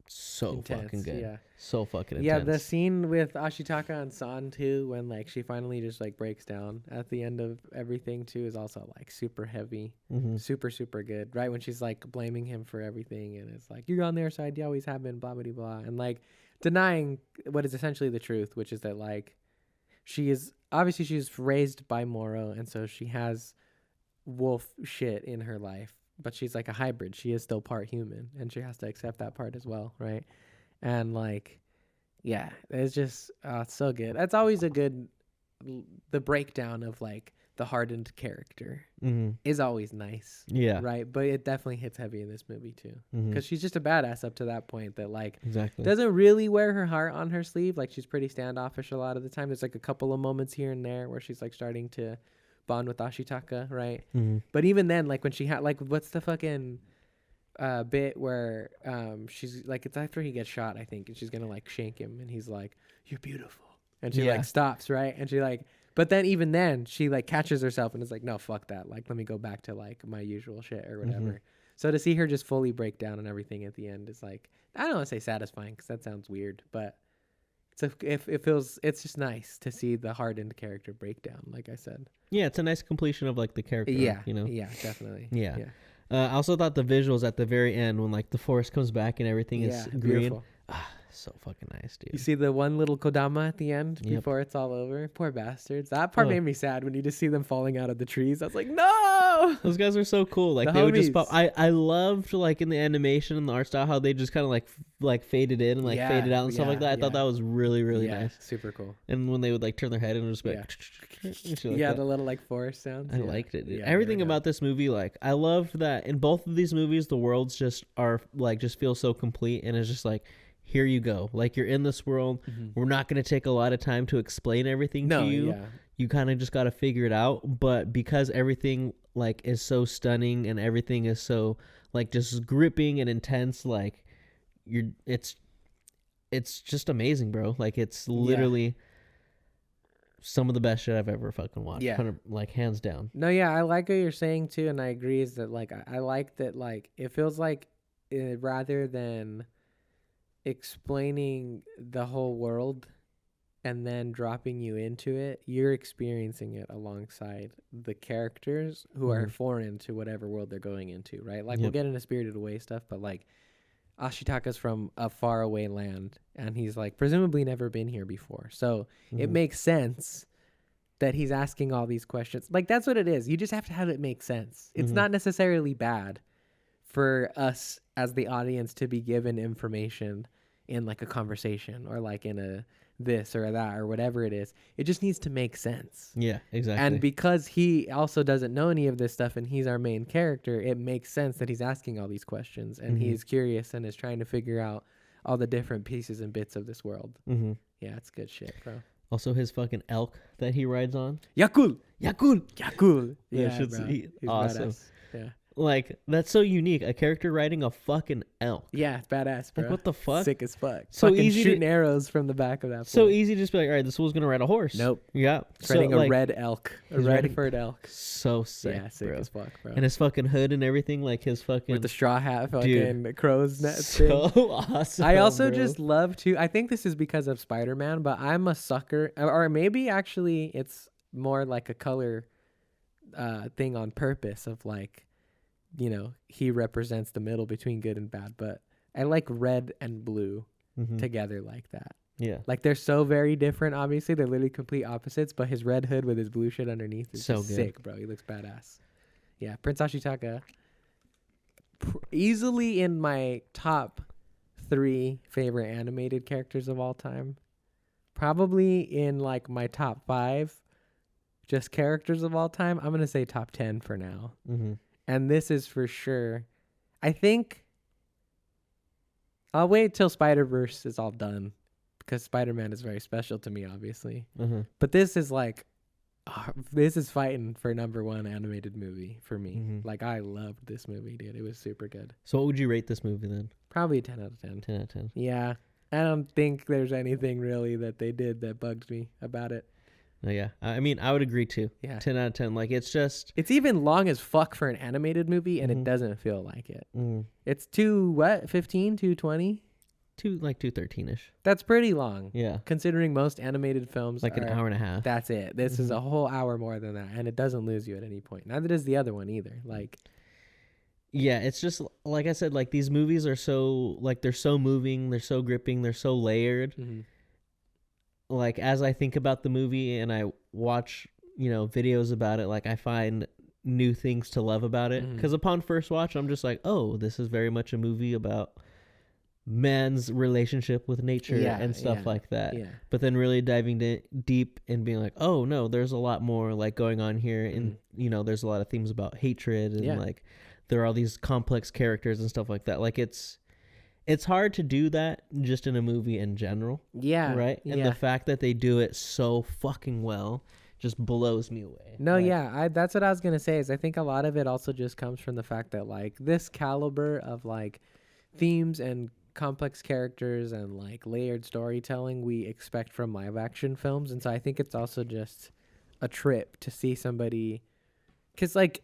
so intense, fucking good. Yeah. So fucking intense. Yeah, the scene with Ashitaka and San too, when like she finally just like breaks down at the end of everything too, is also like super heavy, super super good. Right when she's like blaming him for everything, and it's like you're on their side, you always have been, blah blah blah, and like denying what is essentially the truth, which is that like she's raised by Moro, and so she has wolf shit in her life, but she's like a hybrid. She is still part human, and she has to accept that part as well, right? And like, yeah, it's just it's so good. That's always a good the breakdown of like the hardened character is always nice. Yeah. Right. But it definitely hits heavy in this movie too, because she's just a badass up to that point that like exactly doesn't really wear her heart on her sleeve. Like she's pretty standoffish a lot of the time. There's like a couple of moments here and there where she's like starting to bond with Ashitaka, right? But even then, like when she had like what's the fucking bit where she's like, it's after he gets shot, I think, and she's gonna like shank him, and he's like, "You're beautiful," and she like stops, right? And she like, but then even then she like catches herself and is like, "No, fuck that. Like, let me go back to like my usual shit or whatever." So to see her just fully break down and everything at the end is like, I don't want to say satisfying because that sounds weird, but it's just nice to see the hardened character break down, like I said. Yeah, it's a nice completion of like the character. Yeah, you know. Yeah, definitely. Yeah. I also thought the visuals at the very end when like the forest comes back and everything is green. Beautiful. So fucking nice, dude. You see the one little Kodama at the end before it's all over? Poor bastards. That part made me sad when you just see them falling out of the trees. I was like, no! Those guys are so cool. Like they would just pop. I loved like in the animation and the art style how they just kind of like faded in and like faded out and stuff like that. I thought that was really, really nice. Super cool. And when they would like turn their head and just be like, the little like forest sounds. I liked it, dude. Everything about this movie, like I loved that in both of these movies the worlds just are like just feel so complete, and it's just like, here you go. Like you're in this world. We're not going to take a lot of time to explain everything to you. You kind of just got to figure it out. But because everything like is so stunning and everything is so like just gripping and intense, like it's just amazing, bro. Like it's literally some of the best shit I've ever fucking watched. Like hands down. No, yeah, I like what you're saying too, and I agree. Is that like I like that like it feels like rather than explaining the whole world and then dropping you into it, you're experiencing it alongside the characters who are foreign to whatever world they're going into, right? Like we'll get into Spirited Away stuff, but like Ashitaka's from a faraway land and he's like presumably never been here before, so it makes sense that he's asking all these questions. Like that's what it is. You just have to have it make sense. It's not necessarily bad for us as the audience to be given information in like a conversation or like in a this or that or whatever it is. It just needs to make sense. Yeah, exactly. And because he also doesn't know any of this stuff and he's our main character, it makes sense that he's asking all these questions and he's curious and is trying to figure out all the different pieces and bits of this world. Yeah, it's good shit, bro. Also his fucking elk that he rides on. Yakul. Yeah, bro. He's awesome. Badass. Yeah. Like, that's so unique. A character riding a fucking elk. Yeah, it's badass, bro. Like, what the fuck? Sick as fuck. So fucking easy shooting arrows from the back of that. So easy to just be like, all right, this fool's going to ride a horse. Nope. Yeah. He's riding a red elk. A red furred elk. So sick, yeah, sick bro. as fuck, bro. And his fucking hood and everything, like his fucking... With the straw hat, fucking crow's nest so thing. awesome, I also bro. just love to... I think this is because of Spider-Man, but I'm a sucker... Or maybe actually it's more like a color thing on purpose of like... You know, he represents the middle between good and bad, but I like red and blue together like that. Yeah. Like they're so very different, obviously. They're literally complete opposites, but his red hood with his blue shit underneath is so sick, bro. He looks badass. Yeah, Prince Ashitaka. Easily in my top 3 favorite animated characters of all time. Probably in like my top 5 just characters of all time. I'm going to say top 10 for now. And this is for sure. I think I'll wait till Spider-Verse is all done because Spider-Man is very special to me, obviously. But this is like, this is fighting for #1 animated movie for me. Like, I loved this movie, dude. It was super good. So what would you rate this movie then? Probably 10 out of 10. 10 out of 10. Yeah. I don't think there's anything really that they did that bugged me about it. Oh, yeah. I mean, I would agree too. Yeah. 10 out of 10. Like, it's just... It's even long as fuck for an animated movie, and it doesn't feel like it. It's 215, 220? like 2:13ish. That's pretty long. Yeah. Considering most animated films Like an hour and a half. That's it. This is a whole hour more than that, and it doesn't lose you at any point. Neither does the other one either. Like, yeah, it's just like I said, like these movies are so like they're so moving, they're so gripping, they're so layered. Like as I think about the movie and I watch, videos about it, like I find new things to love about it. Because upon first watch, I'm just like, oh, this is very much a movie about man's relationship with nature and stuff like that. Yeah. But then really diving deep and being like, oh no, there's a lot more like going on here, and there's a lot of themes about hatred and like there are all these complex characters and stuff like that. Like it's hard to do that just in a movie in general. Yeah. Right? And the fact that they do it so fucking well just blows me away. No, like, that's what I was going to say is I think a lot of it also just comes from the fact that like this caliber of like themes and complex characters and like layered storytelling we expect from live action films. And so I think it's also just a trip to see somebody, because like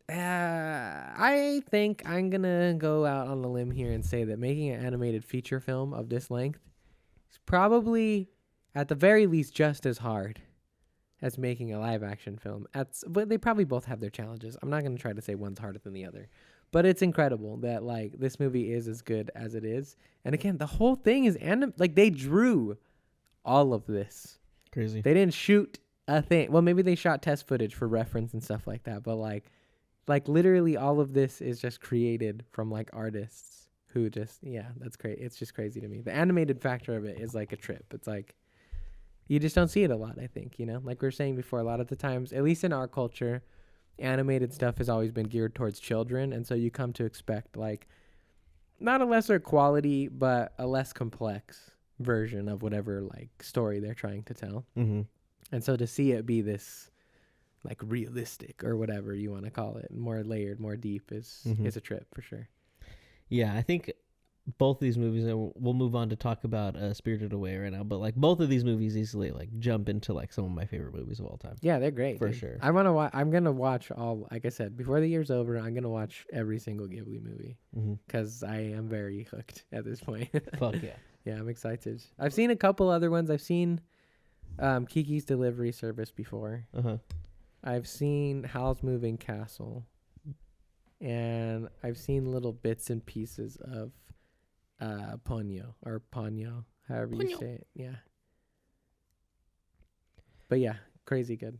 I think I'm gonna go out on a limb here and say that making an animated feature film of this length is probably at the very least just as hard as making a live action film. But they probably both have their challenges. I'm not gonna try to say one's harder than the other. But it's incredible that like this movie is as good as it is. And again, the whole thing is like they drew all of this. Crazy. They didn't shoot a thing. Well, maybe they shot test footage for reference and stuff like that. But like literally all of this is just created from like artists who just, that's great. It's just crazy to me. The animated factor of it is like a trip. It's like, you just don't see it a lot, I think, like we were saying before, a lot of the times, at least in our culture, animated stuff has always been geared towards children, and so you come to expect like not a lesser quality but a less complex version of whatever like story they're trying to tell. And so to see it be this like realistic or whatever you want to call it, more layered, more deep is a trip for sure. Yeah, I think both these movies, and we'll move on to talk about Spirited Away right now, but like both of these movies easily like jump into like some of my favorite movies of all time. Yeah, they're great for sure. I'm gonna watch all, like I said before the year's over, I'm gonna watch every single Ghibli movie because I am very hooked at this point. Fuck yeah. Yeah, I'm excited. I've seen a couple other ones. I've seen Kiki's Delivery Service before. I've seen Howl's Moving Castle, and I've seen little bits and pieces of Ponyo, however you say it. Yeah. But yeah, crazy good.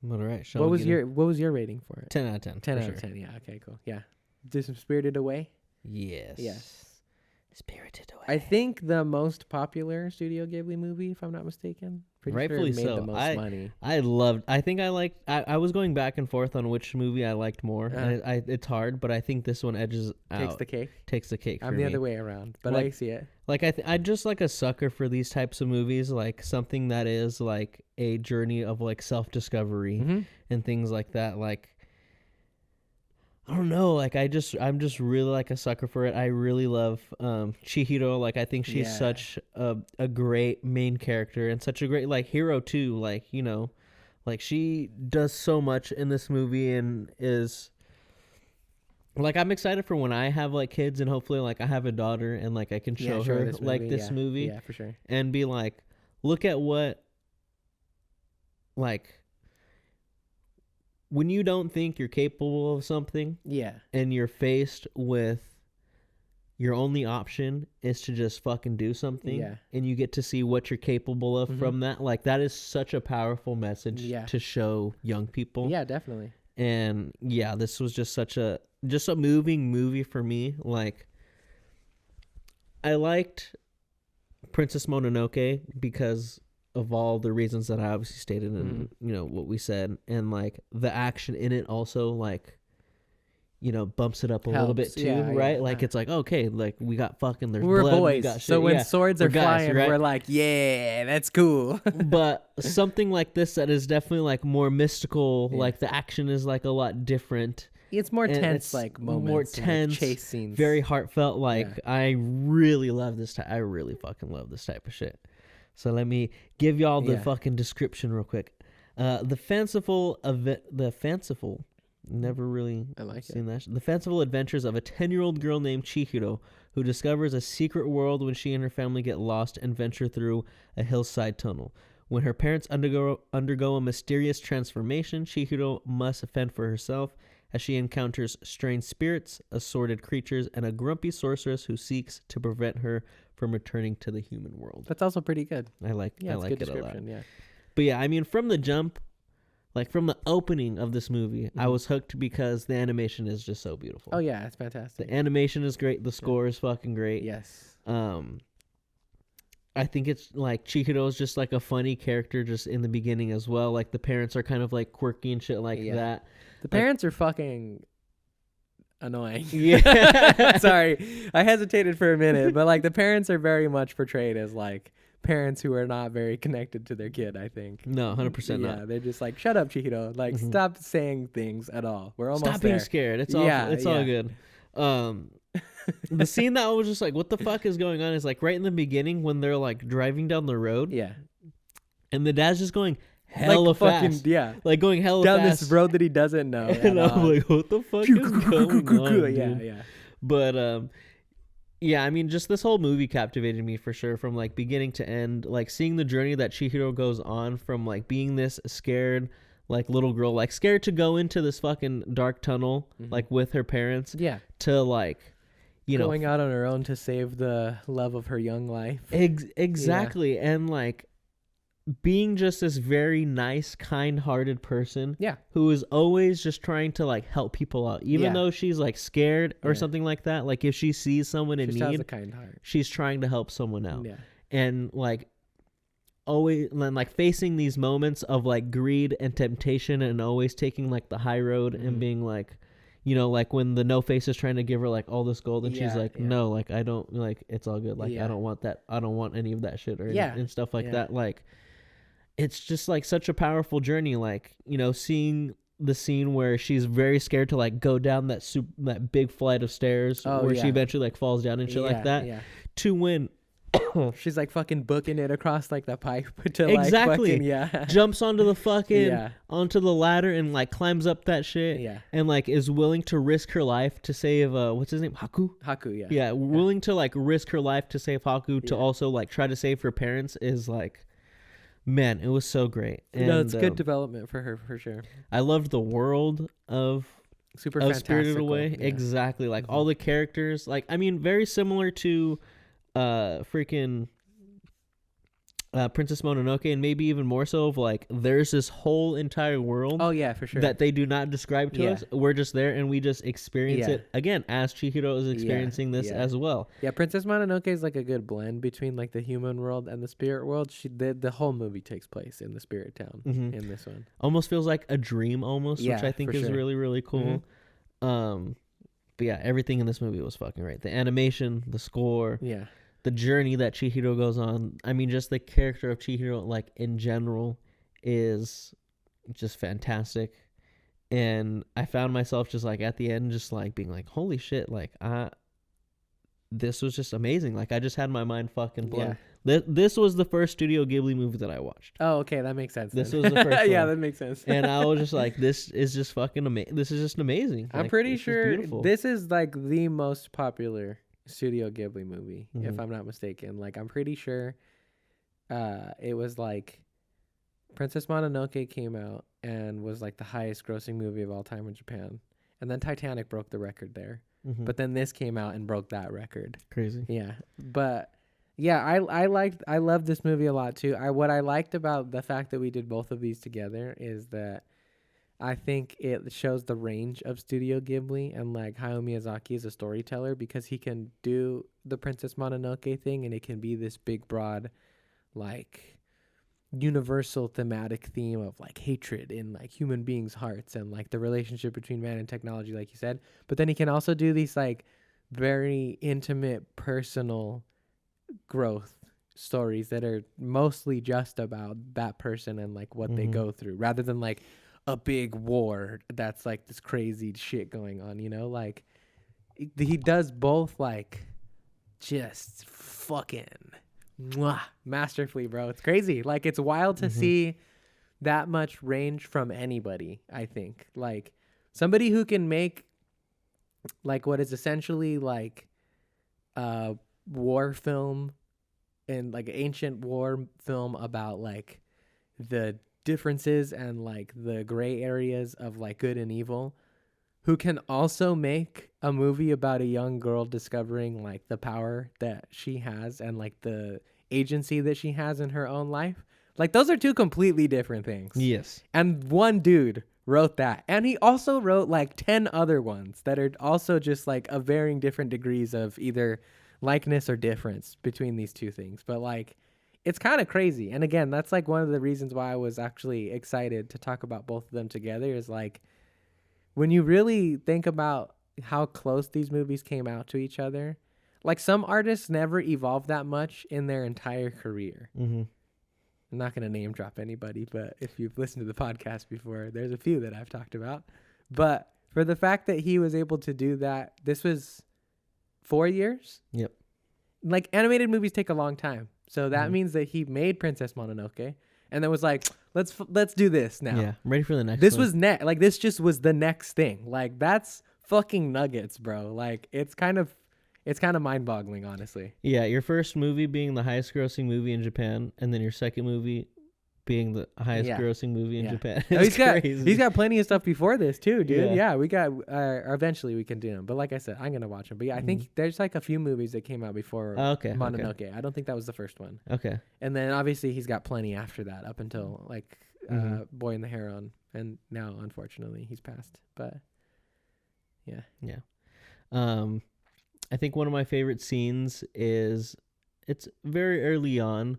All right. What was your rating for it? 10 out of 10. 10 out of 10. Yeah. Okay, cool. Yeah. Do some Spirited Away? Yes. Spirited Away. I think the most popular Studio Ghibli movie, if I'm not mistaken. Rightfully sure it made the most money. I was going back and forth on which movie I liked more. And it's hard, but I think this one edges out. Takes the cake. I'm the other way around, but I see it. Like I'm just like a sucker for these types of movies, like something that is like a journey of like self-discovery and things like that. Like, I don't know, like I'm just really like a sucker for it. I really love Chihiro. Like I think she's such a great main character and such a great like hero too. Like, like she does so much in this movie and is like, I'm excited for when I have like kids and hopefully like I have a daughter and like I can show her this like this movie. Yeah, for sure. And be like, look at what like when you don't think you're capable of something, and you're faced with your only option is to just fucking do something, and you get to see what you're capable of from that, like that is such a powerful message to show young people. Yeah, definitely. And this was just such a moving movie for me. Like, I liked Princess Mononoke because of all the reasons that I obviously stated and what we said, and like the action in it also like bumps it up a little bit too, right? Like it's like, okay, like we got fucking we're blood, boys, we got shit. So when swords are flying, right? We're like, yeah, that's cool. But something like this that is definitely like more mystical, like the action is like a lot different. It's more tense, like moments, more tense, chase scenes, very heartfelt. Like I really love this type. I really fucking love this type of shit. So let me give y'all the fucking description real quick. The fanciful Never really I like seen that. The fanciful adventures of a 10-year-old girl named Chihiro who discovers a secret world when she and her family get lost and venture through a hillside tunnel. When her parents undergo a mysterious transformation, Chihiro must fend for herself as she encounters strange spirits, assorted creatures, and a grumpy sorceress who seeks to prevent her from returning to the human world. That's also pretty good. I like Yeah, it's a good it a lot. description. Yeah. But yeah, I mean, from the jump, like from the opening of this movie, I was hooked because the animation is just so beautiful. Oh yeah, it's fantastic. The animation is great. The score is fucking great. Yes. I think it's like Chihiro is just like a funny character just in the beginning as well. Like the parents are kind of like quirky and shit like that. The parents are fucking annoying. Yeah. Sorry. I hesitated for a minute, but like the parents are very much portrayed as like parents who are not very connected to their kid, I think. No, 100% not. Yeah, they're just like, shut up, Chihiro. Like, stop saying things at all. We're almost Stop there. being scared. It's all good. The scene that I was just like, what the fuck is going on is like right in the beginning when they're like driving down the road. Yeah. And the dad's just going hella fast. Yeah. Like going hella down fast. this road that he doesn't know. And I'm like, what the fuck is going on? Yeah, dude? yeah. But yeah, I mean, just this whole movie captivated me for sure from like beginning to end. Like seeing the journey that Chihiro goes on from like being this scared like little girl, like scared to go into this fucking dark tunnel like with her parents. Yeah. To like, you going out on her own to save the love of her young life. Exactly. Yeah. And like being just this very nice, kind-hearted person. Yeah. Who is always just trying to like help people out, even though she's like scared or something like that. Like if she sees someone in need, has a kind heart. She's trying to help someone out. Yeah. And like always like facing these moments of like greed and temptation and always taking like the high road and being like, you know, like when the no face is trying to give her like all this gold and she's like, no, like I don't, like it's all good, like I don't want that, I don't want any of that shit or and stuff like that. Like it's just like such a powerful journey, like, you know, seeing the scene where she's very scared to like go down that big flight of stairs where she eventually like falls down and shit like that to win. She's like fucking booking it across like the pipe to like fucking, jumps onto the fucking onto the ladder and like climbs up that shit and like is willing to risk her life to save what's his name, Haku, willing to like risk her life to save Haku to also like try to save her parents is like, man, it was so great. And no, it's good development for her for sure. I loved the world of Spirited Away. Exactly, like all the characters, like I mean very similar to freaking Princess Mononoke, and maybe even more so of like there's this whole entire world for sure that they do not describe to us. We're just there and we just experience it again as Chihiro is experiencing this as well. Princess Mononoke is like a good blend between like the human world and the spirit world. The whole movie takes place in the spirit town in this one. Almost feels like a dream almost, which I think is really, really cool. But yeah, everything in this movie was fucking right. The animation, the score, the journey that Chihiro goes on. I mean, just the character of Chihiro, like in general, is just fantastic. And I found myself just like at the end, just like being like, holy shit, like this was just amazing. Like I just had my mind fucking blown. This was the first Studio Ghibli movie that I watched. Oh, okay, that makes sense. This was the first one. Yeah, that makes sense. And I was just like, this is just fucking amazing. This is just amazing. I'm pretty sure this is like the most popular Studio Ghibli movie, if I'm not mistaken. Like I'm pretty sure it was like Princess Mononoke came out and was like the highest grossing movie of all time in Japan. And then Titanic broke the record there. But then this came out and broke that record. Crazy. Yeah. But yeah, I loved this movie a lot too. What I liked about the fact that we did both of these together is that I think it shows the range of Studio Ghibli and like Hayao Miyazaki is a storyteller, because he can do the Princess Mononoke thing and it can be this big, broad, like universal thematic theme of like hatred in like human beings' hearts and like the relationship between man and technology, like you said. But then he can also do these like very intimate, personal growth stories that are mostly just about that person and like what they go through, rather than like a big war that's like this crazy shit going on, you know? Like he does both like just fucking masterfully, bro. It's crazy. Like it's wild to see that much range from anybody, I think. Like somebody who can make like what is essentially like a war film and like ancient war film about like the differences and like the gray areas of like good and evil, who can also make a movie about a young girl discovering like the power that she has and like the agency that she has in her own life. Like those are two completely different things. Yes. And one dude wrote that. And he also wrote like 10 other ones that are also just like of varying different degrees of either likeness or difference between these two things. But like it's kind of crazy. And again, that's like one of the reasons why I was actually excited to talk about both of them together is like when you really think about how close these movies came out to each other, like some artists never evolved that much in their entire career. Mm-hmm. I'm not going to name drop anybody, but if you've listened to the podcast before, there's a few that I've talked about. But for the fact that he was able to do that, this was 4 years. Yep. Like animated movies take a long time. So that means that he made Princess Mononoke and then was like, let's do this now. Yeah. I'm ready for the next This one. was like this just was the next thing. Like that's fucking nuggets, bro. Like it's kind of mind-boggling, honestly. Yeah, your first movie being the highest grossing movie in Japan, and then your second movie being the highest grossing movie in Japan. Oh, he's got plenty of stuff before this too, dude. Yeah. Yeah, we got eventually we can do them. But like I said, I'm gonna watch them. But yeah, I think there's like a few movies that came out before Mononoke. Okay. I don't think that was the first one. Okay. And then obviously he's got plenty after that, up until like Boy in the Heron, and now unfortunately he's passed. But yeah. Yeah. I think one of my favorite scenes is it's very early on.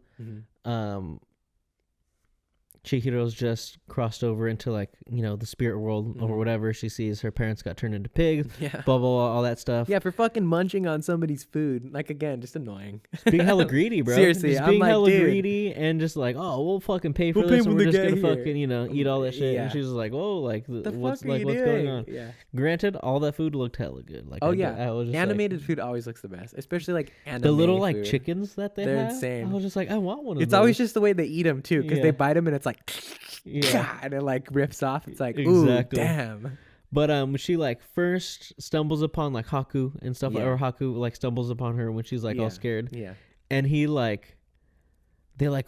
Chihiro's just crossed over into like, you know, the spirit world or whatever. She sees her parents got turned into pigs, blah, blah, blah, all that stuff. Yeah, for fucking munching on somebody's food. Like, again, just annoying. Being hella greedy, bro. Seriously, just I'm being like, hella dude. greedy and just like, oh, we'll fucking pay for We'll this pay and when we're they just gonna get here. fucking, you know, eat all that shit. Yeah. And she's just like, oh, like, what's fuck are you going doing? on? Yeah. Granted, all that food looked hella good. Like, Oh, I was just animated like, food always looks the best, especially like anime the little like food. chickens that they They're have. insane. I was just like, I want one of those. It's always just the way they eat them too, because Yeah. they bite them and it's like, Yeah. and it like rips off. It's like, ooh, Exactly. damn. But she like first stumbles upon like Haku and stuff, Yeah. or Haku like stumbles upon her when she's like all scared, Yeah. and they like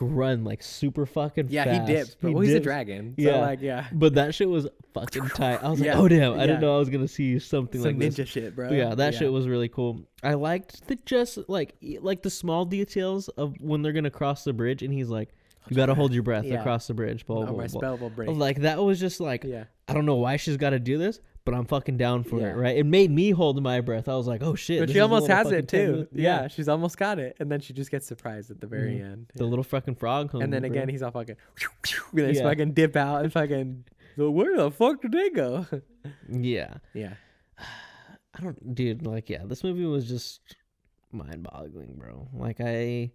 run like super fucking Yeah, fast. he dips. But he's a dragon. So Yeah. like, yeah. But that shit was fucking tight. I was like, Yeah. oh damn, I Yeah. didn't know I was gonna see something Some like ninja this. shit, bro. But yeah, that shit was really cool. I liked the just like the small details of when they're gonna cross the bridge, and he's like, you gotta hold your breath Yeah. across the bridge. Blah, Oh, blah, my blah. spell will break. Like that was just like, Yeah. I don't know why she's got to do this, but I'm fucking down for Yeah. it, right? It made me hold my breath. I was like, oh shit. But this she is a almost little has fucking it 10 too. minutes. Yeah, she's almost got it, and then she just gets surprised at the very end. The little fucking frog. And then again, he's all fucking, and they Yeah. fucking dip out and fucking. So where the fuck did they go? Yeah. Yeah. I don't, dude. Like, yeah, this movie was just mind-boggling, bro. Like, I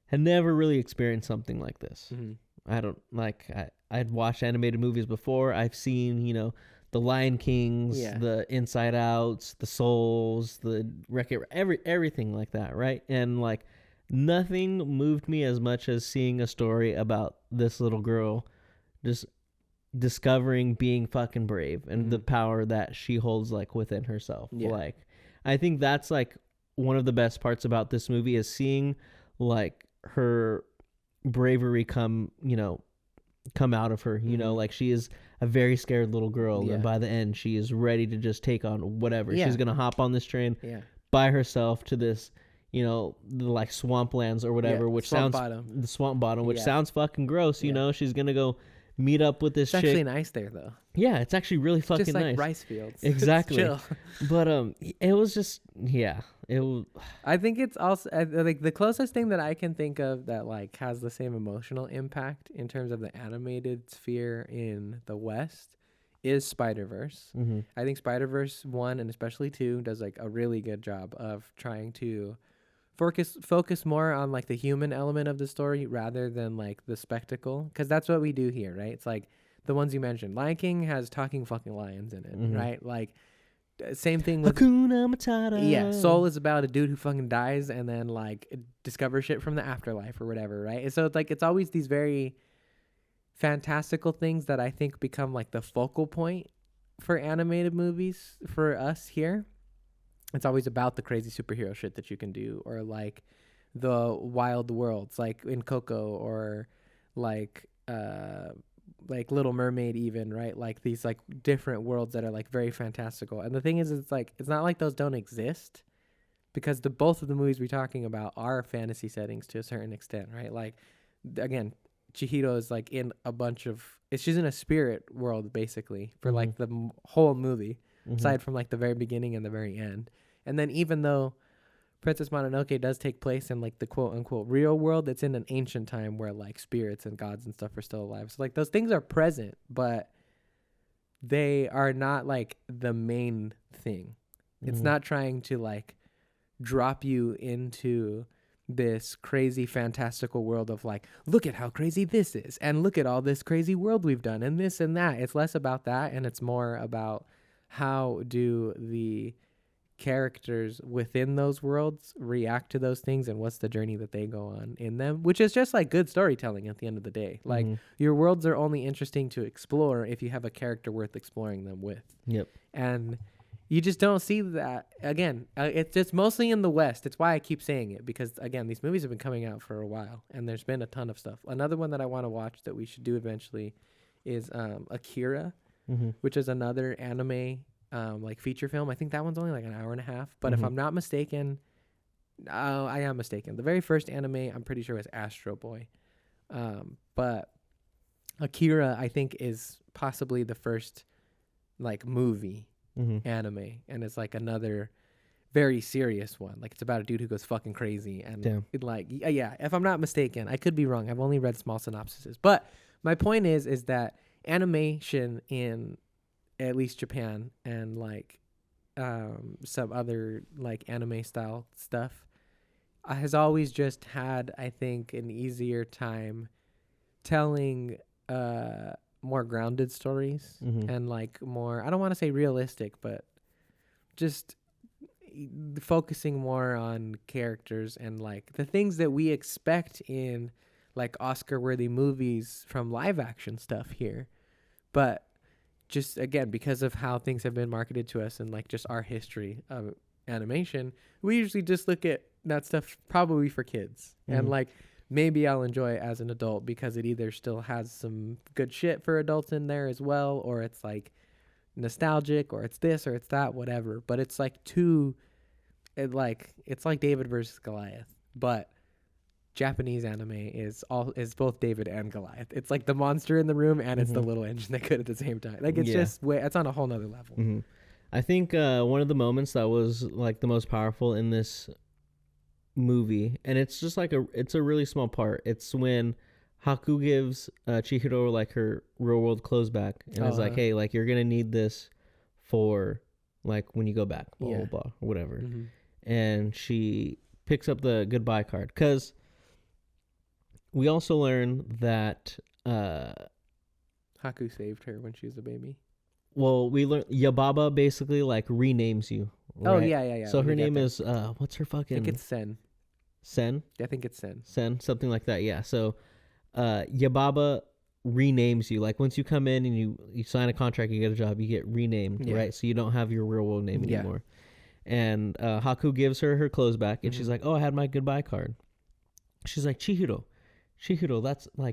had never really experienced something like this. Mm-hmm. I don't like. I'd watched animated movies before. I've seen, you know, the Lion Kings, the Inside Outs, the Souls, the Wreck-It, everything like that, right? And like, nothing moved me as much as seeing a story about this little girl just discovering being fucking brave and the power that she holds like within herself. Yeah. Like, I think that's like one of the best parts about this movie is seeing like her bravery come out of her, you know, like she is a very scared little girl, and by the end she is ready to just take on whatever. She's gonna hop on this train by herself to this, you know, the like swamplands or whatever, which swamp sounds bottom. the swamp bottom, which sounds fucking gross, you know. She's gonna go meet up with this It's chick. actually nice there though. Yeah, it's actually really fucking Just like nice. rice fields. Exactly. Chill. But it was just it was I think it's also like the closest thing that I can think of that like has the same emotional impact in terms of the animated sphere in the West is Spider-Verse. I think Spider-Verse 1 and especially 2 does like a really good job of trying to focus more on like the human element of the story rather than like the spectacle, because that's what we do here, right? It's like the ones you mentioned. Lion King has talking fucking lions in it, right? Like same thing with Hakuna Matata. Yeah, Soul is about a dude who fucking dies and then like discovers shit from the afterlife or whatever, right? And so it's like it's always these very fantastical things that I think become like the focal point for animated movies for us here, it's always about the crazy superhero shit that you can do, or like the wild worlds, like in Coco, or like Little Mermaid, even, right? Like these like different worlds that are like very fantastical. And the thing is, it's like it's not like those don't exist, because both of the movies we're talking about are fantasy settings to a certain extent, right? Like again, Chihiro is like in a bunch of she's in a spirit world basically for like the whole movie, aside from like the very beginning and the very end. And then even though Princess Mononoke does take place in like the quote unquote real world, it's in an ancient time where like spirits and gods and stuff are still alive. So like those things are present, but they are not like the main thing. It's not trying to like drop you into this crazy fantastical world of like, look at how crazy this is, and look at all this crazy world we've done, and this and that. It's less about that, and it's more about how do the characters within those worlds react to those things, and what's the journey that they go on in them, which is just like good storytelling at the end of the day. Like your worlds are only interesting to explore if you have a character worth exploring them with. Yep. And you just don't see that. Again, it's just mostly in the West. It's why I keep saying it, because again, these movies have been coming out for a while and there's been a ton of stuff. Another one that I want to watch that we should do eventually is Akira, which is another anime like feature film. I think that one's only like an hour and a half, but if I'm not mistaken, I am mistaken. The very first anime I'm pretty sure was Astro Boy, but Akira I think is possibly the first like movie anime, and it's like another very serious one. Like it's about a dude who goes fucking crazy, and it, like yeah, if I'm not mistaken, I could be wrong. I've only read small synopsises, but my point is that animation in at least Japan and like some other like anime style stuff has always just had, I think, an easier time telling more grounded stories and like more, I don't want to say realistic, but just focusing more on characters and like the things that we expect in like Oscar worthy movies from live action stuff here. But just again, because of how things have been marketed to us and like just our history of animation, we usually just look at that stuff probably for kids. And like maybe I'll enjoy it as an adult because it either still has some good shit for adults in there as well, or it's like nostalgic, or it's this or it's that, whatever. But it's like it's like David versus Goliath, but Japanese anime is both David and Goliath. It's like the monster in the room and it's the little engine that could at the same time. Like it's just it's on a whole nother level. I think one of the moments that was like the most powerful in this movie, and it's just like it's a really small part. It's when Haku gives Chihiro like her real world clothes back, and is like, hey, like you're gonna need this for like when you go back, blah blah blah, or whatever. And she picks up the goodbye card, because we also learn that Haku saved her when she was a baby. Well, we learn Yababa basically like renames you. Right? Oh yeah. So her name is what's her fucking? I think it's Sen. Sen? I think it's Sen. Sen, something like that. Yeah. So Yababa renames you. Like once you come in and you sign a contract, you get a job, you get renamed, right? So you don't have your real world name anymore. And Haku gives her clothes back, and she's like, "Oh, I had my goodbye card." She's like, Chihiro,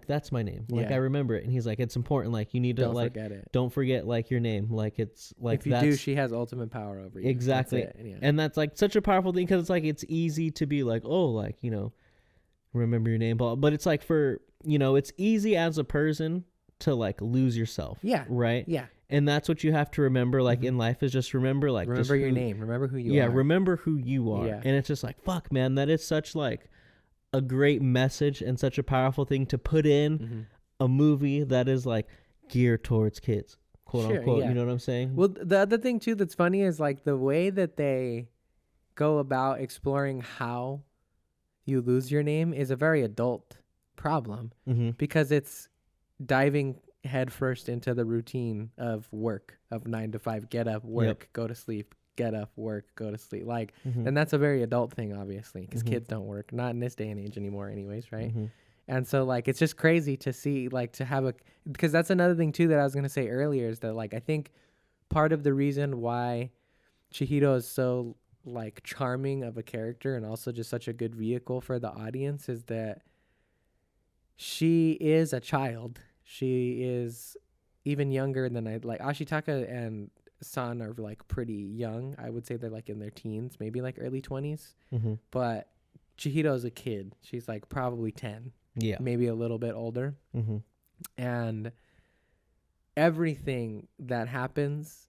that's my name. Like I remember it. And he's like, it's important. Like you need to like forget it. Don't forget like your name. Like it's like if you do, she has ultimate power over you. Exactly. And that's like such a powerful thing, because it's like it's easy to be like, oh, like remember your name, but it's like for it's easy as a person to like lose yourself. Yeah. Right. Yeah. And that's what you have to remember, like in life, is just remember, like remember your name, remember who you are. Yeah, remember who you are. Yeah. And it's just like, fuck, man, that is such like a great message and such a powerful thing to put in a movie that is like geared towards kids, quote unquote. You know what I'm saying? Well, the other thing too that's funny is like the way that they go about exploring how you lose your name is a very adult problem, because it's diving headfirst into the routine of work, of 9 to 5, get up, work, go to sleep, get up, work, go to sleep. Like, and that's a very adult thing, obviously, because kids don't work, not in this day and age anymore anyways, right? And so like it's just crazy to see, like, to have because that's another thing too that I was going to say earlier, is that like I think part of the reason why Chihiro is so like charming of a character and also just such a good vehicle for the audience is that she is a child. She is even younger than Ashitaka and San are like pretty young. I would say they're like in their teens, maybe like early 20s. Mm-hmm. But Chihiro's a kid. She's like probably 10. Yeah. Maybe a little bit older. Mm-hmm. And everything that happens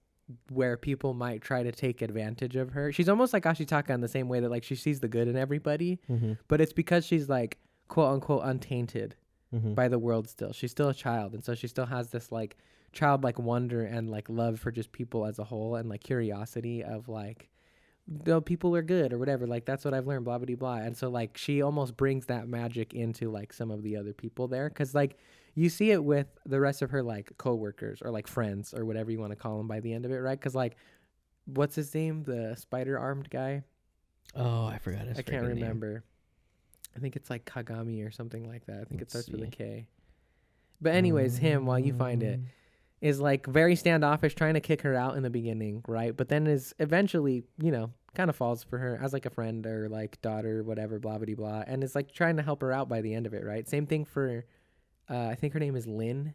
where people might try to take advantage of her. She's almost like Ashitaka in the same way that like she sees the good in everybody, Mm-hmm. but it's because she's like quote unquote untainted Mm-hmm. by the world still. She's still a child, and so she still has this like childlike wonder and like love for just people as a whole and like curiosity of like no, people are good or whatever. Like that's what I've learned, blah blah blah. And so like she almost brings that magic into like some of the other people there, because like you see it with the rest of her like coworkers or like friends or whatever you want to call them by the end of it, right? Because like what's his name, the spider armed guy? Oh, I forgot his I can't freaking name. remember. I think it's like Kagami or something like that. I think it Let's starts with a see. K. But anyways, him, while you find it, is like very standoffish, trying to kick her out in the beginning, right? But then is eventually, you know, kind of falls for her as like a friend or like daughter, whatever, blah blah blah, and is like trying to help her out by the end of it, right? Same thing for, I think her name is Lynn,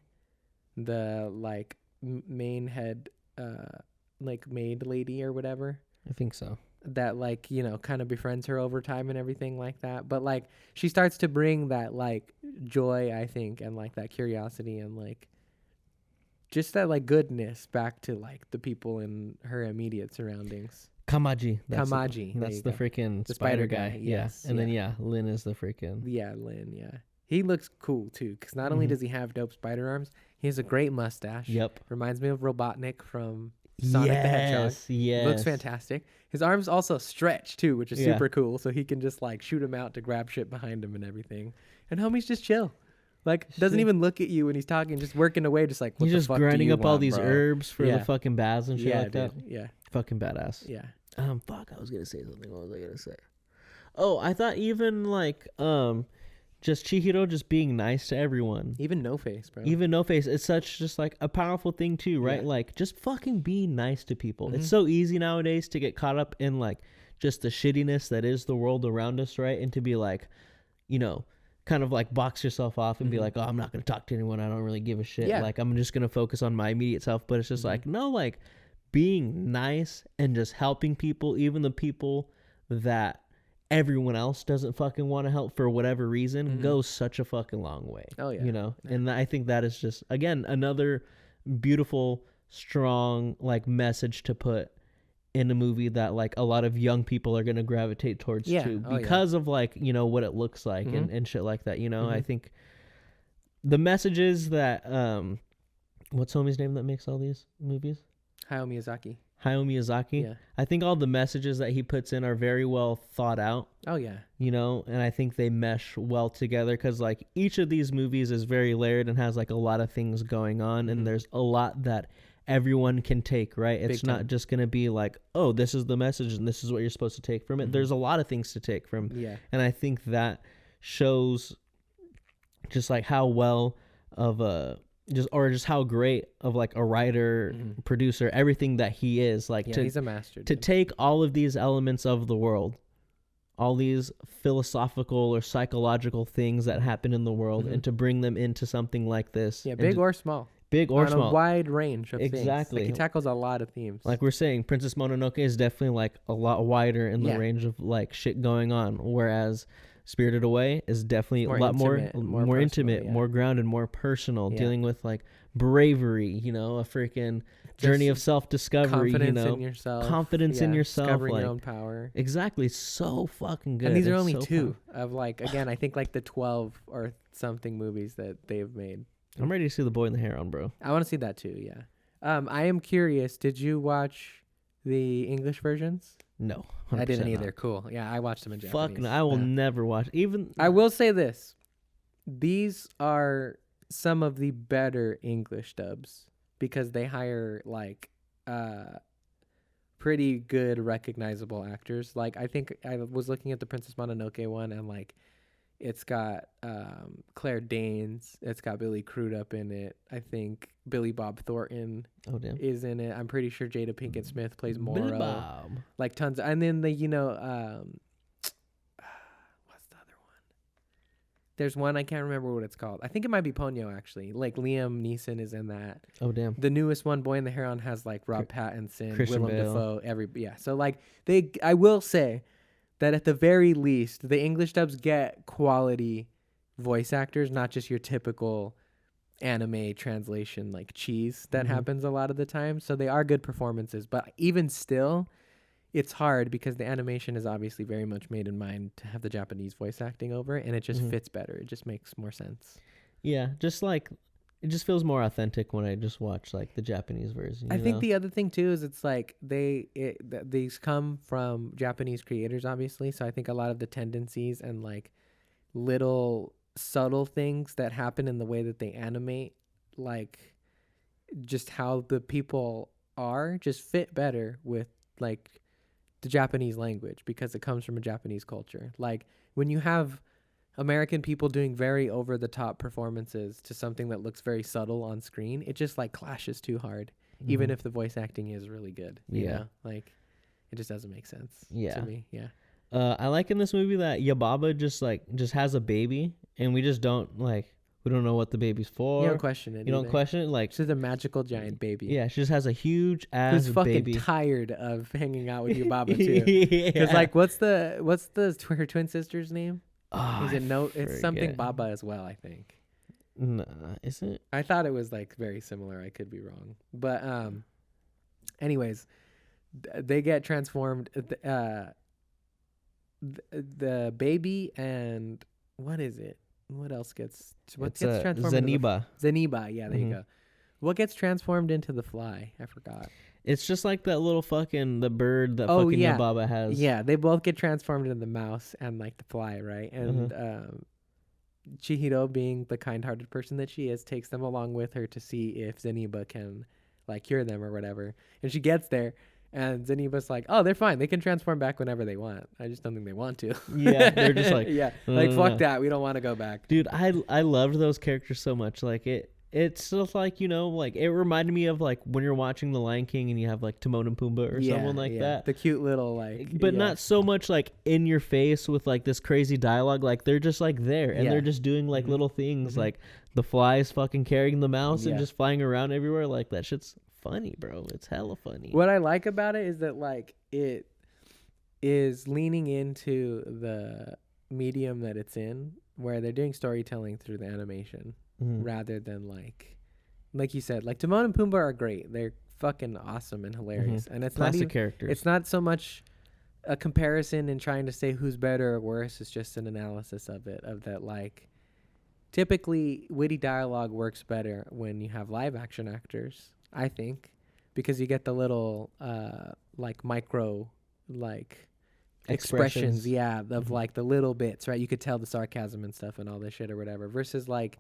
the like main head, like maid lady or whatever. I think so. That like, you know, kind of befriends her over time and everything like that. But like she starts to bring that like joy, I think, and like that curiosity and like just that like goodness back to like the people in her immediate surroundings. Kamaji. Kamaji, there That's you the go. freaking The spider spider guy. guy, Yeah. yes, And then, yeah. Lynn is the freaking. Yeah, Lynn, yeah. He looks cool too, because not only Mhm. does he have dope spider arms, he has a great mustache. Yep. Reminds me of Robotnik from Sonic the Hedgehog. Yes. Looks fantastic. His arms also stretch too, which is Yeah. super cool. So he can just like shoot him out to grab shit behind him and everything. And homie's just chill. Like doesn't Shit. even look at you when he's talking, just working away, just like what He's the just fuck grinding do you up all want, these bro? herbs for Yeah. the fucking baths and shit Yeah, like dude. that. Yeah, Fucking badass. yeah. Fuck, I was gonna say something. What was I gonna say? Oh, I thought even like just Chihiro just being nice to everyone. Even No Face, bro. Even No Face, it's such just like a powerful thing too, right? Yeah. Like just fucking be nice to people. Mhm. It's so easy nowadays to get caught up in like just the shittiness that is the world around us, right? And to be like, you know, kind of like box yourself off and be Mhm. like, oh, I'm not gonna talk to anyone. I don't really give a shit. Yeah. Like I'm just gonna focus on my immediate self. But it's just Mhm. like, no, like being nice and just helping people, even the people that everyone else doesn't fucking want to help for whatever reason, Mhm. goes such a fucking long way. Oh, yeah. You know? Yeah. And I think that is just, again, another beautiful, strong, like message to put in a movie that like a lot of young people are going to gravitate towards Yeah. too, Oh, yeah. because of like, you know, what it looks like Mhm. and shit like that. You know, I Mhm. think the messages that, what's homie's name that makes all these movies? Hayao Miyazaki. Hayao Miyazaki. Yeah. I think all the messages that he puts in are very well thought out, Oh yeah. you know, and I think they mesh well together because like each of these movies is very layered and has like a lot of things going on, Mhm. and there's a lot that everyone can take, right? It's Big not time. just going to be like, oh, this is the message and this is what you're supposed to take from it. Mhm. There's a lot of things to take from, Yeah. and I think that shows just like how well of a just how great of like a writer, Mhm. producer, everything that he is, like Yeah. to He's a master. to dude. take all of these elements of the world, all these philosophical or psychological things that happen in the world, Mhm. and to bring them into something like this. Yeah. and Big to- or small. big or On small. a wide range of things. Exactly. Like he tackles a lot of themes. Like we're saying, Princess Mononoke is definitely like a lot wider in the Yeah. range of like shit going on, whereas Spirited Away is definitely More a lot more intimate, more more personal, intimate, yeah. more grounded, more personal, Yeah. dealing with like bravery, you know, a freaking journey of Just self-discovery, you confidence know, in yourself. confidence in yourself, Discovering like your own power. exactly, so fucking good. And these are It's only so two of like, again, I think like the 12 or something movies that they've made. I'm ready to see The Boy in the Heron, bro. I want to see that too. Yeah. I am curious. Did you watch the English versions? No, I didn't 100% either. not. Cool. Yeah, I watched them in Fuck Japanese. no, I will Yeah. never watch. Even I will say this. These are some of the better English dubs because they hire like pretty good recognizable actors. Like I think I was looking at the Princess Mononoke one and like It's got Claire Danes. It's got Billy Crudup in it. I think Billy Bob Thornton Oh damn. is in it. I'm pretty sure Jada Pinkett Smith plays Billy Morrow. Bob. Like tons. And then what's the other one? There's one I can't remember what it's called. I think it might be Ponyo actually. Like Liam Neeson is in that. Oh damn. The newest one, Boy and the Heron, has like Rob Pattinson, Christian Willem Bale. Dafoe. So like I will say that at the very least, the English dubs get quality voice actors, not just your typical anime translation like cheese that happens a lot of the time. So they are good performances, but even still, it's hard because the animation is obviously very much made in mind to have the Japanese voice acting over, and it just fits better. It just makes more sense. Yeah, just like it just feels more authentic when I just watch like the Japanese version. I think the other thing too is it's like these come from Japanese creators, obviously. So I think a lot of the tendencies and like little subtle things that happen in the way that they animate, like just how the people are, just fit better with like the Japanese language because it comes from a Japanese culture. Like when you have American people doing very over the top performances to something that looks very subtle on screen, it just like clashes too hard, even if the voice acting is really good. You know? Like it just doesn't make sense to me. Yeah. I like in this movie that Yababa just has a baby, and we just don't we don't know what the baby's for. You don't question it. You don't question it. Like she's a magical giant baby. Yeah, she just has a huge ass Who's fucking baby. tired of hanging out with Yababa too. Because like, what's her twin sister's name? Oh, Is it no? It's something Baba as well, I think. Nah, is it? I thought it was like very similar. I could be wrong, but anyways, they get transformed. The baby and what is it? What else gets transformed? Zeniba. Zeniba, yeah, there you go. What gets transformed into the fly? I forgot. It's just like that little the bird that fucking Yababa has. Yeah, they both get transformed into the mouse and like the fly, right? And Chihiro, being the kind-hearted person that she is, takes them along with her to see if Zeniba can like cure them or whatever. And she gets there, and Zeniba's like, "Oh, they're fine. They can transform back whenever they want. I just don't think they want to." Yeah, they're just like, like fuck that. We don't want to go back. Dude, I loved those characters so much. Like it's just like, like it reminded me of like when you're watching The Lion King and you have like Timon and Pumbaa or someone like that. The cute little like, but not so much like in your face with like this crazy dialogue. Like they're just like there and they're just doing like little things, like the flies fucking carrying the mouse and just flying around everywhere. Like that shit's funny, bro. It's hella funny. What I like about it is that like it is leaning into the medium that it's in, where they're doing storytelling through the animation. Rather than like you said, like Timon and Pumbaa are great. They're fucking awesome and hilarious. And it's classic not even, characters. It's not so much a comparison and trying to say who's better or worse. It's just an analysis of it, of that like typically witty dialogue works better when you have live action actors, I think, because you get the little like micro like expressions of like the little bits, right? You could tell the sarcasm and stuff and all this shit or whatever, versus like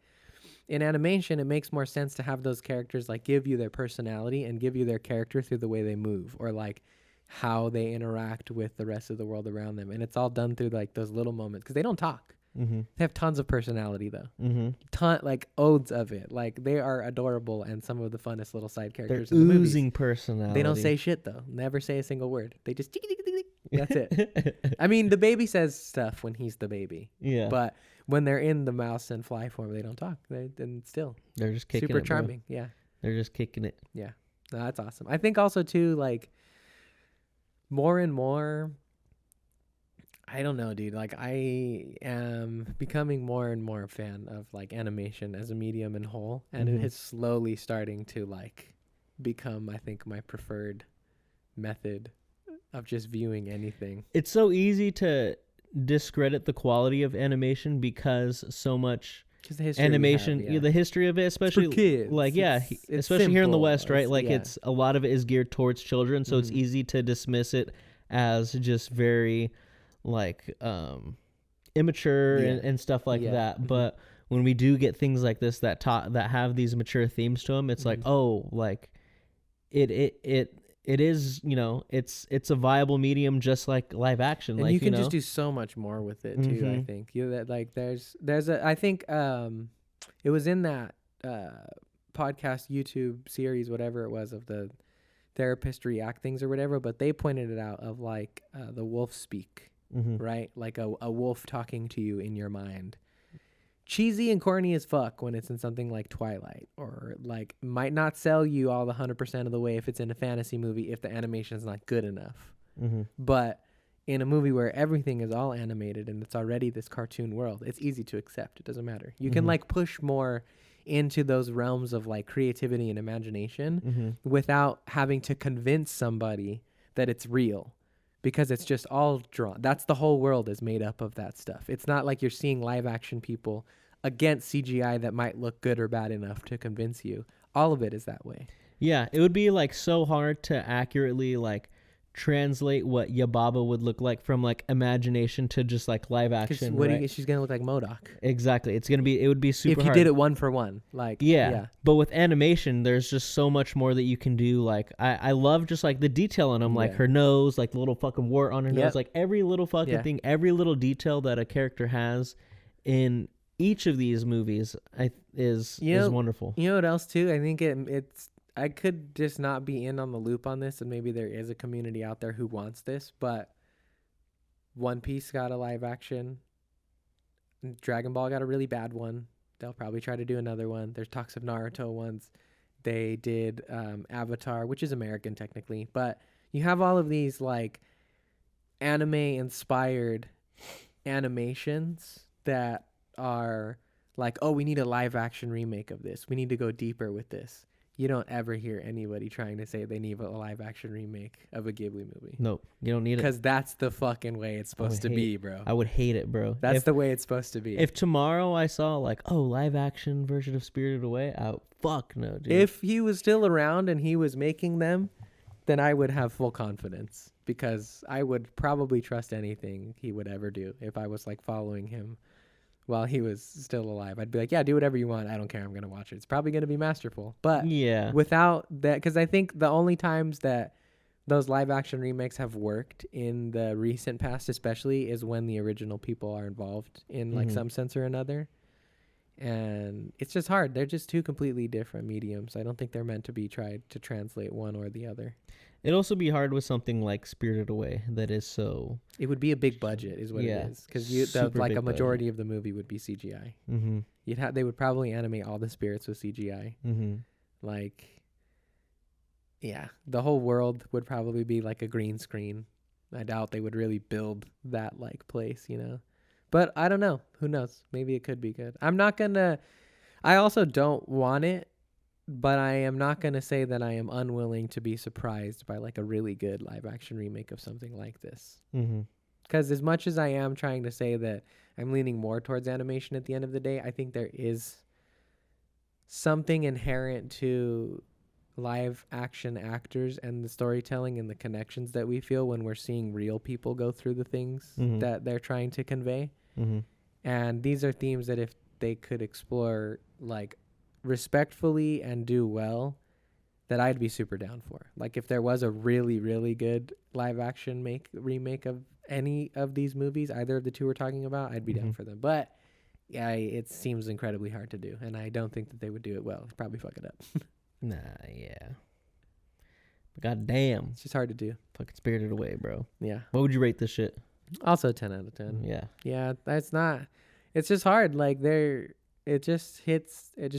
in animation, it makes more sense to have those characters like give you their personality and give you their character through the way they move or like how they interact with the rest of the world around them. And it's all done through like those little moments because they don't talk. They have tons of personality though. Like odes of it. Like they are adorable and some of the funnest little side characters in the movies. Oozing personality. They don't say shit though. Never say a single word. They just that's it. I mean, the baby says stuff when he's the baby. Yeah. But when they're in the mouse and fly form, they don't talk. They're just kicking super it, charming. Bro. Yeah. They're just kicking it. Yeah. No, that's awesome. I think also too, like more and more, I don't know, dude. Like I am becoming more and more a fan of like animation as a medium and whole. And it is slowly starting to like become, I think, my preferred method of just viewing anything. It's so easy to discredit the quality of animation because so much animation, the history of it, especially kids. Like it's especially here in the West, right? Like it's a lot of it is geared towards children, so it's easy to dismiss it as just very like immature and stuff like that. But when we do get things like this that have these mature themes to them, it's like, oh, like it it is, it's a viable medium, just like live action. And like you can just do so much more with it too. I think that like there's I think it was in that podcast YouTube series, whatever it was, of the therapist react things or whatever, but they pointed it out of like the wolf speak, right? Like a wolf talking to you in your mind. Cheesy and corny as fuck when it's in something like Twilight, or like might not sell you all the 100% of the way if it's in a fantasy movie if the animation is not good enough. But in a movie where everything is all animated and it's already this cartoon world, it's easy to accept. It doesn't matter. You can like push more into those realms of like creativity and imagination without having to convince somebody that it's real, because it's just all drawn. That's the whole world is made up of that stuff. It's not like you're seeing live action people against CGI that might look good or bad enough to convince you. All of it is that way. Yeah, it would be like so hard to accurately like translate what Yababa would look like from like imagination to just like live action. Right? She's gonna look like MODOK. Exactly. It would be super if you hard. did it one for one. Like yeah. But with animation, there's just so much more that you can do. Like I love just like the detail on them, like her nose, like the little fucking wart on her nose, like every little fucking thing, every little detail that a character has in each of these movies is wonderful. You know what else too? I think it's I could just not be in on the loop on this, and maybe there is a community out there who wants this, but One Piece got a live action. Dragon Ball got a really bad one. They'll probably try to do another one. There's talks of Naruto ones. They did Avatar, which is American technically, but you have all of these like anime-inspired animations that are like, oh, we need a live action remake of this. We need to go deeper with this. You don't ever hear anybody trying to say they need a live action remake of a Ghibli movie. Nope, you don't need it. Because that's the fucking way it's supposed to be, bro. I would hate it, bro. That's the way it's supposed to be. If tomorrow I saw like, oh, live action version of Spirited Away, fuck no, dude. If he was still around and he was making them, then I would have full confidence, because I would probably trust anything he would ever do if I was like following him while he was still alive. I'd be like, yeah, do whatever you want. I don't care. I'm going to watch it. It's probably going to be masterful. But without that, because I think the only times that those live action remakes have worked in the recent past especially is when the original people are involved in like some sense or another. And it's just hard. They're just two completely different mediums. I don't think they're meant to be tried to translate one or the other. It'd also be hard with something like Spirited Away that is so... It would be a big budget is what it is. Because like a majority of the movie would be CGI. They would probably animate all the spirits with CGI. Like, yeah, the whole world would probably be like a green screen. I doubt they would really build that like place, you know? But I don't know. Who knows? Maybe it could be good. I also don't want it, but I am not going to say that I am unwilling to be surprised by like a really good live action remake of something like this. Because as much as I am trying to say that I'm leaning more towards animation at the end of the day, I think there is something inherent to live action actors and the storytelling and the connections that we feel when we're seeing real people go through the things that they're trying to convey. And these are themes that if they could explore like respectfully and do well, that I'd be super down for. Like if there was a really, really good live action remake of any of these movies, either of the two we're talking about, I'd be down for them. But yeah, it seems incredibly hard to do, and I don't think that they would do it well. They'd probably fuck it up. Nah, yeah. But goddamn, it's just hard to do. Fucking Spirited Away, bro. Yeah. What would you rate this shit? Also 10 out of 10. Yeah. Yeah, that's not... It's just hard. Like, it just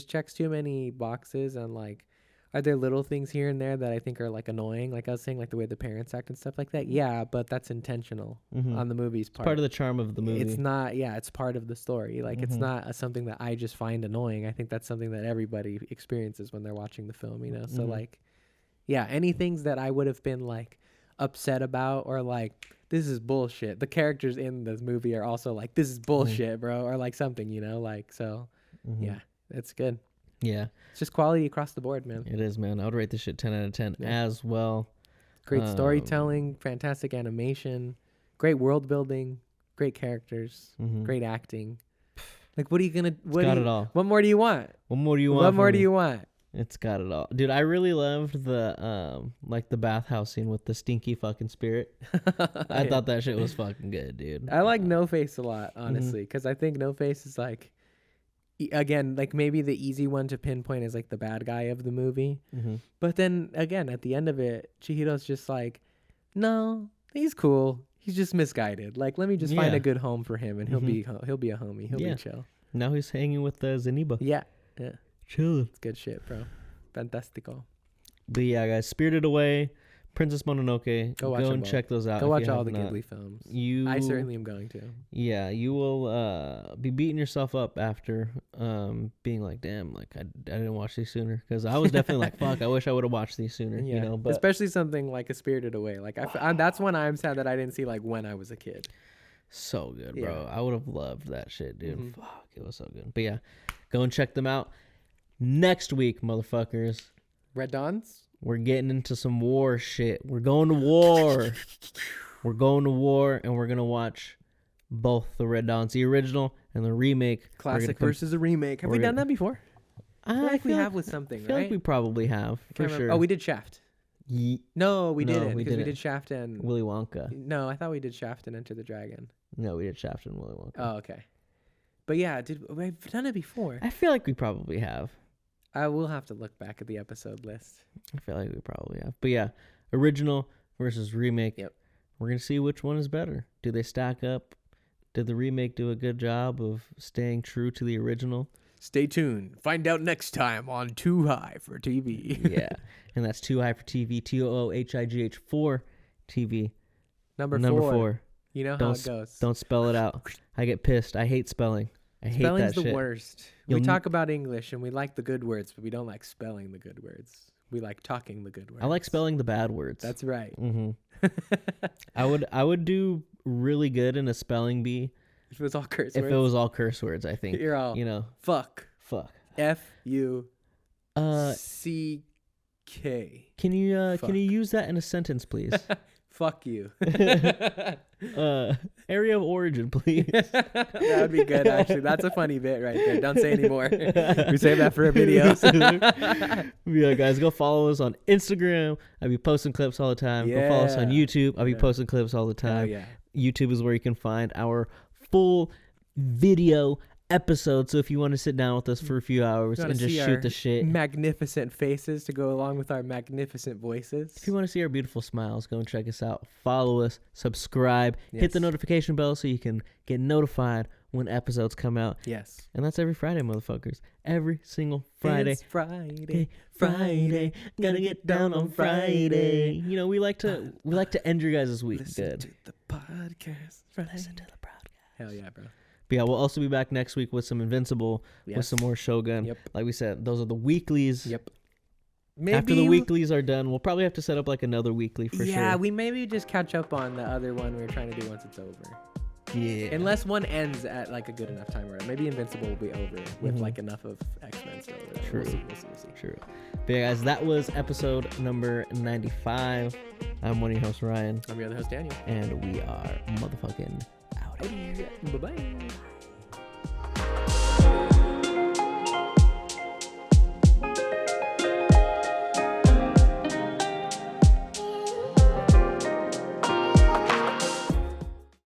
checks too many boxes, and, like, are there little things here and there that I think are, like, annoying? Like I was saying, like, the way the parents act and stuff like that. Yeah, but that's intentional on the movie's part. It's part of the charm of the movie. It's not... Yeah, it's part of the story. Like, it's not something that I just find annoying. I think that's something that everybody experiences when they're watching the film, you know? So, like, yeah, any things that I would have been, like, upset about or, like... this is bullshit. The characters in this movie are also like, this is bullshit, bro. Or like something, you know, like, so yeah, it's good. Yeah. It's just quality across the board, man. It is, man. I would rate this shit 10 out of 10 as well. Great storytelling, fantastic animation, great world building, great characters, great acting. Like, what are you going to, it all. What more do you want? What more do you want? What more do you want? It's got it all, dude. I really loved the like the bathhouse scene with the stinky fucking spirit. I thought that shit was fucking good, dude. I like No Face a lot, honestly, because I think No Face is like, again, like maybe the easy one to pinpoint is like the bad guy of the movie. But then again, at the end of it, Chihiro's just like, no, he's cool. He's just misguided. Like, let me just find a good home for him, and he'll be a homie. He'll be chill. Now he's hanging with Zeniba. Yeah. Chilling. It's good shit, bro. Fantastico. But yeah, guys, Spirited Away, Princess Mononoke. Go and check those out. Go watch all the Ghibli films. I certainly am going to. Yeah, you will be beating yourself up after being like, damn, like I didn't watch these sooner, because I was definitely like, fuck, I wish I would have watched these sooner. Yeah. You know, but especially something like a Spirited Away. Like that's one I'm sad that I didn't see like when I was a kid. So good, bro. I would have loved that shit, dude. Fuck, it was so good. But yeah, go and check them out. Next week, motherfuckers, Red Dawns, we're getting into some war shit. We're going to war. We're going to war, and we're gonna watch both the Red Dawns, the original and the remake. Classic versus a remake. Have we done that before? I feel like we have with something, I feel like we probably have, for sure. Oh, we did Shaft. No, we didn't, because we did Shaft and Willy Wonka. No, I thought we did Shaft and Enter the Dragon. No, we did Shaft and Willy Wonka. Oh, okay. But yeah, we've done it before. I feel like we probably have. I will have to look back at the episode list. I feel like we probably have. But yeah, original versus remake. Yep. We're going to see which one is better. Do they stack up? Did the remake do a good job of staying true to the original? Stay tuned. Find out next time on Too High for TV. Yeah. And that's Too High for TV, TOOHIGH 4 TV. Number 4. You know how it goes. Don't spell it out. I get pissed. I hate spelling. I hate Spelling's that shit. the worst. We talk about English and we like the good words, but we don't like spelling the good words. We like talking the good words. I like spelling the bad words. That's right. I would do really good in a spelling bee if it was all curse words. If it was all curse words, I think. You're all, fuck. FUCK. Can you use that in a sentence, please? Fuck you. Area of origin, please. That would be good, actually. That's a funny bit right there. Don't say anymore. We save that for a video. Yeah, guys, go follow us on Instagram. I'll be posting clips all the time. Go follow us on YouTube. I'll be posting clips all the time. YouTube is where you can find our full video episode. So if you want to sit down with us for a few hours and just shoot the shit, magnificent faces to go along with our magnificent voices. If you want to see our beautiful smiles, go and check us out. Follow us, subscribe, hit the notification bell so you can get notified when episodes come out. Yes. And that's every Friday, motherfuckers. Every single Friday. It's Friday. Gotta get down on Friday. You know, we like to end your guys' week Listen good. to the podcast. Listen to the podcast. Hell yeah, bro. But yeah, we'll also be back next week with some Invincible, with some more Shogun. Yep. Like we said, those are the weeklies. Yep. After the weeklies are done, we'll probably have to set up like another weekly for sure. Yeah, we maybe just catch up on the other one we were trying to do once it's over. Yeah. Unless one ends at like a good enough time, or maybe Invincible will be over with like enough of X-Men still. True. We'll see. True. But yeah, guys, that was episode number 95. I'm one of your hosts, Ryan. I'm your other host, Daniel. And we are motherfucking out of here. Bye-bye.